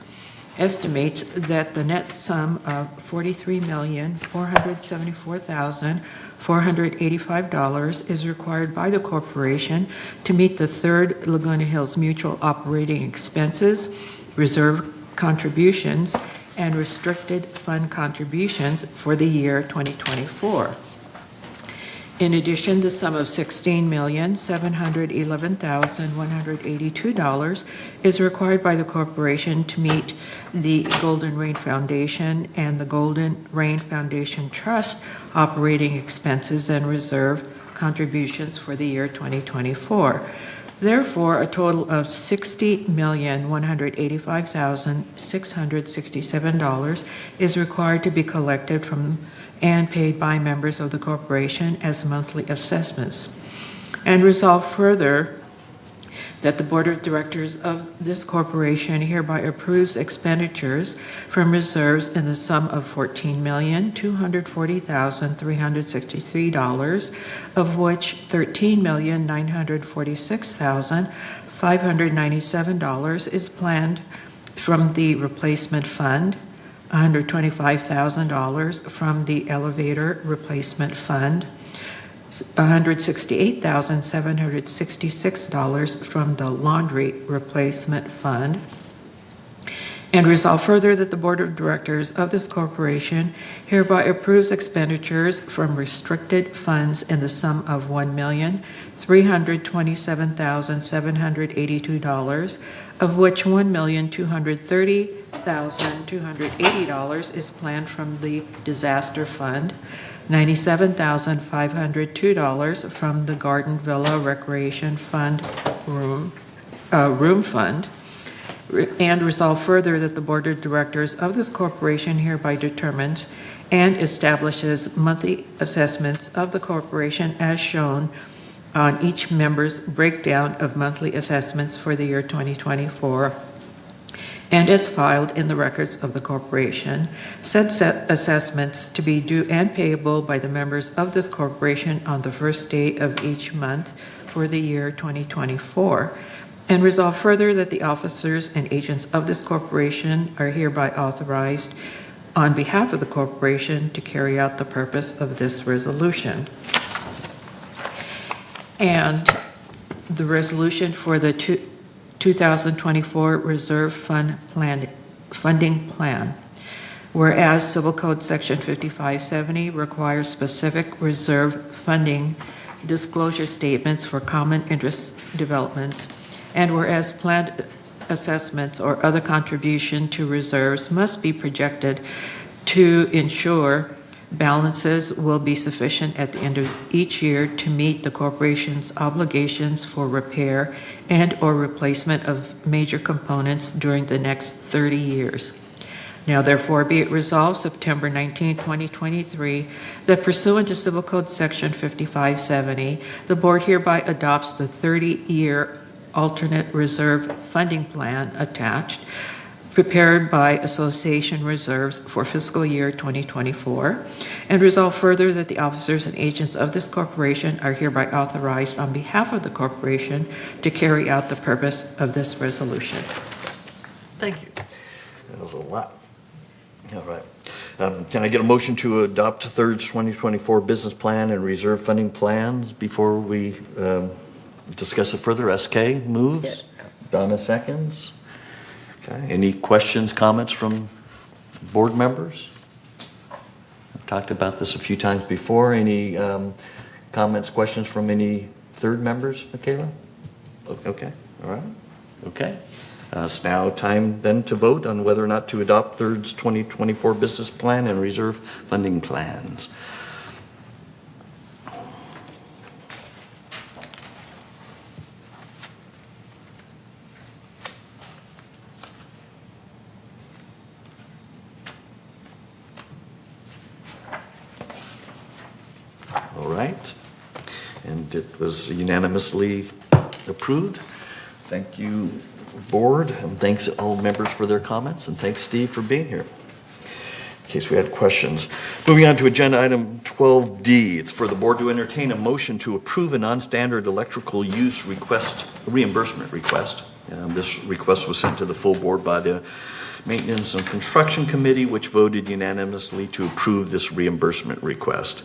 that the net sum of $43,474,485 is required by the corporation to meet the Third Laguna Hills Mutual operating expenses, reserve contributions, and restricted fund contributions for the year 2024. In addition, the sum of $16,711,182 is required by the corporation to meet the Golden Rain Foundation and the Golden Rain Foundation Trust operating expenses and reserve contributions for the year 2024. Therefore, a total of $60,185,667 is required to be collected from and paid by members of the corporation as monthly assessments. And resolve further that the Board of Directors of this corporation hereby approves expenditures from reserves in the sum of $14,240,363, of which $13,946,597 is planned from the replacement fund, $125,000 from the elevator replacement fund, $168,766 from the laundry replacement fund, and resolve further that the Board of Directors of this corporation hereby approves expenditures from restricted funds in the sum of $1,327,782, of which $1,230,280 is planned from the disaster fund, $97,502 from the Garden Villa Recreation Fund room fund, and resolve further that the Board of Directors of this corporation hereby determines and establishes monthly assessments of the corporation as shown on each member's breakdown of monthly assessments for the year 2024, and as filed in the records of the corporation. Said assessments to be due and payable by the members of this corporation on the first day of each month for the year 2024. And resolve further that the officers and agents of this corporation are hereby authorized on behalf of the corporation to carry out the purpose of this resolution. And the resolution for the 2024 Reserve Fund Funding Plan. Whereas Civil Code Section 5570 requires specific reserve funding disclosure statements for common interest developments, and whereas planned assessments or other contribution to reserves must be projected to ensure balances will be sufficient at the end of each year to meet the corporation's obligations for repair and or replacement of major components during the next 30 years. Now therefore be it resolved September 19, 2023, that pursuant to Civil Code Section 5570, the board hereby adopts the 30-year alternate reserve funding plan attached, prepared by Association Reserves for fiscal year 2024, and resolve further that the officers and agents of this corporation are hereby authorized on behalf of the corporation to carry out the purpose of this resolution. Thank you. That was a lot. All right. Can I get a motion to adopt THIRD's 2024 business plan and reserve funding plans before we discuss it further? SK moves. Donna seconds. Okay. Any questions, comments from board members? I've talked about this a few times before. Any comments, questions from any third members, Michaela? Okay. All right. Okay. It's now time then to vote on whether or not to adopt THIRD's 2024 business plan and reserve funding plans. All right. And it was unanimously approved. Thank you, board, and thanks all members for their comments, and thanks, Steve, for being here, in case we had questions. Moving on to agenda item 12D, it's for the board to entertain a motion to approve a non-standard electrical use reimbursement request. This request was sent to the full board by the Maintenance and Construction Committee, which voted unanimously to approve this reimbursement request.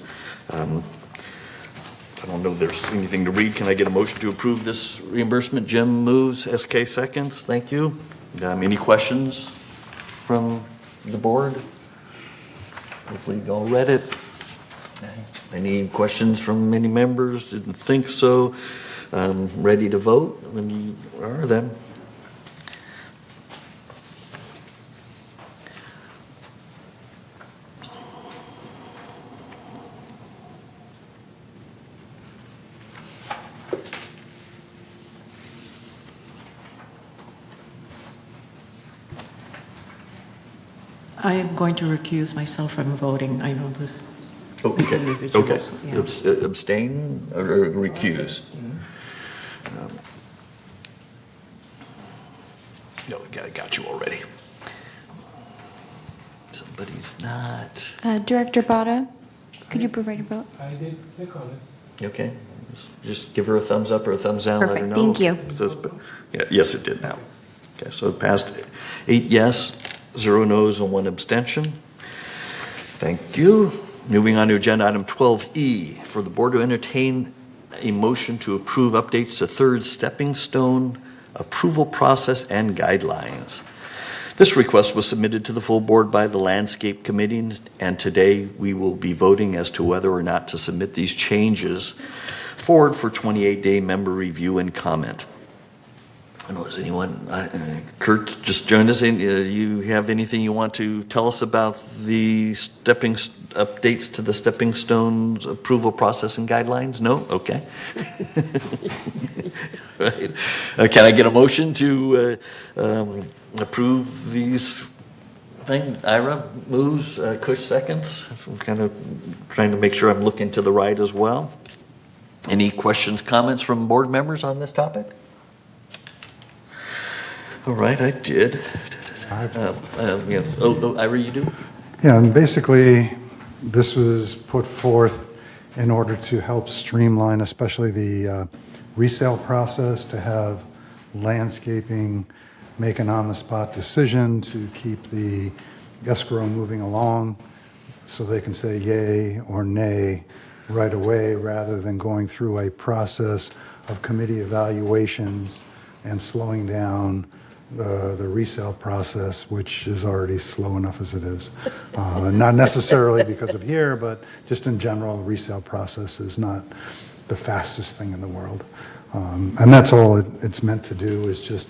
I don't know if there's anything to read. Can I get a motion to approve this reimbursement? Jim moves, SK seconds. Thank you. Any questions from the board? Hopefully you all read it. Any questions from any members? Didn't think so. Ready to vote? When you are, then. I am going to recuse myself from voting. I know the Okay. individuals. Yeah. Abstain or recuse? No, I got you already. Somebody's not. Director Bada, could you provide a vote? I did click on it. Okay. Just give her a thumbs up or a thumbs down. Let her Perfect. know. Thank you. Yeah, yes, it did now. Okay, so it passed 8 yes, 0 no's, and 1 abstention. Thank you. Moving on to agenda item 12E, for the board to entertain a motion to approve updates to third stepping stone approval process and guidelines. This request was submitted to the full board by the Landscape Committee, and today we will be voting as to whether or not to submit these changes forward for 28-day member review and comment. I don't know, is anyone, Kurt just joined us. You have anything you want to tell us about the updates to the stepping stones approval process and guidelines? No? Okay. Right. Can I get a motion to approve these things? Ira moves, Kush seconds. I'm kind of trying to make sure I'm looking to the right as well. Any questions, comments from board members on this topic? All right, I did. Yes. Oh, Ira, you do? Yeah, and basically, this was put forth in order to help streamline, especially the resale process, to have landscaping make an on-the-spot decision to keep the escrow moving along so they can say yay or nay right away rather than going through a process of committee evaluations and slowing down the resale process, which is already slow enough as it is. Not necessarily because of here, but just in general, the resale process is not the fastest thing in the world. And that's all it's meant to do, is just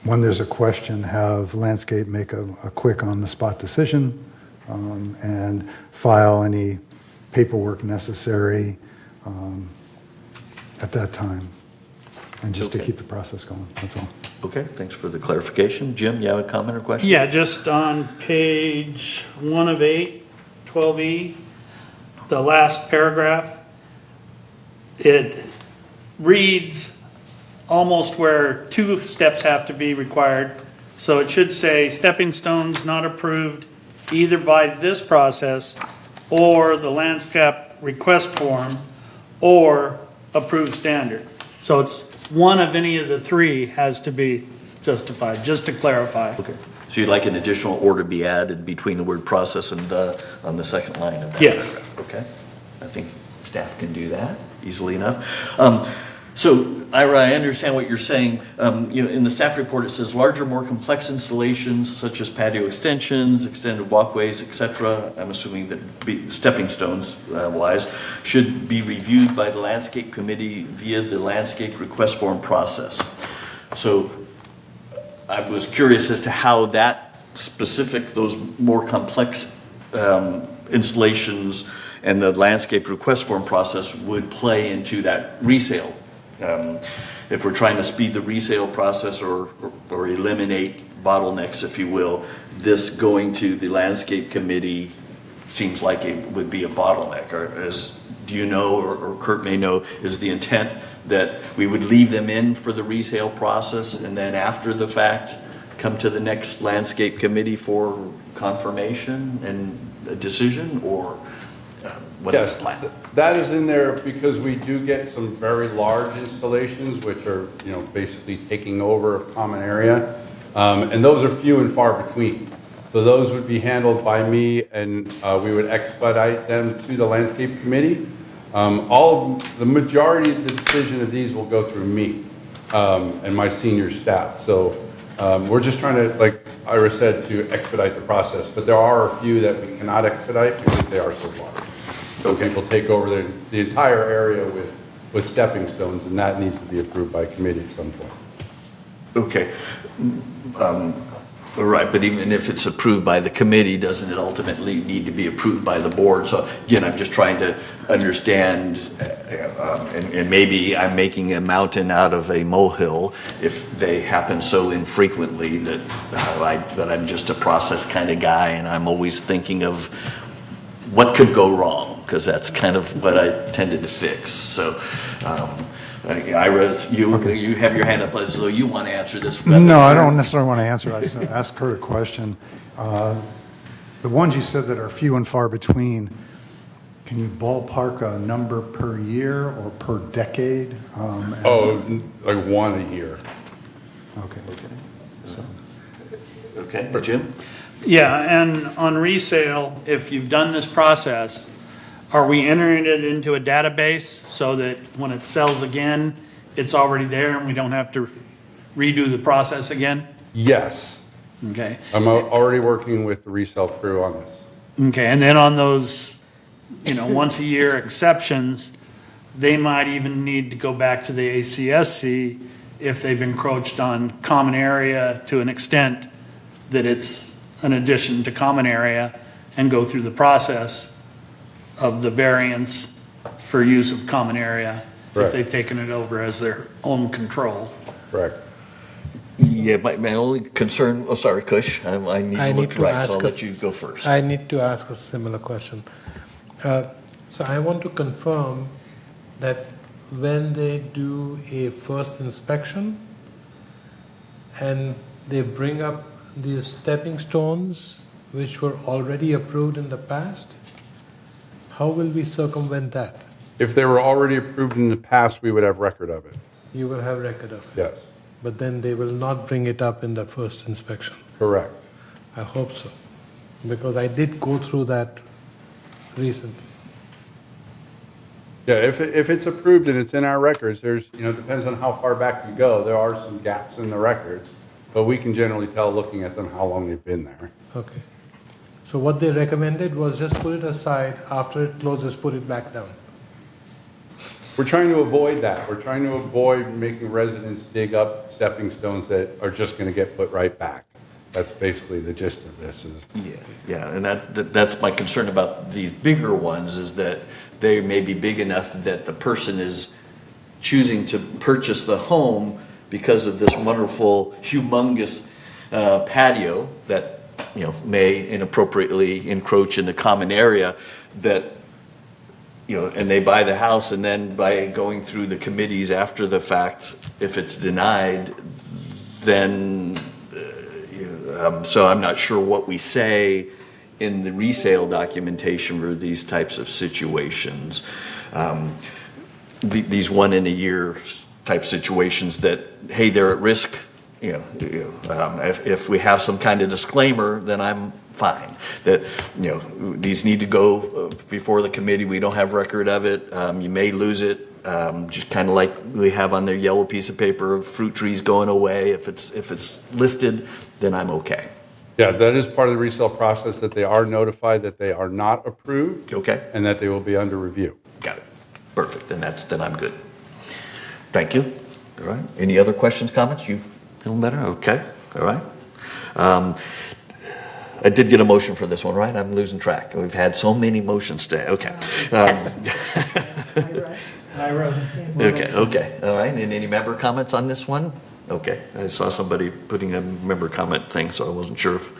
when there's a question, have landscape make a quick on-the-spot decision and file any paperwork necessary at that time. And just to Okay. keep the process going, that's all. Okay, thanks for the clarification. Jim, you have a comment or question? Yeah, just on page 1 of 8, 12E, the last paragraph, it reads almost where 2 steps have to be required. So it should say stepping stones not approved either by this process or the landscape request form or approved standard. So it's one of any of the 3 has to be justified, just to clarify. Okay. So you'd like an additional order be added between the word process and on the second line of that Yes. paragraph? Okay. I think staff can do that easily enough. So, Ira, I understand what you're saying. In the staff report, it says larger, more complex installations such as patio extensions, extended walkways, etc. I'm assuming that stepping stones wise should be reviewed by the landscape committee via the landscape request form process. So, I was curious as to how that specific, those more complex installations and the landscape request form process would play into that resale. If we're trying to speed the resale process or eliminate bottlenecks, if you will, this going to the landscape committee seems like it would be a bottleneck. Do you know, or Kurt may know, is the intent that we would leave them in for the resale process and then after the fact come to the next landscape committee for confirmation and a decision, or what is the plan? That is in there because we do get some very large installations, which are, basically taking over a common area. And those are few and far between. So those would be handled by me, and we would expedite them to the landscape committee. The majority of the decision of these will go through me and my senior staff. So we're just trying to, like Ira said, to expedite the process. But there are a few that we cannot expedite because they are so large. So people take over the entire area with stepping stones, and that needs to be approved by committee at some point. Okay. Right, but even if it's approved by the committee, doesn't it ultimately need to be approved by the board? So again, I'm just trying to understand, and maybe I'm making a mountain out of a molehill if they happen so infrequently that I'm just a process kind of guy, and I'm always thinking of what could go wrong, because that's kind of what I tended to fix. So, Ira, you have your hand up as though you want to answer this. No, I don't necessarily want to answer. I just ask her a question. The ones you said that are few and far between, can you ballpark a number per year or per decade? Like 1 a year. Okay. Okay, Jim? Yeah, and on resale, if you've done this process, are we entering it into a database so that when it sells again, it's already there and we don't have to redo the process again? Yes. Okay. I'm already working with the resale crew on this. Okay, and then on those, once a year exceptions, they might even need to go back to the ACSC if they've encroached on common area to an extent that it's an addition to common area, and go through the process of the variance for use of common area Right. if they've taken it over as their own control. Correct. Yeah, my only concern, sorry, Kush, I need to look right, so I'll let you go first. I need to ask a similar question. So I want to confirm that when they do a first inspection and they bring up these stepping stones which were already approved in the past, how will we circumvent that? If they were already approved in the past, we would have record of it. You will have record of it. Yes. But then they will not bring it up in the first inspection. Correct. I hope so, because I did go through that recently. Yeah, if it's approved and it's in our records, there's, depends on how far back you go. There are some gaps in the records, but we can generally tell looking at them how long they've been there. Okay. So what they recommended was just put it aside, after it closes, put it back down. We're trying to avoid that. We're trying to avoid making residents dig up stepping stones that are just going to get put right back. That's basically the gist of this. Yeah, and that's my concern about these bigger ones, is that they may be big enough that the person is choosing to purchase the home because of this wonderful, humongous patio that may inappropriately encroach in the common area, that and they buy the house, and then by going through the committees after the fact, if it's denied, then so I'm not sure what we say in the resale documentation for these types of situations. These one in a year type situations that, hey, they're at risk. If we have some kind of disclaimer, then I'm fine. That these need to go before the committee. We don't have record of it. You may lose it. Just kind of like we have on their yellow piece of paper of fruit trees going away. If it's listed, then I'm okay. Yeah, that is part of the resale process, that they are notified that they are not approved. Okay. And that they will be under review. Got it. Perfect. Then I'm good. Thank you. All right. Any other questions, comments? You feel better? Okay. All right. I did get a motion for this one, right? I'm losing track. We've had so many motions today. Okay. Yes. Okay. All right. And any member comments on this one? Okay. I saw somebody putting a member comment thing, so I wasn't sure if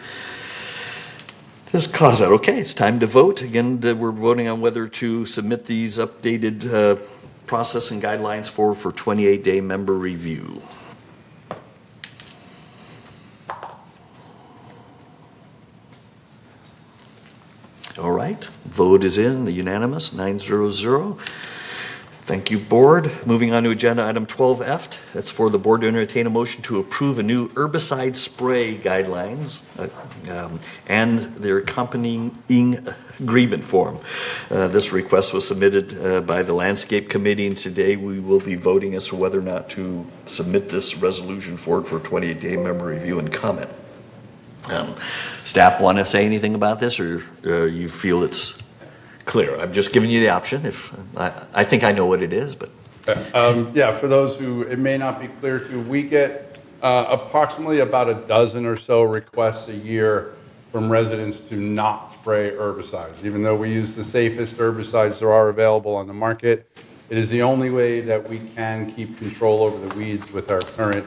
this caused that. Okay, it's time to vote. Again, we're voting on whether to submit these updated process and guidelines for 28-day member review. All right, vote is in, unanimous, 9-0-0. Thank you, board. Moving on to agenda item 12F. That's for the board to entertain a motion to approve a new herbicide spray guidelines and their accompanying agreement form. This request was submitted by the Landscape Committee, and today we will be voting as to whether or not to submit this resolution forward for 28-day member review and comment. Staff want to say anything about this, or you feel it's clear? I'm just giving you the option. If I think I know what it is, but yeah, for those who it may not be clear to, we get approximately about a dozen or so requests a year from residents to not spray herbicides. Even though we use the safest herbicides there are available on the market, it is the only way that we can keep control over the weeds with our current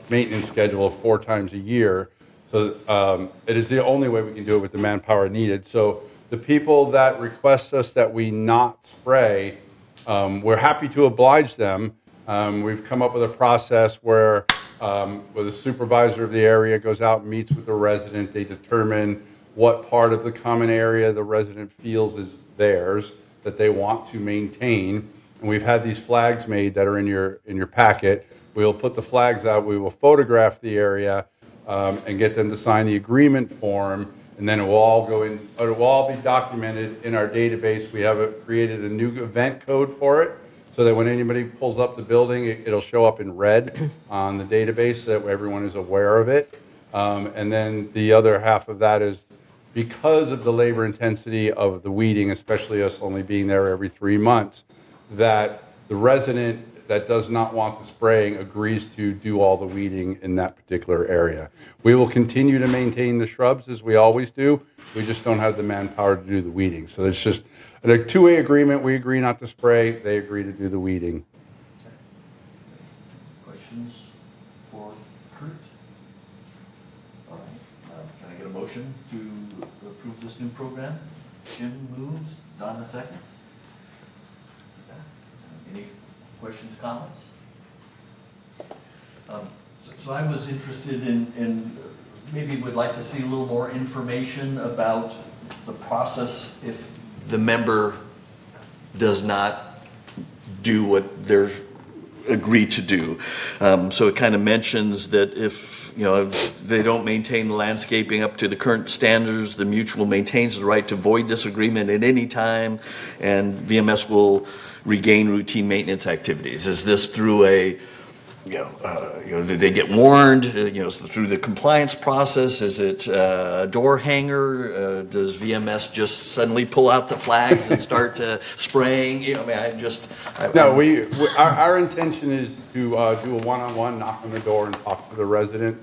maintenance schedule of 4 times a year. So it is the only way we can do it with the manpower needed. So the people that request us that we not spray, we're happy to oblige them. We've come up with a process where the supervisor of the area goes out and meets with the resident. They determine what part of the common area the resident feels is theirs that they want to maintain. And we've had these flags made that are in your packet. We'll put the flags out. We will photograph the area and get them to sign the agreement form. And then it will all go in, it will all be documented in our database. We have created a new event code for it so that when anybody pulls up the building, it'll show up in red on the database so that everyone is aware of it. And then the other half of that is because of the labor intensity of the weeding, especially us only being there every 3 months, that the resident that does not want the spraying agrees to do all the weeding in that particular area. We will continue to maintain the shrubs as we always do. We just don't have the manpower to do the weeding. So it's just a two-way agreement. We agree not to spray. They agree to do the weeding. questions for Kurt? All right, can I get a motion to approve this new program? Jim moves, Donna seconds. Any questions, comments? So I was interested in maybe would like to see a little more information about the process if the member does not do what they're agreed to do. So it kind of mentions that if they don't maintain the landscaping up to the current standards, the mutual maintains the right to void this agreement at any time, and VMS will regain routine maintenance activities. Is this through a did they get warned, through the compliance process? Is it a door hanger? Does VMS just suddenly pull out the flags and start spraying? Our intention is to do a one-on-one, knock on the door and talk to the resident.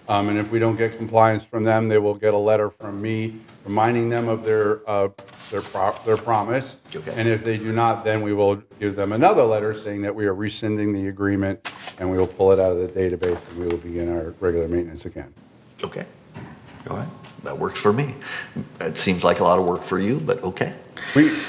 And if we don't get compliance from them, they will get a letter from me reminding them of their promise. Okay. And if they do not, then we will give them another letter saying that we are rescinding the agreement, and we will pull it out of the database, and we will begin our regular maintenance again. Okay. All right. That works for me. It seems like a lot of work for you, but okay.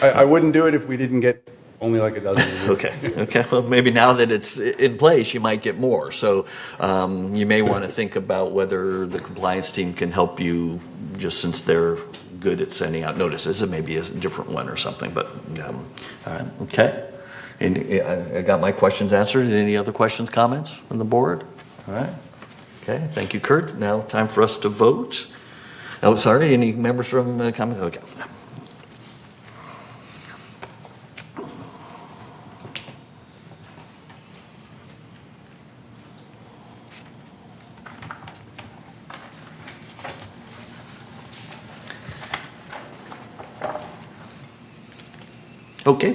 I wouldn't do it if we didn't get only like a dozen. Okay. Well, maybe now that it's in place, you might get more. So you may want to think about whether the compliance team can help you, just since they're good at sending out notices. It may be a different one or something. But all right. Okay. And I got my questions answered. Any other questions, comments from the board? All right. Okay. Thank you, Kurt. Now time for us to vote. Oh, sorry. Any members from comment? Okay. Okay,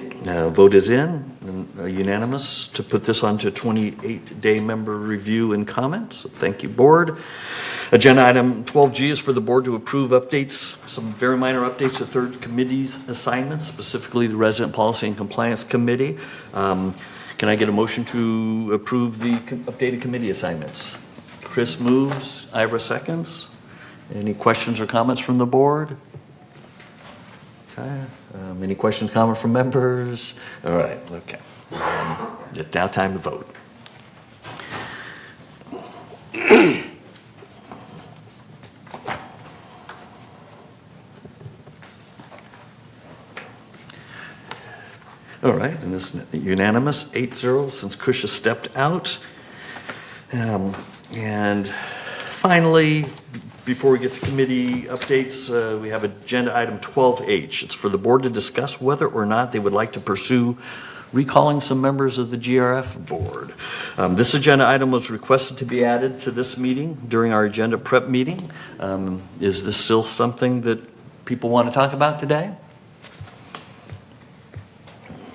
vote is in, unanimous to put this on to 28-day member review and comment. So thank you, board. Agenda item 12G is for the board to approve updates, some very minor updates to third committee's assignments, specifically the Resident Policy and Compliance Committee. Can I get a motion to approve the updated committee assignments? Chris moves, Ira seconds. Any questions or comments from the board? Okay. Any questions, comments from members? All right, okay. It's now time to vote. All right, and this is unanimous, 8-0, since Chris has stepped out. And finally, before we get to committee updates, we have agenda item 12H. It's for the board to discuss whether or not they would like to pursue recalling some members of the GRF board. This agenda item was requested to be added to this meeting during our agenda prep meeting. Is this still something that people want to talk about today?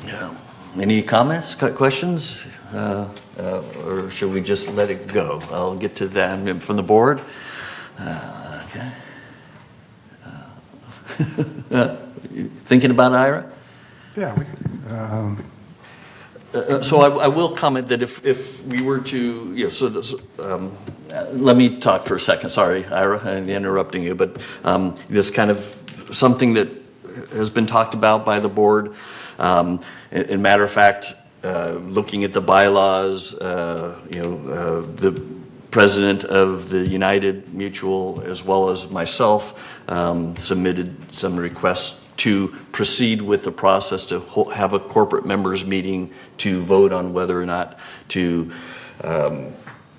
No. Any comments, questions? Or should we just let it go? I'll get to them from the board. Okay. Thinking about Ira? Yeah. So I will comment that if we were to, let me talk for a second. Sorry, Ira, I'm interrupting you, but this kind of something that has been talked about by the board. In matter of fact, looking at the bylaws, the president of the United Mutual, as well as myself, submitted some requests to proceed with the process to have a corporate members meeting to vote on whether or not to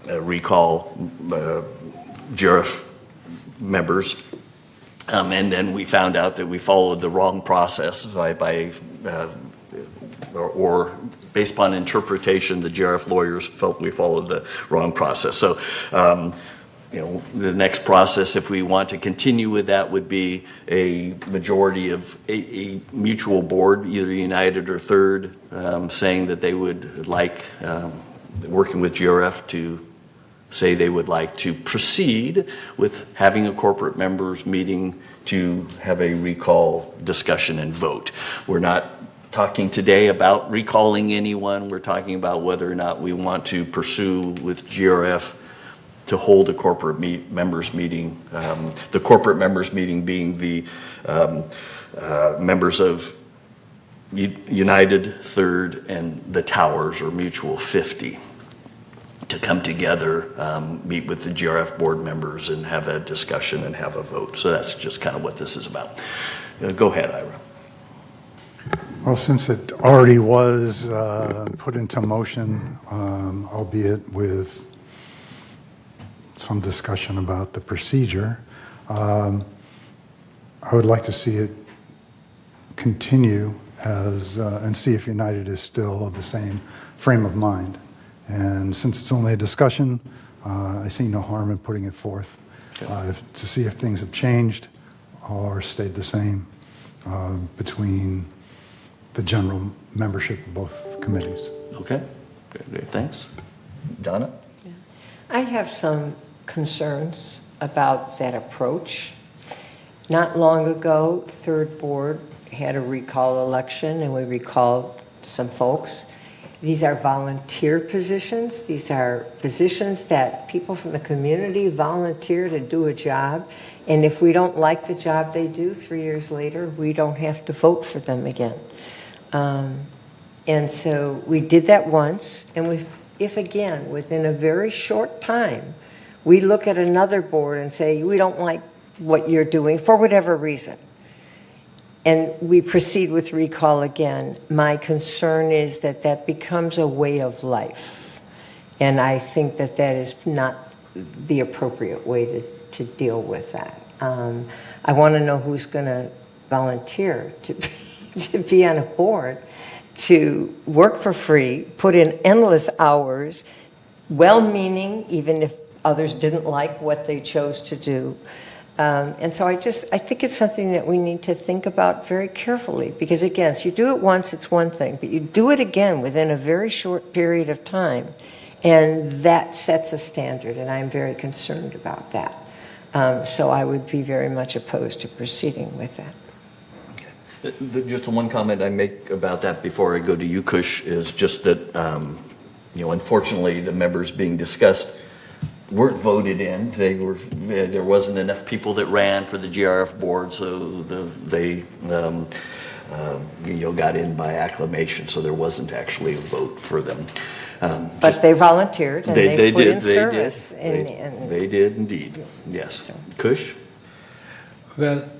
recall GRF members. And then we found out that we followed the wrong process or based upon interpretation, the GRF lawyers felt we followed the wrong process. So, the next process, if we want to continue with that, would be a majority of a mutual board, either United or Third, saying that they would like, working with GRF to say they would like to proceed with having a corporate members meeting to have a recall discussion and vote. We're not talking today about recalling anyone. We're talking about whether or not we want to pursue with GRF to hold a corporate members meeting. The corporate members meeting being the members of United, Third, and the Towers or Mutual 50. to come together, meet with the GRF board members and have a discussion and have a vote. So that's just kind of what this is about. Go ahead, Ira. Well, since it already was put into motion, albeit with some discussion about the procedure, I would like to see it continue as, and see if United is still of the same frame of mind. And since it's only a discussion, I see no harm in putting it forth to see if things have changed or stayed the same between the general membership of both committees. Okay, great, thanks. Donna? I have some concerns about that approach. Not long ago, Third Board had a recall election, and we recalled some folks. These are volunteer positions. These are positions that people from the community volunteer to do a job. And if we don't like the job they do 3 years later, we don't have to vote for them again. And so we did that once. And if again, within a very short time, we look at another board and say, we don't like what you're doing for whatever reason, and we proceed with recall again, my concern is that that becomes a way of life. And I think that that is not the appropriate way to deal with that. I want to know who's going to volunteer to be on a board, to work for free, put in endless hours, well-meaning, even if others didn't like what they chose to do. And so I think it's something that we need to think about very carefully, because again, so you do it once, it's one thing, but you do it again within a very short period of time, and that sets a standard, and I'm very concerned about that. So I would be very much opposed to proceeding with that. Just one comment I make about that before I go to you, Kush, is just that, unfortunately, the members being discussed weren't voted in. There wasn't enough people that ran for the GRF board, so they got in by acclamation. So there wasn't actually a vote for them. But they volunteered and they put in service. They did indeed. Yes. Kush? Well,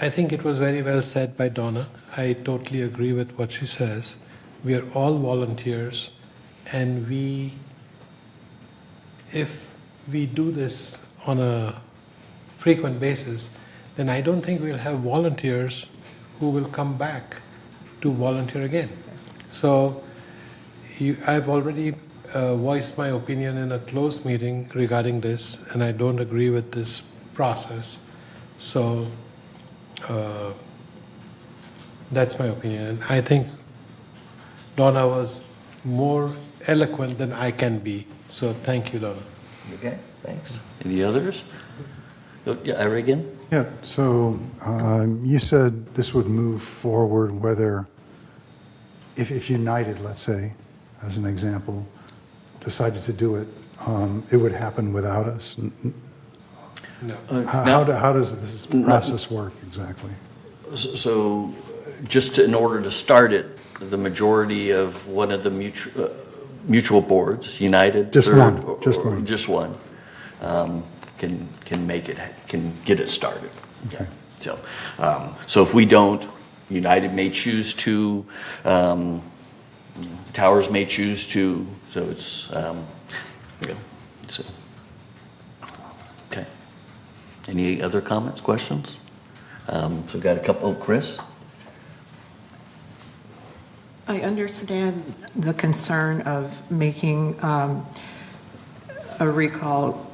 I think it was very well said by Donna. I totally agree with what she says. We are all volunteers, and if we do this on a frequent basis, then I don't think we'll have volunteers who will come back to volunteer again. So I've already voiced my opinion in a closed meeting regarding this, and I don't agree with this process. So that's my opinion. And I think Donna was more eloquent than I can be. So thank you, Donna. Okay, thanks. Any others? Yeah, Ira again? Yeah, so you said this would move forward whether, if United, let's say, as an example, decided to do it, it would happen without us? No. How does this process work exactly? So just in order to start it, the majority of one of the mutual boards, United, Just Third, one. Just one, can make it, can get it started. Okay. So if we don't, United may choose to, Towers may choose to. So it's okay. Any other comments, questions? So got a couple. Oh, Chris. I understand the concern of making a recall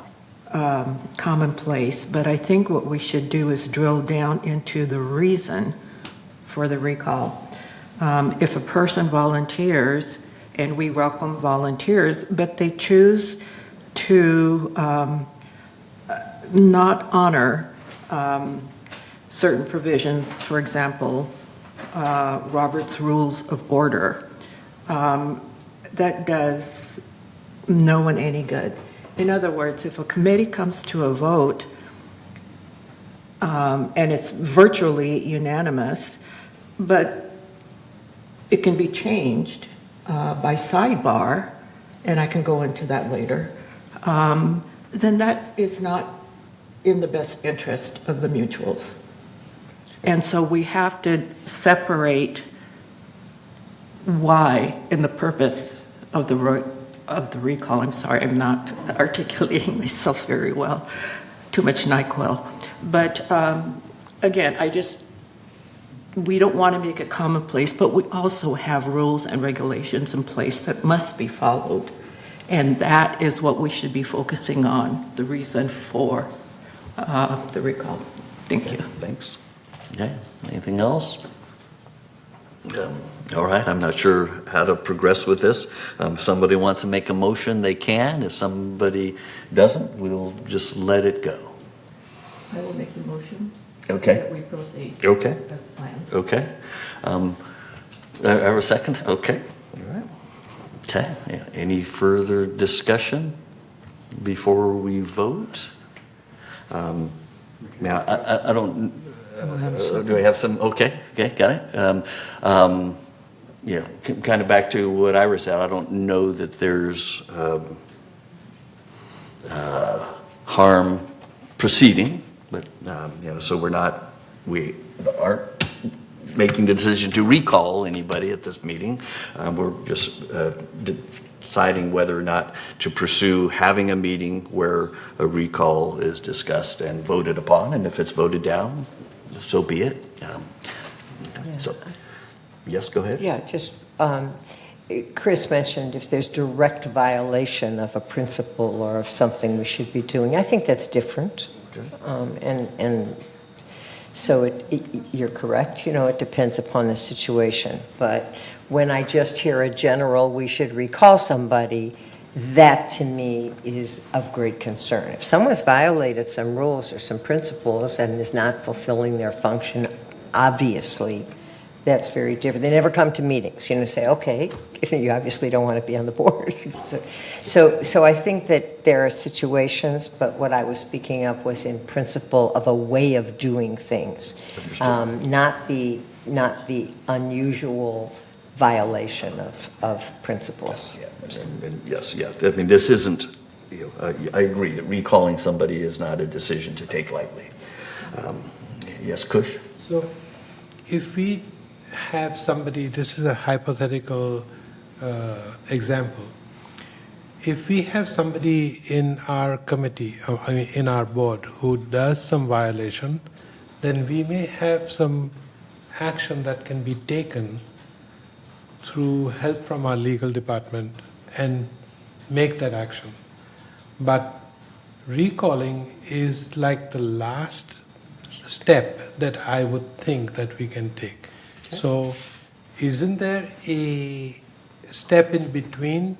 commonplace, but I think what we should do is drill down into the reason for the recall. If a person volunteers, and we welcome volunteers, but they choose to not honor certain provisions, for example, Robert's Rules of Order, that does no one any good. In other words, if a committee comes to a vote and it's virtually unanimous, but it can be changed by sidebar, and I can go into that later, then that is not in the best interest of the mutuals. And so we have to separate why and the purpose of the recall. I'm sorry, I'm not articulating myself very well. Too much NyQuil. But again, we don't want to make it commonplace, but we also have rules and regulations in place that must be followed. And that is what we should be focusing on, the reason for the recall. Thank you. Thanks. Okay, anything else? All right, I'm not sure how to progress with this. If somebody wants to make a motion, they can. If somebody doesn't, we'll just let it go. I will make the motion. Okay. That we proceed. Okay. As planned. Okay. I have a second? Okay. All right. Okay. Yeah. Any further discussion before we vote? Now, I don't, do I have some? Okay. Okay. Got it. Yeah, kind of back to what Ira said, I don't know that there's harm proceeding, but, so we aren't making the decision to recall anybody at this meeting. We're just deciding whether or not to pursue having a meeting where a recall is discussed and voted upon, and if it's voted down, so be it. So, yes, go ahead. Yeah, just, Chris mentioned if there's direct violation of a principle or of something we should be doing. I think that's different. Okay. And so you're correct, it depends upon the situation. But when I just hear a general, we should recall somebody, that to me is of great concern. If someone's violated some rules or some principles and is not fulfilling their function, obviously, that's very different. They never come to meetings, say, okay, you obviously don't want to be on the board. So I think that there are situations, but what I was speaking of was in principle of a way of doing things, not the unusual violation of principles. Yes, yeah. I mean, this isn't, I agree that recalling somebody is not a decision to take lightly. Yes, Kush? So if we have somebody, this is a hypothetical example. If we have somebody in our committee, in our board, who does some violation, then we may have some action that can be taken through help from our legal department and make that action. But recalling is like the last step that I would think that we can take. So isn't there a step in between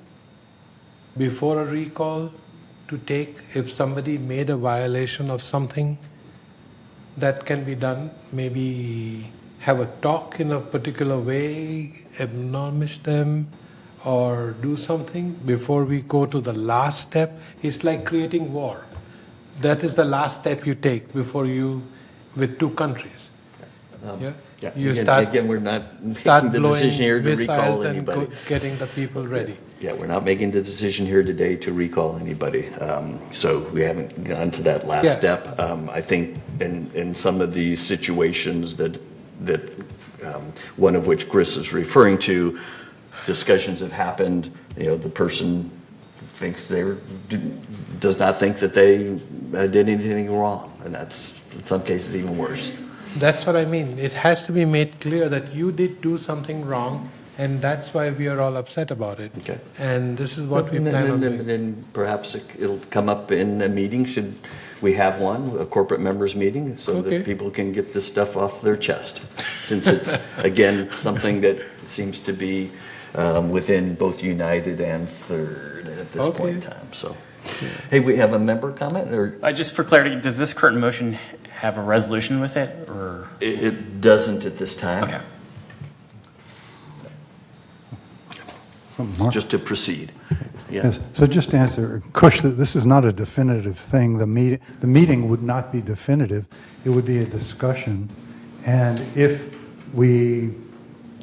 before a recall to take if somebody made a violation of something that can be done? Maybe have a talk in a particular way, admonish them, or do something before we go to the last step. It's like creating war. That is the last step you take before you, with two countries. You again, we're not making the decision here to recall anybody. And getting the people ready. Yeah, we're not making the decision here today to recall anybody. So we haven't gone to that last step. I think in some of these situations that one of which Chris is referring to, discussions have happened. The person does not think that they did anything wrong, and that's in some cases even worse. That's what I mean. It has to be made clear that you did do something wrong, and that's why we are all upset about it. Okay. And this is what we plan on doing. Then perhaps it'll come up in a meeting, should we have one, a corporate members meeting, so that people can get this stuff off their chest. Since it's, again, something that seems to be within both United and Third at this point in time. So, hey, we have a member comment? Or just for clarity, does this current motion have a resolution with it, or it doesn't at this time? Okay. Just to proceed. Yes. So just to answer, Kush, this is not a definitive thing. The meeting would not be definitive. It would be a discussion. And if we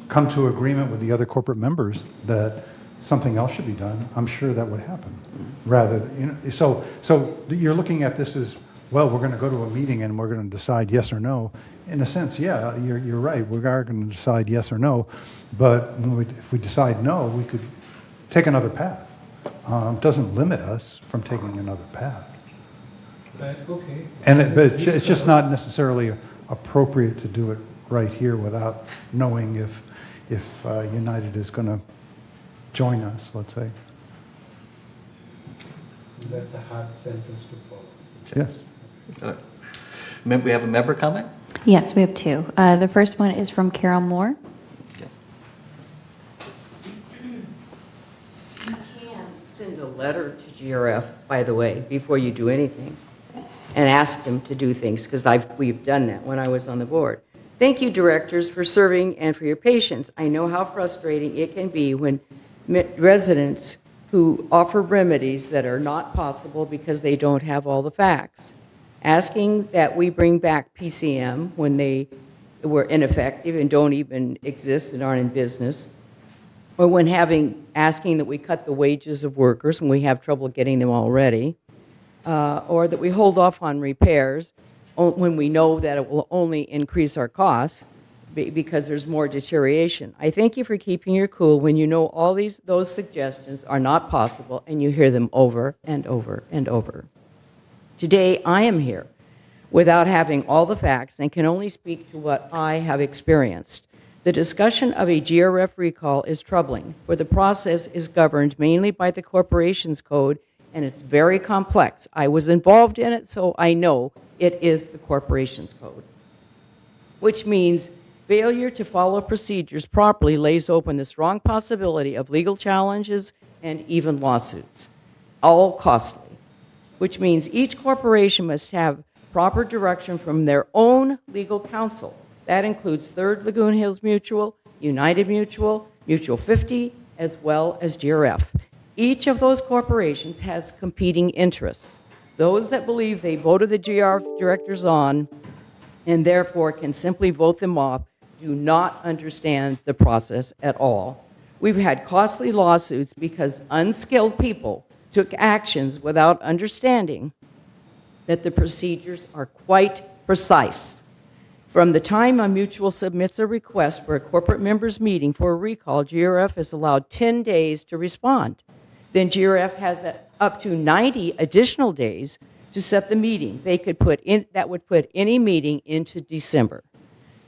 come to agreement with the other corporate members that something else should be done, I'm sure that would happen. Rather, so you're looking at this as, well, we're going to go to a meeting and we're going to decide yes or no. In a sense, yeah, you're right. We are going to decide yes or no, but if we decide no, we could take another path. Doesn't limit us from taking another path. Okay. But it's just not necessarily appropriate to do it right here without knowing if United is going to join us, let's say. That's a hard sentence to follow. Yes. We have a member comment? Yes, we have two. The first one is from Carol Moore. You can send a letter to GRF, by the way, before you do anything, and ask them to do things, because we've done that when I was on the board. Thank you, directors, for serving and for your patience. I know how frustrating it can be when residents who offer remedies that are not possible because they don't have all the facts. Asking that we bring back PCM when they were ineffective and don't even exist and aren't in business, or when asking that we cut the wages of workers when we have trouble getting them already, or that we hold off on repairs when we know that it will only increase our costs because there's more deterioration. I thank you for keeping your cool when you know all those suggestions are not possible and you hear them over and over and over. Today, I am here without having all the facts and can only speak to what I have experienced. The discussion of a GRF recall is troubling, for the process is governed mainly by the Corporations Code, and it's very complex. I was involved in it, so I know it is the Corporations Code, which means failure to follow procedures properly lays open the strong possibility of legal challenges and even lawsuits, all costly, which means each corporation must have proper direction from their own legal counsel. That includes Third Lagoon Hills Mutual, United Mutual, Mutual 50, as well as GRF. Each of those corporations has competing interests. Those that believe they voted the GRF directors on and therefore can simply vote them off do not understand the process at all. We've had costly lawsuits because unskilled people took actions without understanding that the procedures are quite precise. From the time a mutual submits a request for a corporate members meeting for a recall, GRF is allowed 10 days to respond. Then GRF has up to 90 additional days to set the meeting. That would put any meeting into December.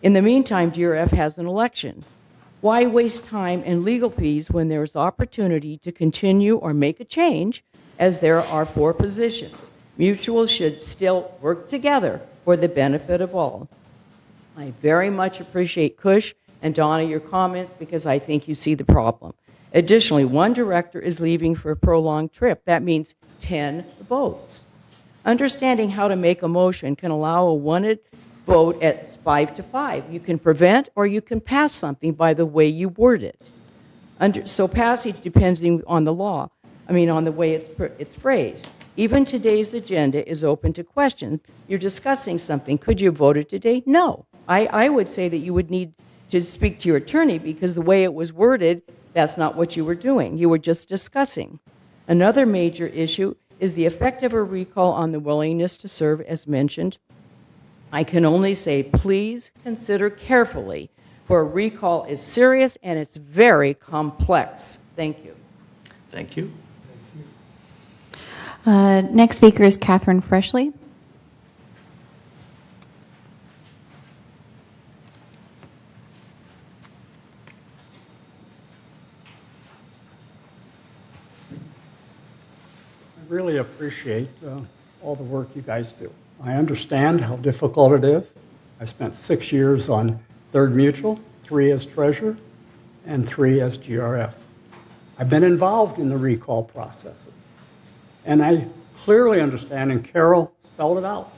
In the meantime, GRF has an election. Why waste time and legal fees when there is opportunity to continue or make a change, as there are 4 positions? Mutuals should still work together for the benefit of all. I very much appreciate Kush and Donna, your comments, because I think you see the problem. Additionally, 1 director is leaving for a prolonged trip. That means 10 votes. Understanding how to make a motion can allow a wanted vote at 5-5. You can prevent or you can pass something by the way you word it. So passage depends on the law, on the way it's phrased. Even today's agenda is open to question. You're discussing something. Could you vote it today? No. I would say that you would need to speak to your attorney because the way it was worded, that's not what you were doing. You were just discussing. Another major issue is the effect of a recall on the willingness to serve, as mentioned. I can only say, please consider carefully, for a recall is serious and it's very complex. Thank you. Thank you. Next speaker is Catherine Freshley. I really appreciate all the work you guys do. I understand how difficult it is. I spent 6 years on Third Mutual, 3 as treasurer, and 3 as GRF. I've been involved in the recall processes. And I clearly understand, and Carol spelled it out.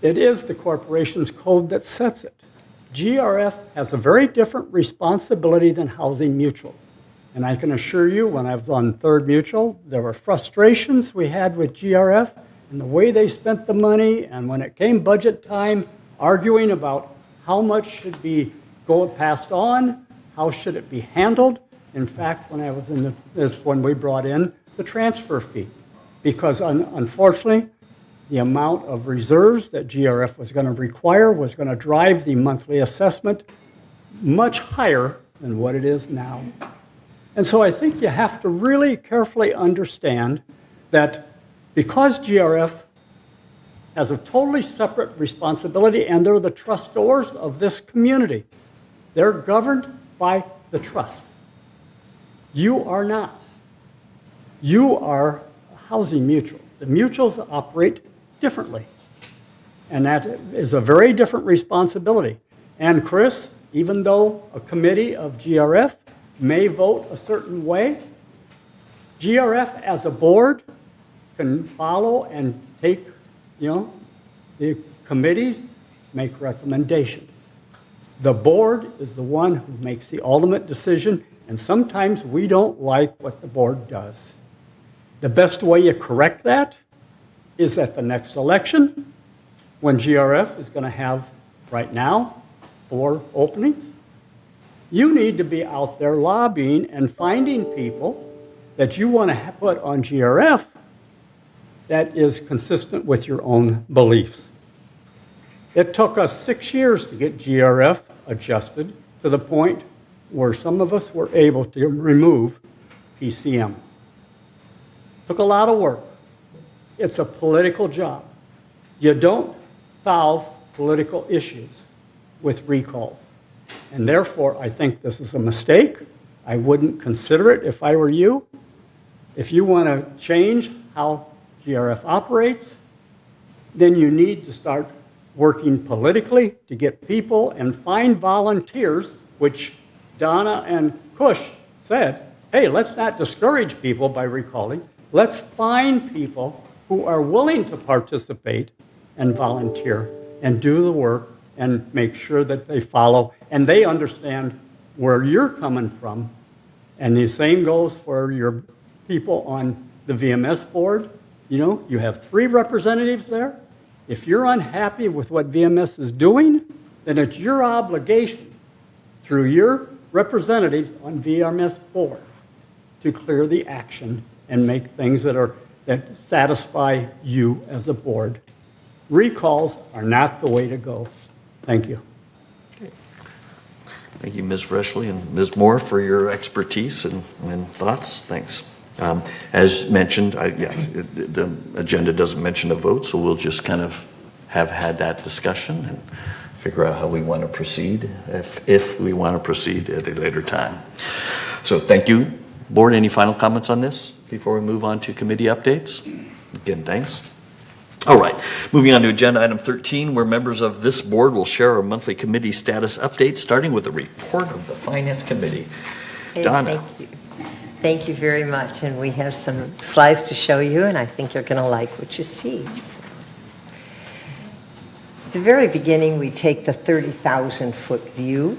It is the corporation's code that sets it. GRF has a very different responsibility than housing mutuals. And I can assure you, when I was on Third Mutual, there were frustrations we had with GRF and the way they spent the money, and when it came budget time, arguing about how much should be passed on, how should it be handled. In fact, when I was in when we brought in the transfer fee, because unfortunately, the amount of reserves that GRF was going to require was going to drive the monthly assessment much higher than what it is now. And so I think you have to really carefully understand that because GRF has a totally separate responsibility and they're the trustors of this community, they're governed by the trust. You are not. You are a housing mutual. The mutuals operate differently. And that is a very different responsibility. And Chris, even though a committee of GRF may vote a certain way, GRF as a board can follow and take, the committees make recommendations. The board is the one who makes the ultimate decision, and sometimes we don't like what the board does. The best way you correct that is at the next election, when GRF is going to have, right now, 4 openings. You need to be out there lobbying and finding people that you want to put on GRF that is consistent with your own beliefs. It took us 6 years to get GRF adjusted to the point where some of us were able to remove PCM. Took a lot of work. It's a political job. You don't solve political issues with recalls. And therefore, I think this is a mistake. I wouldn't consider it if I were you. If you want to change how GRF operates, then you need to start working politically to get people and find volunteers, which Donna and Kush said, hey, let's not discourage people by recalling. Let's find people who are willing to participate and volunteer and do the work and make sure that they follow and they understand where you're coming from. And the same goes for your people on the VMS board. You have 3 representatives there. If you're unhappy with what VMS is doing, then it's your obligation through your representatives on VMS board to clear the action and make things that satisfy you as a board. Recalls are not the way to go. Thank you. Thank you, Ms. Freshley and Ms. Moore, for your expertise and thoughts. Thanks. As mentioned, the agenda doesn't mention a vote, so we'll just kind of have had that discussion and figure out how we want to proceed, if we want to proceed at a later time. So thank you. Board, any final comments on this before we move on to committee updates? Again, thanks. All right, moving on to agenda item 13, where members of this board will share our monthly committee status updates, starting with a report of the Finance Committee. Donna. Thank you. Thank you very much. And we have some slides to show you, and I think you're going to like what you see. At the very beginning, we take the 30,000-foot view.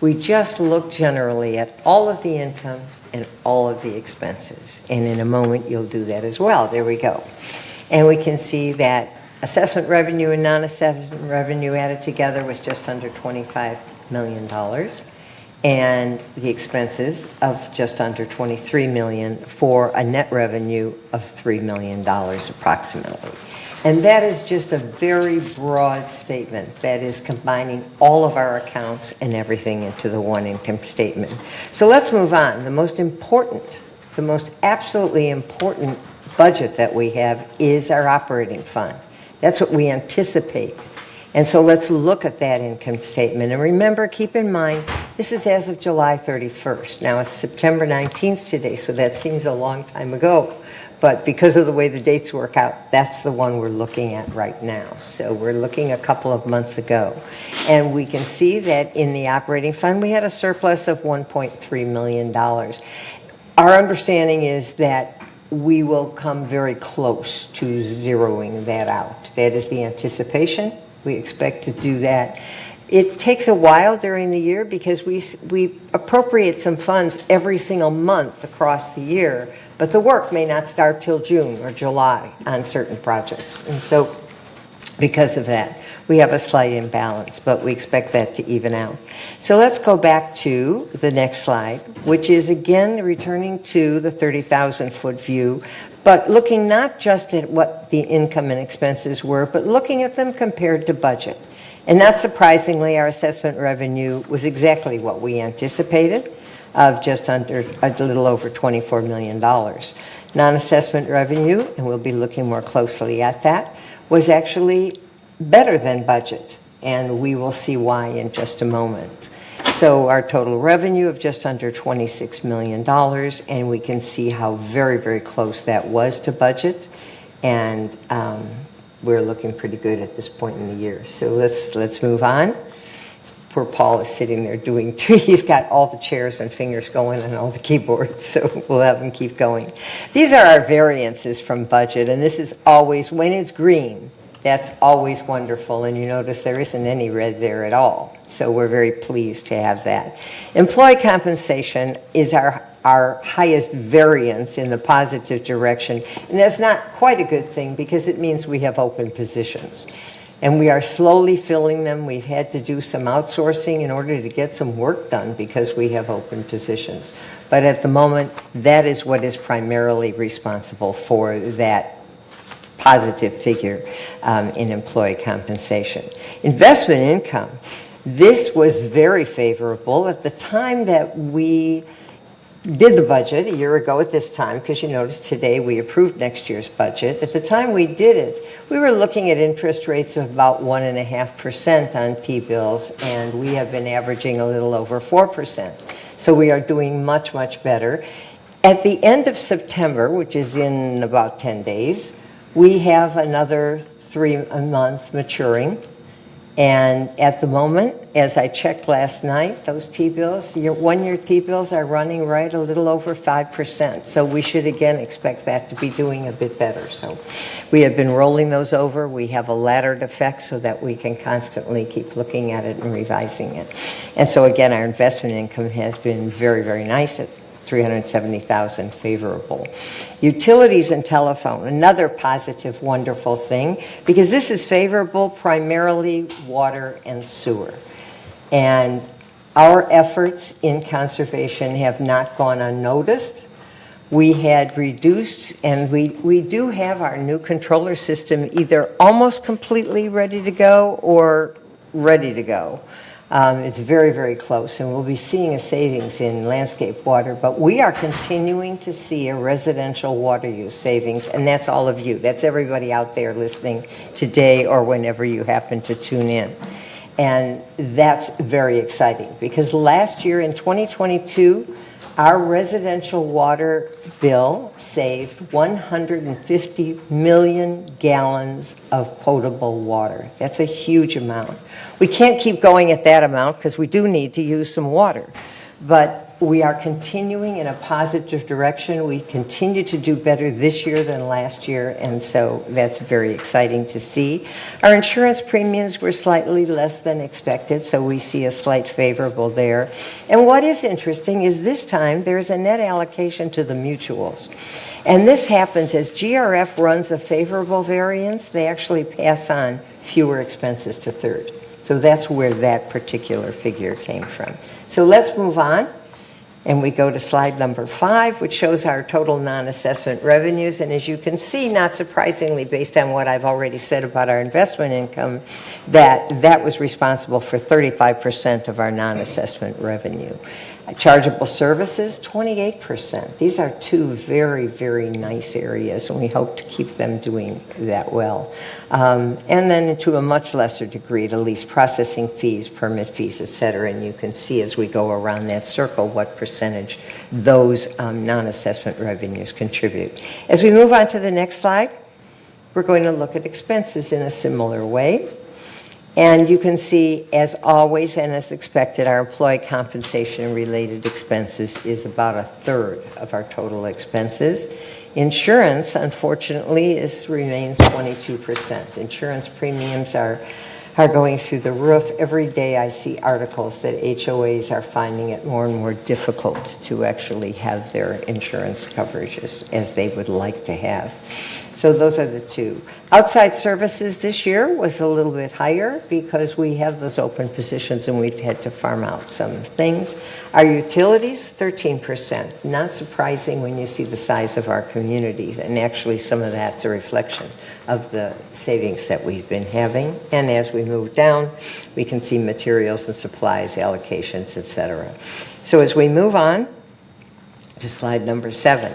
We just look generally at all of the income and all of the expenses. And in a moment, you'll do that as well. There we go. And we can see that assessment revenue and non-assessment revenue added together was just under $25 million. And the expenses of just under $23 million for a net revenue of $3 million approximately. And that is just a very broad statement that is combining all of our accounts and everything into the one income statement. So let's move on. The most absolutely important budget that we have is our operating fund. That's what we anticipate. And so let's look at that income statement. And remember, keep in mind, this is as of July 31st. Now, it's September 19th today, so that seems a long time ago. But because of the way the dates work out, that's the one we're looking at right now. So we're looking a couple of months ago. And we can see that in the operating fund, we had a surplus of $1.3 million. Our understanding is that we will come very close to zeroing that out. That is the anticipation. We expect to do that. It takes a while during the year because we appropriate some funds every single month across the year, but the work may not start till June or July on certain projects. And so because of that, we have a slight imbalance, but we expect that to even out. So let's go back to the next slide, which is again returning to the 30,000-foot view, but looking not just at what the income and expenses were, but looking at them compared to budget. And not surprisingly, our assessment revenue was exactly what we anticipated, of just under a little over $24 million. Non-assessment revenue, and we'll be looking more closely at that, was actually better than budget, and we will see why in just a moment. So our total revenue of just under $26 million, and we can see how very, very close that was to budget, and we're looking pretty good at this point in the year. So let's move on. Poor Paul is sitting there he's got all the chairs and fingers going and all the keyboards, so we'll have him keep going. These are our variances from budget, and this is always, when it's green, that's always wonderful, and you notice there isn't any red there at all, so we're very pleased to have that. Employee compensation is our highest variance in the positive direction, and that's not quite a good thing because it means we have open positions. And we are slowly filling them. We've had to do some outsourcing in order to get some work done because we have open positions. But at the moment, that is what is primarily responsible for that positive figure in employee compensation. Investment income. This was very favorable. At the time that we did the budget a year ago at this time, because you notice today we approved next year's budget. At the time we did it, we were looking at interest rates of about 1.5% on T-bills, and we have been averaging a little over 4%. So we are doing much, much better. At the end of September, which is in about 10 days, we have another 3 month maturing. And at the moment, as I checked last night, those T-bills, your one-year T-bills are running right a little over 5%. So we should again expect that to be doing a bit better. So we have been rolling those over. We have a laddered effect so that we can constantly keep looking at it and revising it. And so again, our investment income has been very, very nice at $370,000 favorable. Utilities and telephone, another positive, wonderful thing, because this is favorable primarily water and sewer. And our efforts in conservation have not gone unnoticed. We had reduced, and we do have our new controller system either almost completely ready to go or ready to go. It's very, very close, and we'll be seeing a savings in landscape water, but we are continuing to see a residential water use savings, and that's all of you. That's everybody out there listening today or whenever you happen to tune in. And that's very exciting, because last year in 2022, our residential water bill saved 150 million gallons of potable water. That's a huge amount. We can't keep going at that amount because we do need to use some water. But we are continuing in a positive direction. We continue to do better this year than last year, and so that's very exciting to see. Our insurance premiums were slightly less than expected, so we see a slight favorable there. And what is interesting is this time there's a net allocation to the mutuals. And this happens as GRF runs a favorable variance, they actually pass on fewer expenses to third. So that's where that particular figure came from. So let's move on. And we go to slide number 5, which shows our total non-assessment revenues. And as you can see, not surprisingly, based on what I've already said about our investment income, that was responsible for 35% of our non-assessment revenue. Chargeable services, 28%. These are two very, very nice areas, and we hope to keep them doing that well. And then to a much lesser degree, the lease processing fees, permit fees, et cetera. And you can see as we go around that circle what percentage those non-assessment revenues contribute. As we move on to the next slide, we're going to look at expenses in a similar way. And you can see, as always and as expected, our employee compensation and related expenses is about a third of our total expenses. Insurance, unfortunately, remains 22%. Insurance premiums are are going through the roof. Every day I see articles that HOAs are finding it more and more difficult to actually have their insurance coverage as they would like to have. So those are the two. Outside services this year was a little bit higher because we have those open positions and we've had to farm out some things. Our utilities, 13%. Not surprising when you see the size of our communities, and actually some of that's a reflection of the savings that we've been having. And as we move down, we can see materials and supplies, allocations, etc. So as we move on to slide number 7.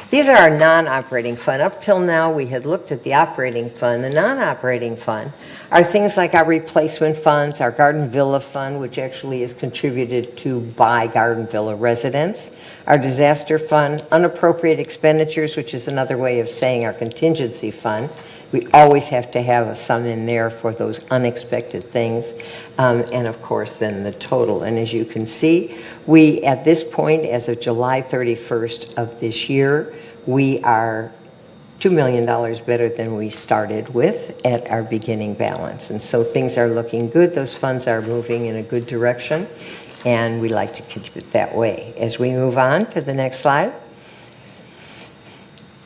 These are our non-operating fund. Up till now, we had looked at the operating fund. The non-operating fund are things like our replacement funds, our Garden Villa fund, which actually is contributed to by Garden Villa residents, our disaster fund, unappropriated expenditures, which is another way of saying our contingency fund. We always have to have some in there for those unexpected things. And of course, then the total. And as you can see, we, at this point, as of July 31st of this year, we are $2 million better than we started with at our beginning balance. And so things are looking good. Those funds are moving in a good direction, and we like to keep it that way. As we move on to the next slide.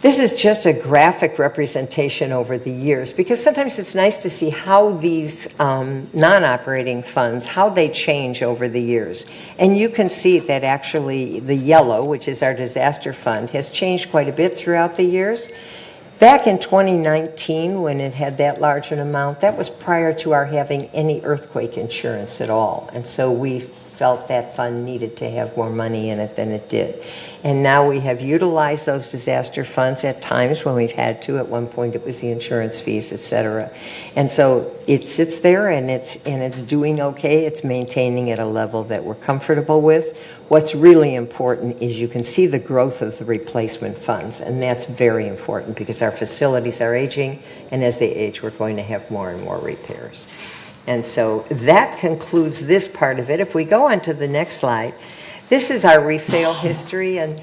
This is just a graphic representation over the years, because sometimes it's nice to see how these non-operating funds, how they change over the years. And you can see that actually the yellow, which is our disaster fund, has changed quite a bit throughout the years. Back in 2019, when it had that large an amount, that was prior to our having any earthquake insurance at all. And so we felt that fund needed to have more money in it than it did. And now we have utilized those disaster funds at times when we've had to. At one point it was the insurance fees, et cetera. And so it sits there and it's doing okay. It's maintaining at a level that we're comfortable with. What's really important is you can see the growth of the replacement funds, and that's very important because our facilities are aging, and as they age, we're going to have more and more repairs. And so that concludes this part of it. If we go on to the next slide, this is our resale history, and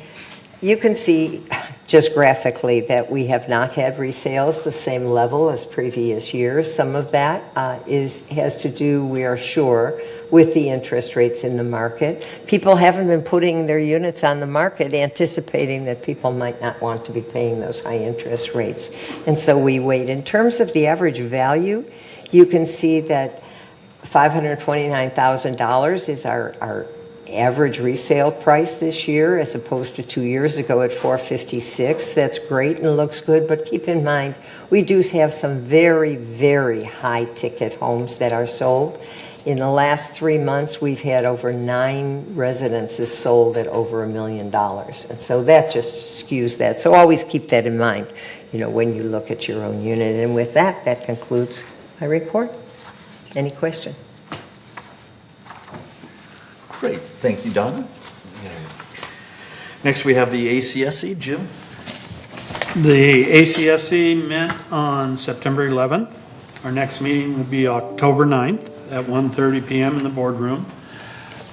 you can see just graphically that we have not had resales the same level as previous years. Some of that has to do, we are sure, with the interest rates in the market. People haven't been putting their units on the market anticipating that people might not want to be paying those high interest rates. And so we wait. In terms of the average value, you can see that $529,000 is our average resale price this year, as opposed to 2 years ago at $456,000. That's great and looks good, but keep in mind, we do have some very, very high-ticket homes that are sold. In the last 3 months, we've had over 9 residences sold at over $1 million. And so that just skews that. So always keep that in mind, when you look at your own unit. And with that, that concludes my report. Any questions? Great. Thank you, Donna. Next, we have the ACSC. Jim? The ACSC met on September 11th. Our next meeting will be October 9th at 1:30 p.m. in the boardroom.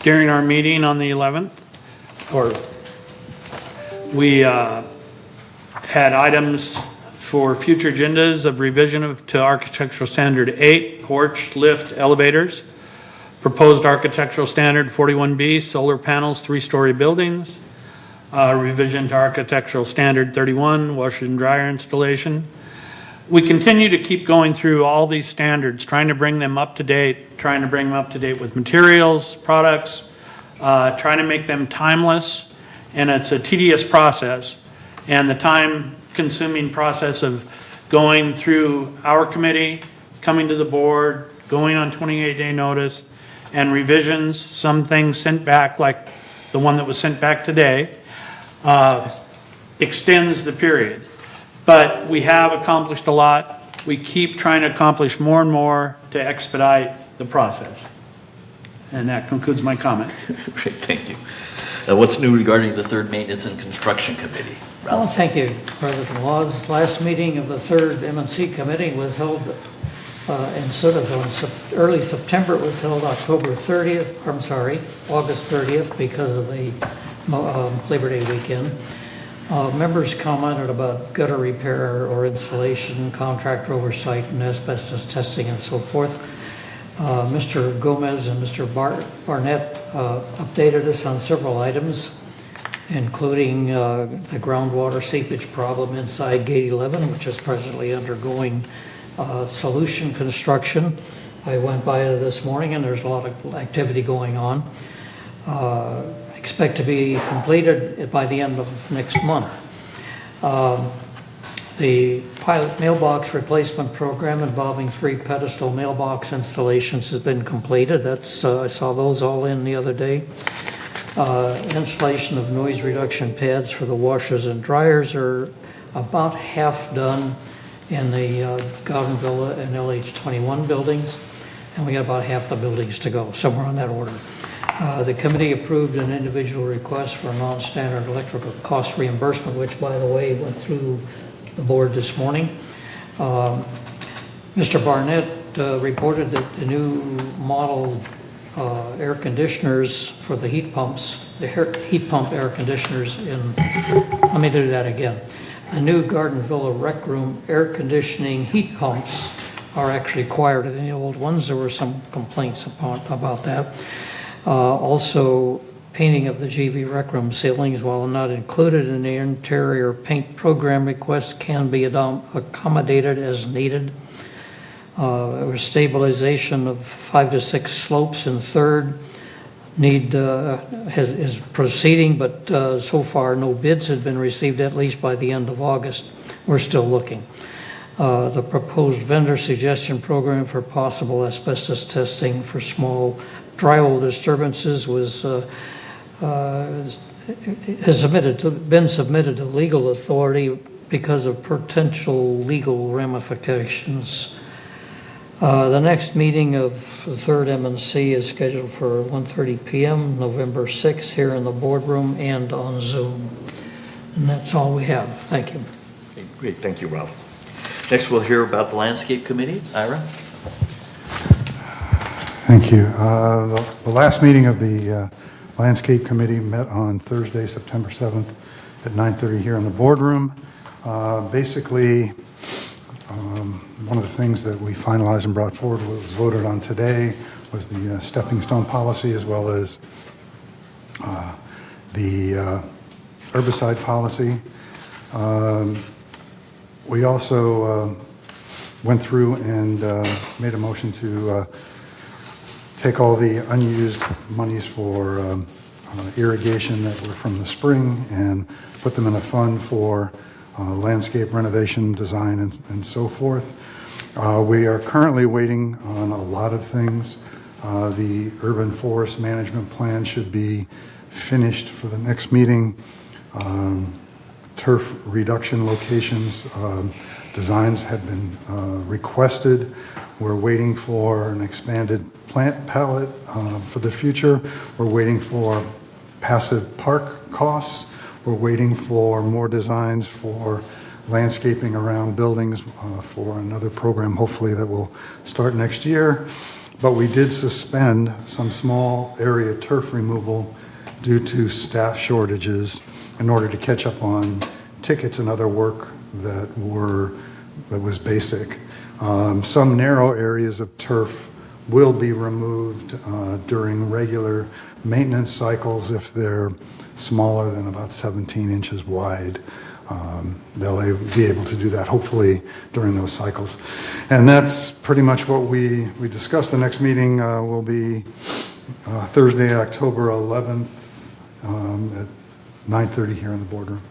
During our meeting on the 11th, we had items for future agendas of revision to Architectural Standard 8, porch, lift, elevators. Proposed Architectural Standard 41B, solar panels, 3-story buildings. Revision to Architectural Standard 31, washer and dryer installation. We continue to keep going through all these standards, trying to bring them up to date, with materials, products, trying to make them timeless, and it's a tedious process. And the time-consuming process of going through our committee, coming to the board, going on 28-day notice, and revisions, some things sent back, like the one that was sent back today, extends the period. But we have accomplished a lot. We keep trying to accomplish more and more to expedite the process. And that concludes my comment. Great, thank you. What's new regarding the third Maintenance and Construction Committee? Well, thank you, President Laws. Last meeting of the third M&C Committee was held instead of on early September, it was held August 30th because of the Labor Day weekend. Members commented about gutter repair or installation, contractor oversight, and asbestos testing and so forth. Mr. Gomez and Mr. Barnett updated us on several items, including the groundwater seepage problem inside Gate 11, which is presently undergoing solution construction. I went by it this morning, and there's a lot of activity going on. Expect to be completed by the end of next month. The pilot mailbox replacement program involving 3 pedestal mailbox installations has been completed. I saw those all in the other day. Installation of noise reduction pads for the washers and dryers are about half done in the Garden Villa and LH21 buildings, and we got about half the buildings to go, somewhere on that order. The committee approved an individual request for a non-standard electrical cost reimbursement, which, by the way, went through the board this morning. Mr. Barnett reported that the new model air conditioners for the heat pumps, the heat pump air conditioners let me do that again. The new Garden Villa Rec Room air conditioning heat pumps are actually quieter than the old ones. There were some complaints about that. Also, painting of the GV Rec Room ceilings, while not included in the interior paint program request, can be accommodated as needed. There was stabilization of 5 to 6 slopes in Third. Is proceeding, but so far no bids had been received, at least by the end of August. We're still looking. The proposed vendor suggestion program for possible asbestos testing for small drywall disturbances has been submitted to legal authority because of potential legal ramifications. The next meeting of the third M&C is scheduled for 1:30 p.m. November 6th here in the boardroom and on Zoom. And that's all we have. Thank you. Okay, great, thank you, Ralph. Next, we'll hear about the Landscape Committee. Ira? Thank you. The last meeting of the Landscape Committee met on Thursday, September 7th at 9:30 here in the boardroom. Basically, one of the things that we finalized and brought forward was voted on today was the stepping stone policy, as well as the herbicide policy. We also went through and made a motion to take all the unused monies for irrigation that were from the spring and put them in a fund for landscape renovation, design, and so forth. We are currently waiting on a lot of things. The urban forest management plan should be finished for the next meeting. Turf reduction locations, designs have been requested. We're waiting for an expanded plant palette for the future. We're waiting for passive park costs. We're waiting for more designs for landscaping around buildings for another program, hopefully, that will start next year. But we did suspend some small area turf removal due to staff shortages in order to catch up on tickets and other work that was basic. Some narrow areas of turf will be removed during regular maintenance cycles if they're smaller than about 17 inches wide. They'll be able to do that, hopefully, during those cycles. And that's pretty much what we discussed. The next meeting will be Thursday, October 11th at 9:30 here in the boardroom.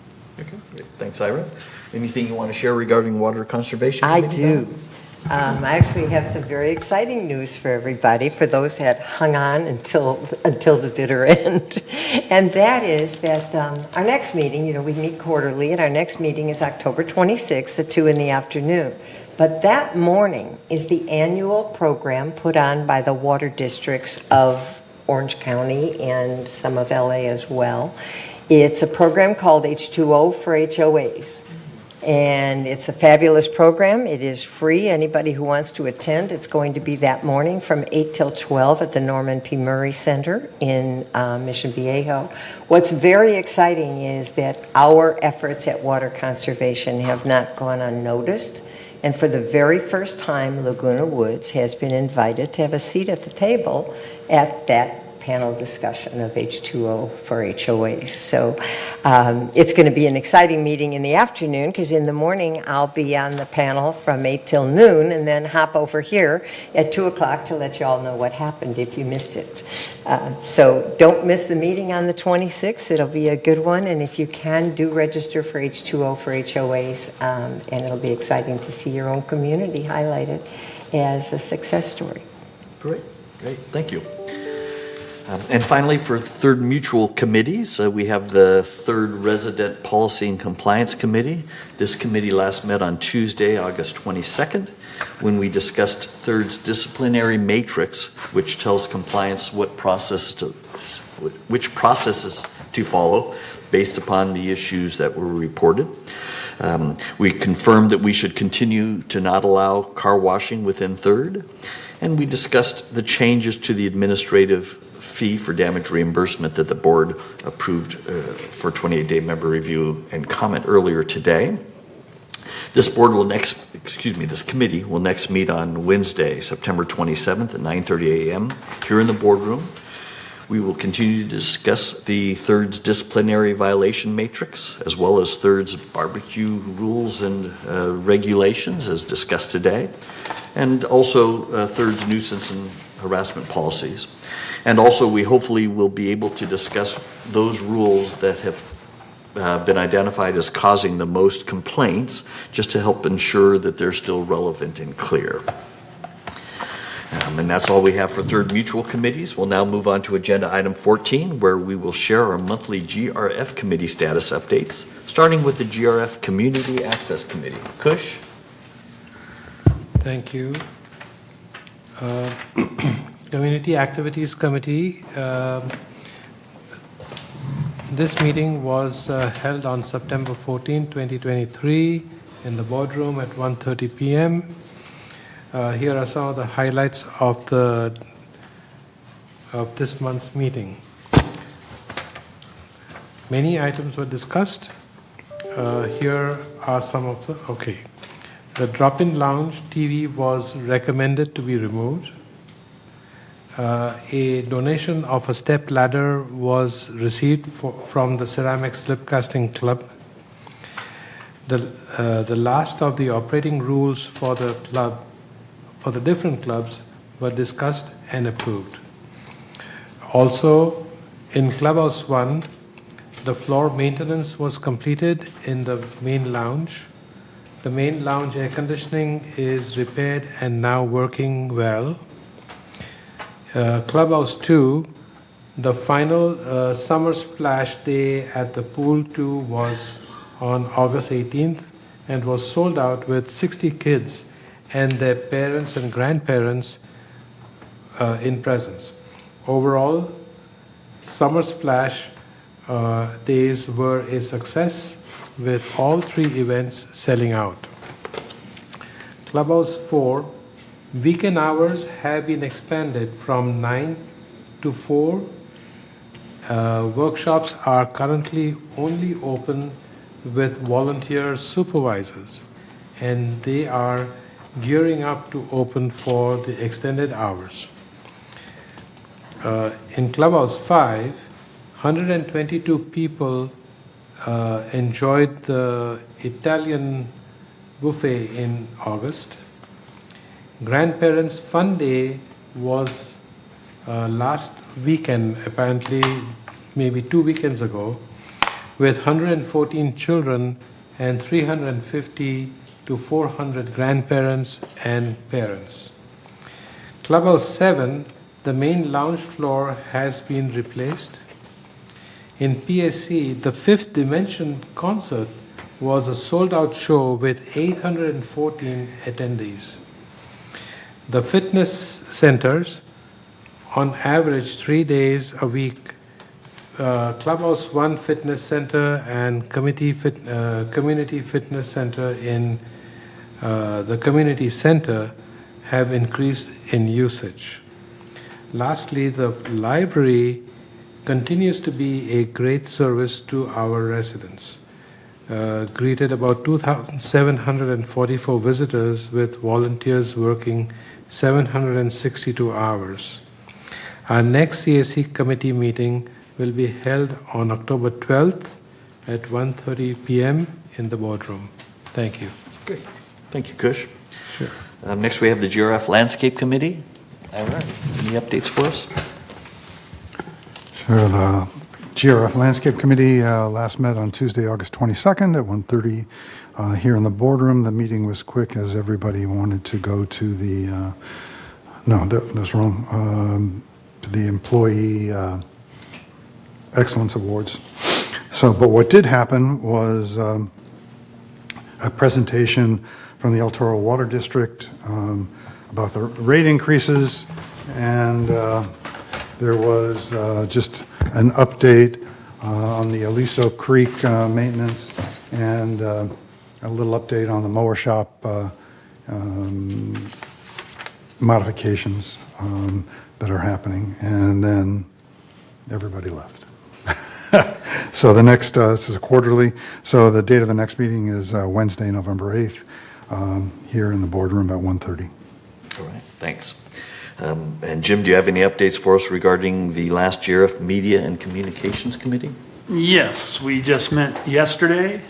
Okay, great. Thanks, Ira. Anything you want to share regarding water conservation? I do. I actually have some very exciting news for everybody, for those that hung on until the bitter end. And that is that our next meeting, we meet quarterly, and our next meeting is October 26th at 2 in the afternoon. But that morning is the annual program put on by the water districts of Orange County and some of LA as well. It's a program called H2O for HOAs. And it's a fabulous program. It is free. Anybody who wants to attend, it's going to be that morning from 8 till 12 at the Norman P. Murray Center in Mission Viejo. What's very exciting is that our efforts at water conservation have not gone unnoticed. And for the very first time, Laguna Woods has been invited to have a seat at the table at that panel discussion of H2O for HOAs. So it's going to be an exciting meeting in the afternoon, because in the morning I'll be on the panel from 8 till noon, and then hop over here at 2 o'clock to let you all know what happened if you missed it. So don't miss the meeting on the 26th. It'll be a good one, and if you can, do register for H2O for HOAs, and it'll be exciting to see your own community highlighted as a success story. Great, thank you. And finally, for third mutual committees, we have the third Resident Policy and Compliance Committee. This committee last met on Tuesday, August 22nd, when we discussed third's disciplinary matrix, which tells compliance which processes to follow based upon the issues that were reported. We confirmed that we should continue to not allow car washing within third, and we discussed the changes to the administrative fee for damage reimbursement that the board approved for 28-day member review and comment earlier today. This committee will next meet on Wednesday, September 27th at 9:30 a.m. here in the boardroom. We will continue to discuss the third's disciplinary violation matrix, as well as third's barbecue rules and regulations as discussed today, and also third's nuisance and harassment policies. And also, we hopefully will be able to discuss those rules that have been identified as causing the most complaints, just to help ensure that they're still relevant and clear. And that's all we have for third mutual committees. We'll now move on to agenda item 14, where we will share our monthly GRF committee status updates, starting with the GRF Community Access Committee. Kush? Thank you. Community Activities Committee. This meeting was held on September 14, 2023 in the boardroom at 1:30 p.m. Here are some of the highlights of this month's meeting. Many items were discussed. Here are some of the, The drop-in lounge TV was recommended to be removed. A donation of a step ladder was received from the Ceramic Slip Casting Club. The last of the operating rules for the club, for the different clubs, were discussed and approved. Also, in Clubhouse 1, the floor maintenance was completed in the main lounge. The main lounge air conditioning is repaired and now working well. Clubhouse 2, the final summer splash day at the pool 2 was on August 18th and was sold out with 60 kids and their parents and grandparents in presence. Overall, summer splash days were a success, with all 3 events selling out. Clubhouse 4, weekend hours have been expanded from 9 to 4. Workshops are currently only open with volunteer supervisors, and they are gearing up to open for the extended hours. In Clubhouse 5, 122 people enjoyed the Italian buffet in August. Grandparents' Fun Day was last weekend, apparently maybe 2 weekends ago, with 114 children and 350 to 400 grandparents and parents. Clubhouse 7, the main lounge floor has been replaced. In PSC, the Fifth Dimension concert was a sold-out show with 814 attendees. The fitness centers, on average 3 days a week, Clubhouse 1 Fitness Center and Community Fitness Center in the Community Center have increased in usage. Lastly, the library continues to be a great service to our residents. greeted about 2,744 visitors with volunteers working 762 hours. Our next CAC committee meeting will be held on October 12th at 1:30 p.m. in the boardroom. Thank you. Great. Thank you, Kush. Sure. Next, we have the GRF Landscape Committee. Ira, any updates for us? Sure. The GRF Landscape Committee last met on Tuesday, August 22nd at 1:30 here in the boardroom. The meeting was quick as everybody wanted to go to the, that's wrong, to the Employee Excellence Awards. But what did happen was a presentation from the El Toro Water District about the rate increases, and there was just an update on the Aliso Creek maintenance, and a little update on the mower shop modifications that are happening, and then everybody left. So the next, this is a quarterly, so the date of the next meeting is Wednesday, November 8th, here in the boardroom at 1:30. All right, thanks. And Jim, do you have any updates for us regarding the last GRF Media and Communications Committee? Yes, we just met yesterday.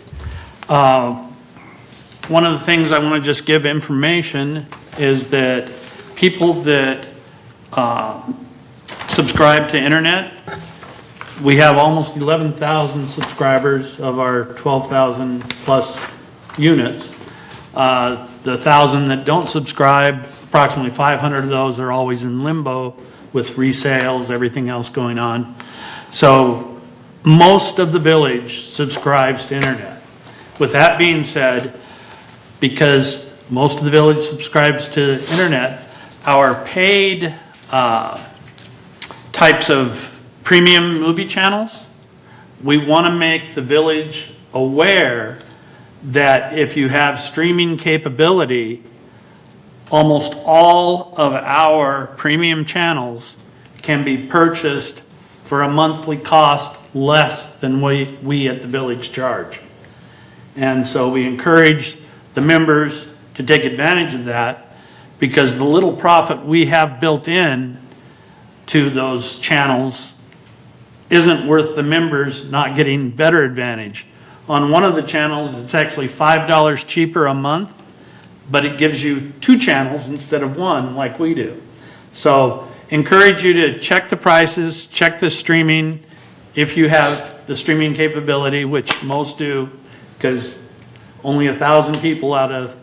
One of the things I want to just give information is that people that subscribe to internet, we have almost 11,000 subscribers of our 12,000 plus units. The 1,000 that don't subscribe, approximately 500 of those are always in limbo with resales, everything else going on. So most of the village subscribes to internet. With that being said, because most of the village subscribes to internet, our paid types of premium movie channels, we want to make the village aware that if you have streaming capability, almost all of our premium channels can be purchased for a monthly cost less than we at the village charge. And so we encourage the members to take advantage of that, because the little profit we have built in to those channels isn't worth the members not getting better advantage. On one of the channels, it's actually $5 cheaper a month, but it gives you 2 channels instead of 1 like we do. So encourage you to check the prices, check the streaming, if you have the streaming capability, which most do, because only 1,000 people out of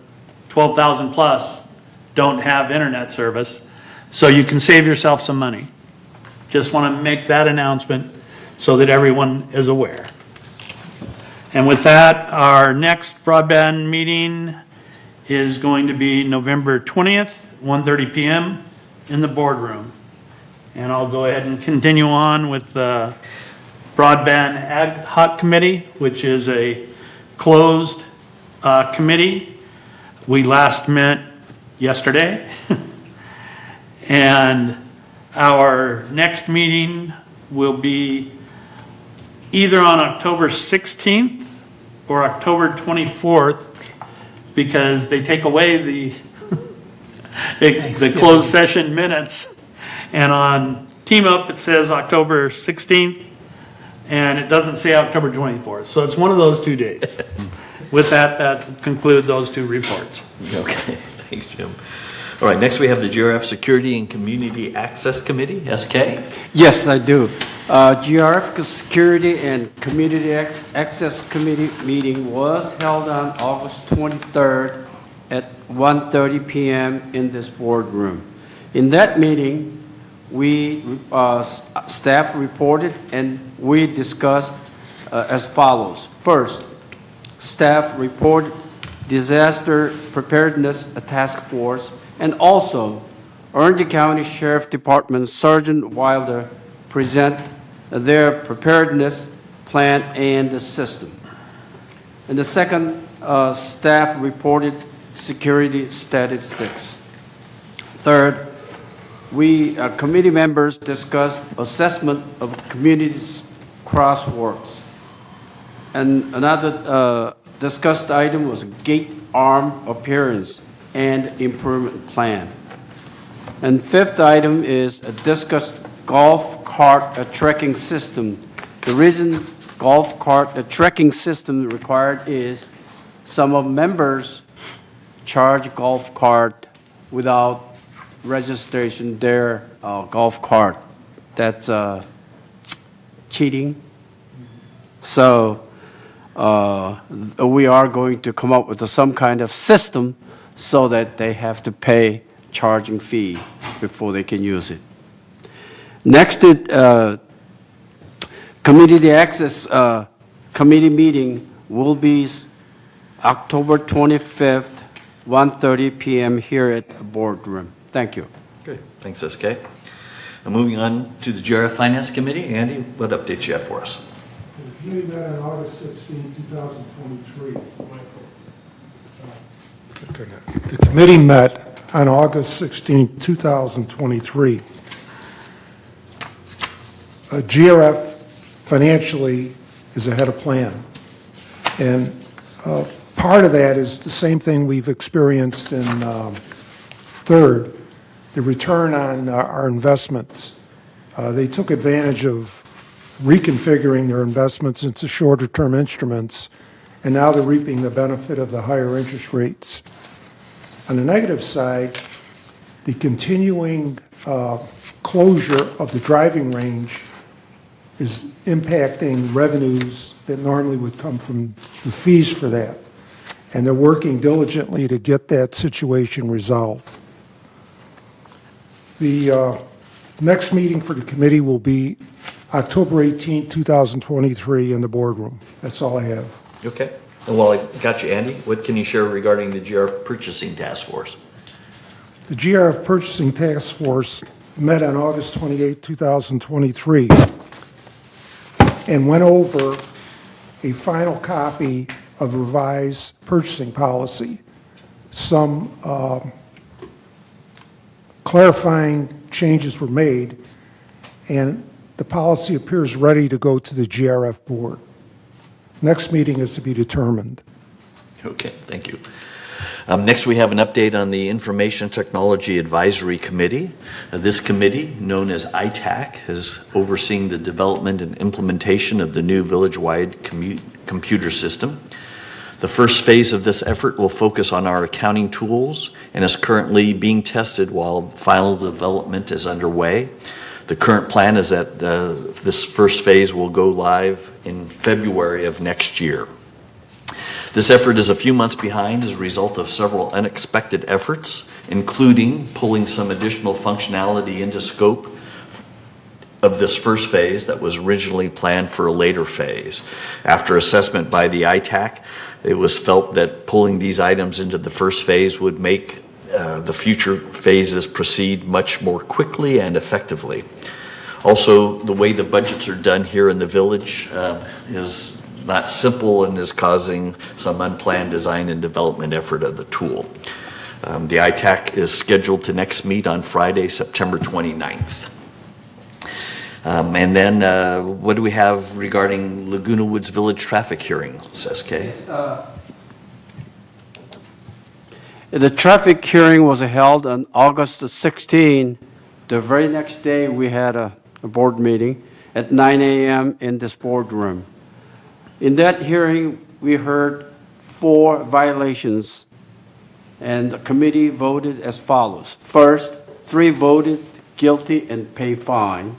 12,000 plus don't have internet service. So you can save yourself some money. Just want to make that announcement so that everyone is aware. And with that, our next broadband meeting is going to be November 20th, 1:30 p.m. in the boardroom. And I'll go ahead and continue on with the Broadband Ad Hoc Committee, which is a closed committee. We last met yesterday. And our next meeting will be either on October 16th or October 24th, because they take away the closed session minutes. And on Team Up, it says October 16th, and it doesn't say October 24th. So it's one of those 2 dates. With that, that concludes those 2 reports. Okay, thanks, Jim. All right, next we have the GRF Security and Community Access Committee, SK. Yes, I do. GRF Security and Community Access Committee meeting was held on August 23rd at 1:30 p.m. in this boardroom. In that meeting, we staff reported and we discussed as follows. First, staff reported Disaster Preparedness Task Force, and also Orange County Sheriff Department Sergeant Wilder present their preparedness plan and the system. And the second, staff reported security statistics. Third, we committee members discussed assessment of communities crosswalks. And another discussed item was gate arm appearance and improvement plan. And fifth item is a discussed golf cart tracking system. The reason golf cart tracking system required is some of members charge golf cart without registration their golf cart. That's cheating. So we are going to come up with some kind of system so that they have to pay charging fee before they can use it. Next, community access committee meeting will be October 25th, 1:30 p.m. here at the boardroom. Thank you. Good. Thanks, SK. Moving on to the GRF Finance Committee. Andy, what updates you have for us? The committee met on August 16, 2023. The committee met on August 16, 2023. GRF financially is ahead of plan. And part of that is the same thing we've experienced in third, the return on our investments. They took advantage of reconfiguring their investments into shorter-term instruments, and now they're reaping the benefit of the higher interest rates. On the negative side, the continuing closure of the driving range is impacting revenues that normally would come from the fees for that. And they're working diligently to get that situation resolved. The next meeting for the committee will be October 18, 2023 in the boardroom. That's all I have. Okay. And while I got you, Andy, what can you share regarding the GRF Purchasing Task Force? The GRF Purchasing Task Force met on August 28, 2023 and went over a final copy of revised purchasing policy. Some clarifying changes were made, and the policy appears ready to go to the GRF board. Next meeting is to be determined. Okay, thank you. Next, we have an update on the Information Technology Advisory Committee. This committee, known as ITAC, is overseeing the development and implementation of the new village-wide computer system. The first phase of this effort will focus on our accounting tools and is currently being tested while final development is underway. The current plan is that this first phase will go live in February of next year. This effort is a few months behind as a result of several unexpected efforts, including pulling some additional functionality into scope of this first phase that was originally planned for a later phase. After assessment by the ITAC, it was felt that pulling these items into the first phase would make the future phases proceed much more quickly and effectively. Also, the way the budgets are done here in the village is not simple and is causing some unplanned design and development effort of the tool. The ITAC is scheduled to next meet on Friday, September 29th. And then what do we have regarding Laguna Woods Village traffic hearings, SK? Yes, the traffic hearing was held on August 16. The very next day, we had a board meeting at 9 a.m. in this boardroom. In that hearing, we heard 4 violations, and the committee voted as follows. First, 3 voted guilty and pay fine,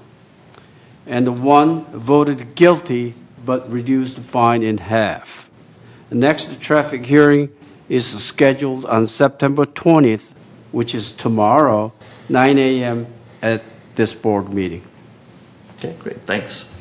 and 1 voted guilty but reduced the fine in half. The next traffic hearing is scheduled on September 20th, which is tomorrow, 9 a.m. at this board meeting. Okay, great, thanks.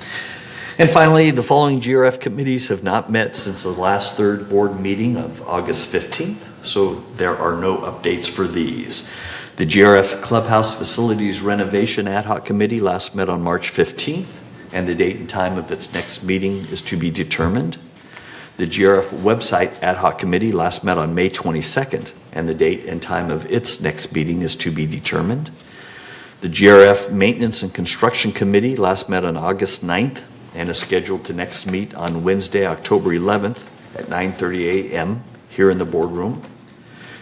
And finally, the following GRF committees have not met since the last third board meeting of August 15th, so there are no updates for these. The GRF Clubhouse Facilities Renovation Ad Hoc Committee last met on March 15th, and the date and time of its next meeting is to be determined. The GRF Website Ad Hoc Committee last met on May 22nd, and the date and time of its next meeting is to be determined. The GRF Maintenance and Construction Committee last met on August 9th, and is scheduled to next meet on Wednesday, October 11th at 9:30 a.m. here in the boardroom.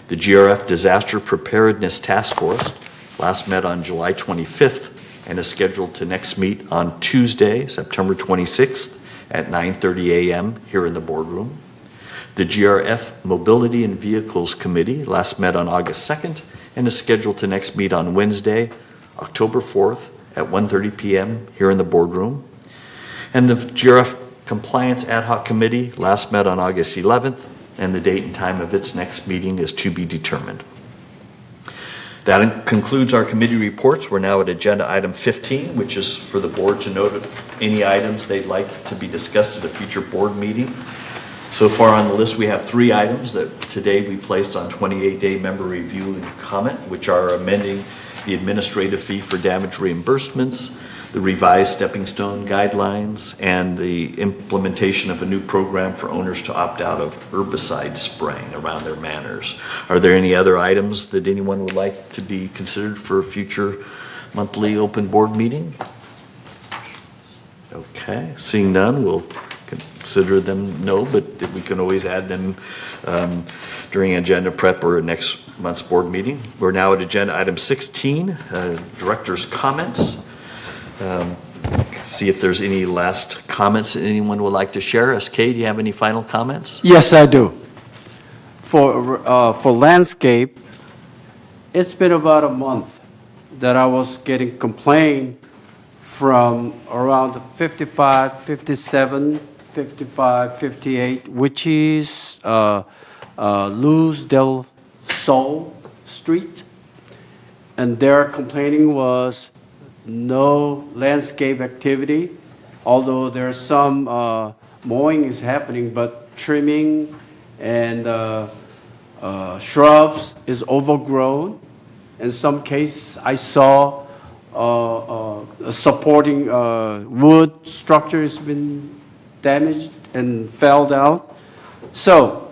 The GRF Disaster Preparedness Task Force last met on July 25th and is scheduled to next meet on Tuesday, September 26th at 9:30 a.m. here in the boardroom. The GRF Mobility and Vehicles Committee last met on August 2nd and is scheduled to next meet on Wednesday, October 4th at 1:30 p.m. here in the boardroom. And the GRF Compliance Ad Hoc Committee last met on August 11th, and the date and time of its next meeting is to be determined. That concludes our committee reports. We're now at agenda item 15, which is for the board to note any items they'd like to be discussed at a future board meeting. So far on the list, we have 3 items that today we placed on 28-day member review and comment, which are amending the administrative fee for damage reimbursements, the revised stepping stone guidelines, and the implementation of a new program for owners to opt out of herbicide spraying around their manors. Are there any other items that anyone would like to be considered for a future monthly open board meeting? Okay, seeing none, we'll consider them no, but we can always add them during agenda prep or next month's board meeting. We're now at agenda item 16, director's comments. See if there's any last comments that anyone would like to share. SK, do you have any final comments? Yes, I do. For landscape, it's been about a month that I was getting complaint from around 55, 57, 55, 58, which is Luz del Sol Street. And their complaining was no landscape activity, although there's some mowing is happening, but trimming and shrubs is overgrown. In some cases, I saw supporting wood structure has been damaged and fell down. So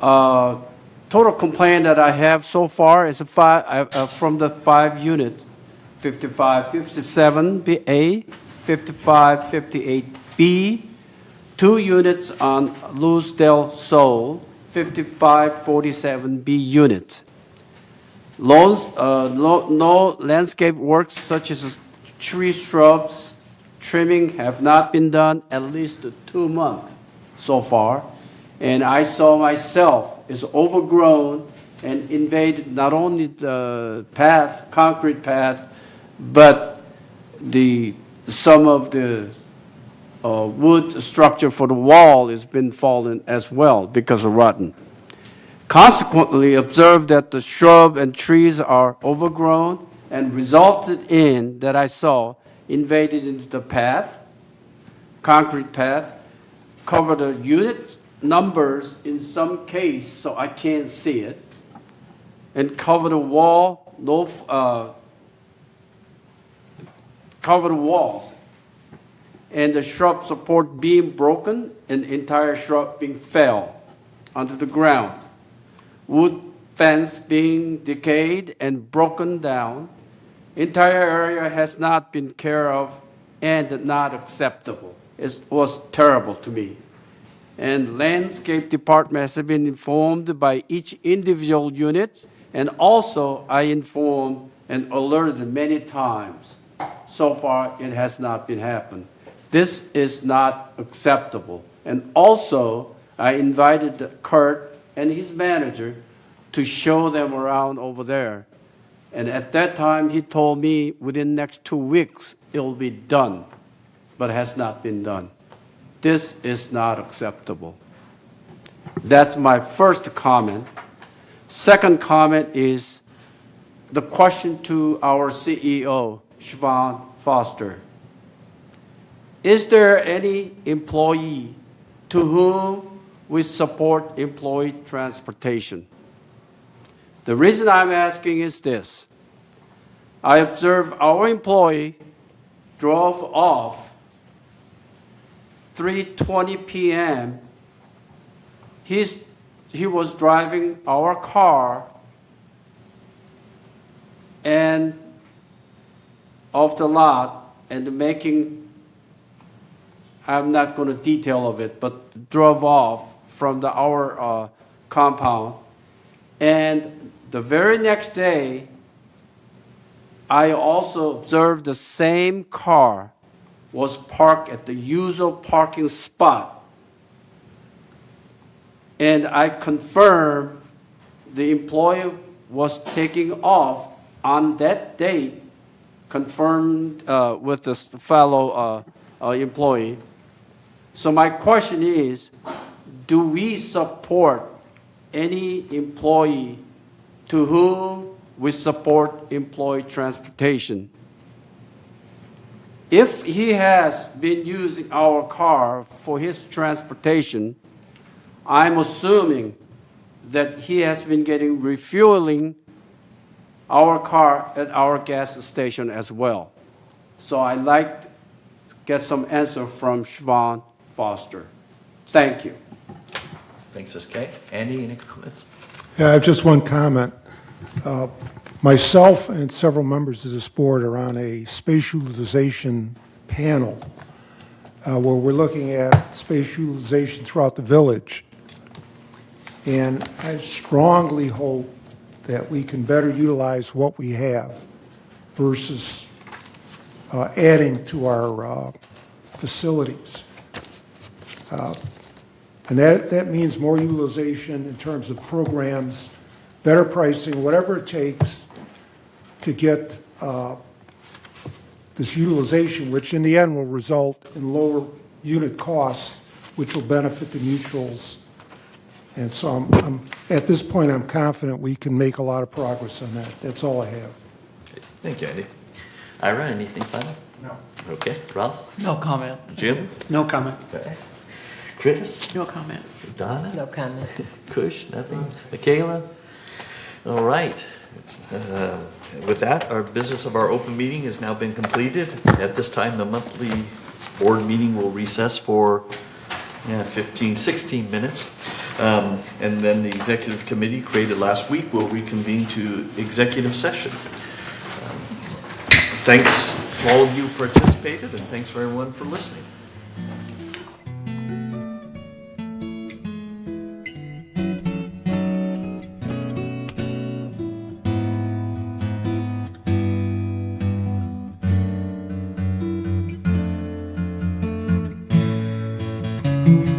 total complaint that I have so far is from the 5 units. 55, 57A, 55, 58B, 2 units on Luz del Sol, 55, 47B units. No landscape works such as tree shrubs, trimming have not been done at least 2 months so far. And I saw myself is overgrown and invaded not only the path, concrete path, but some of the wood structure for the wall has been fallen as well because of rotten. Consequently, observed that the shrub and trees are overgrown and resulted in that I saw invaded into the path, concrete path, cover the unit numbers in some case so I can't see it, and cover the wall, cover the walls, and the shrub support beam broken and entire shrub being fell onto the ground. Wood fence being decayed and broken down. Entire area has not been cared of and not acceptable. It was terrible to me. And landscape department has been informed by each individual unit, and also I informed and alerted many times. So far, it has not been happened. This is not acceptable. And also, I invited Kurt and his manager to show them around over there. And at that time, he told me within the next 2 weeks, it will be done, but has not been done. This is not acceptable. That's my first comment. Second comment is the question to our CEO, Siobhan Foster. Is there any employee to whom we support employee transportation? The reason I'm asking is this. I observed our employee drove off 3:20 p.m. He was driving our car and off the lot and making I'm not going to detail of it, but drove off from our compound. And the very next day, I also observed the same car was parked at the usual parking spot. And I confirmed the employee was taking off on that date, confirmed with this fellow employee. So my question is, do we support any employee to whom we support employee transportation? If he has been using our car for his transportation, I'm assuming that he has been getting refueling our car at our gas station as well. So I'd like to get some answer from Siobhan Foster. Thank you. Thanks, SK. Andy, any comments? Yeah, I have just one comment. Myself and several members of this board are on a space utilization panel where we're looking at space utilization throughout the village. And I strongly hope that we can better utilize what we have versus adding to our facilities. And that means more utilization in terms of programs, better pricing, whatever it takes to get this utilization, which in the end will result in lower unit costs, which will benefit the mutuals. And so at this point, I'm confident we can make a lot of progress on that. That's all I have. Thank you, Andy. Ira, anything final? No. Okay. Ralph? No comment. Jim? No comment. Okay. Chris? No comment. Donna? No comment. Kush? Nothing? Michaela? All right. With that, our business of our open meeting has now been completed. At this time, the monthly board meeting will recess for 15, 16 minutes. And then the executive committee created last week will reconvene to executive session. Thanks to all of you who participated, and thanks for everyone for listening. Thank you.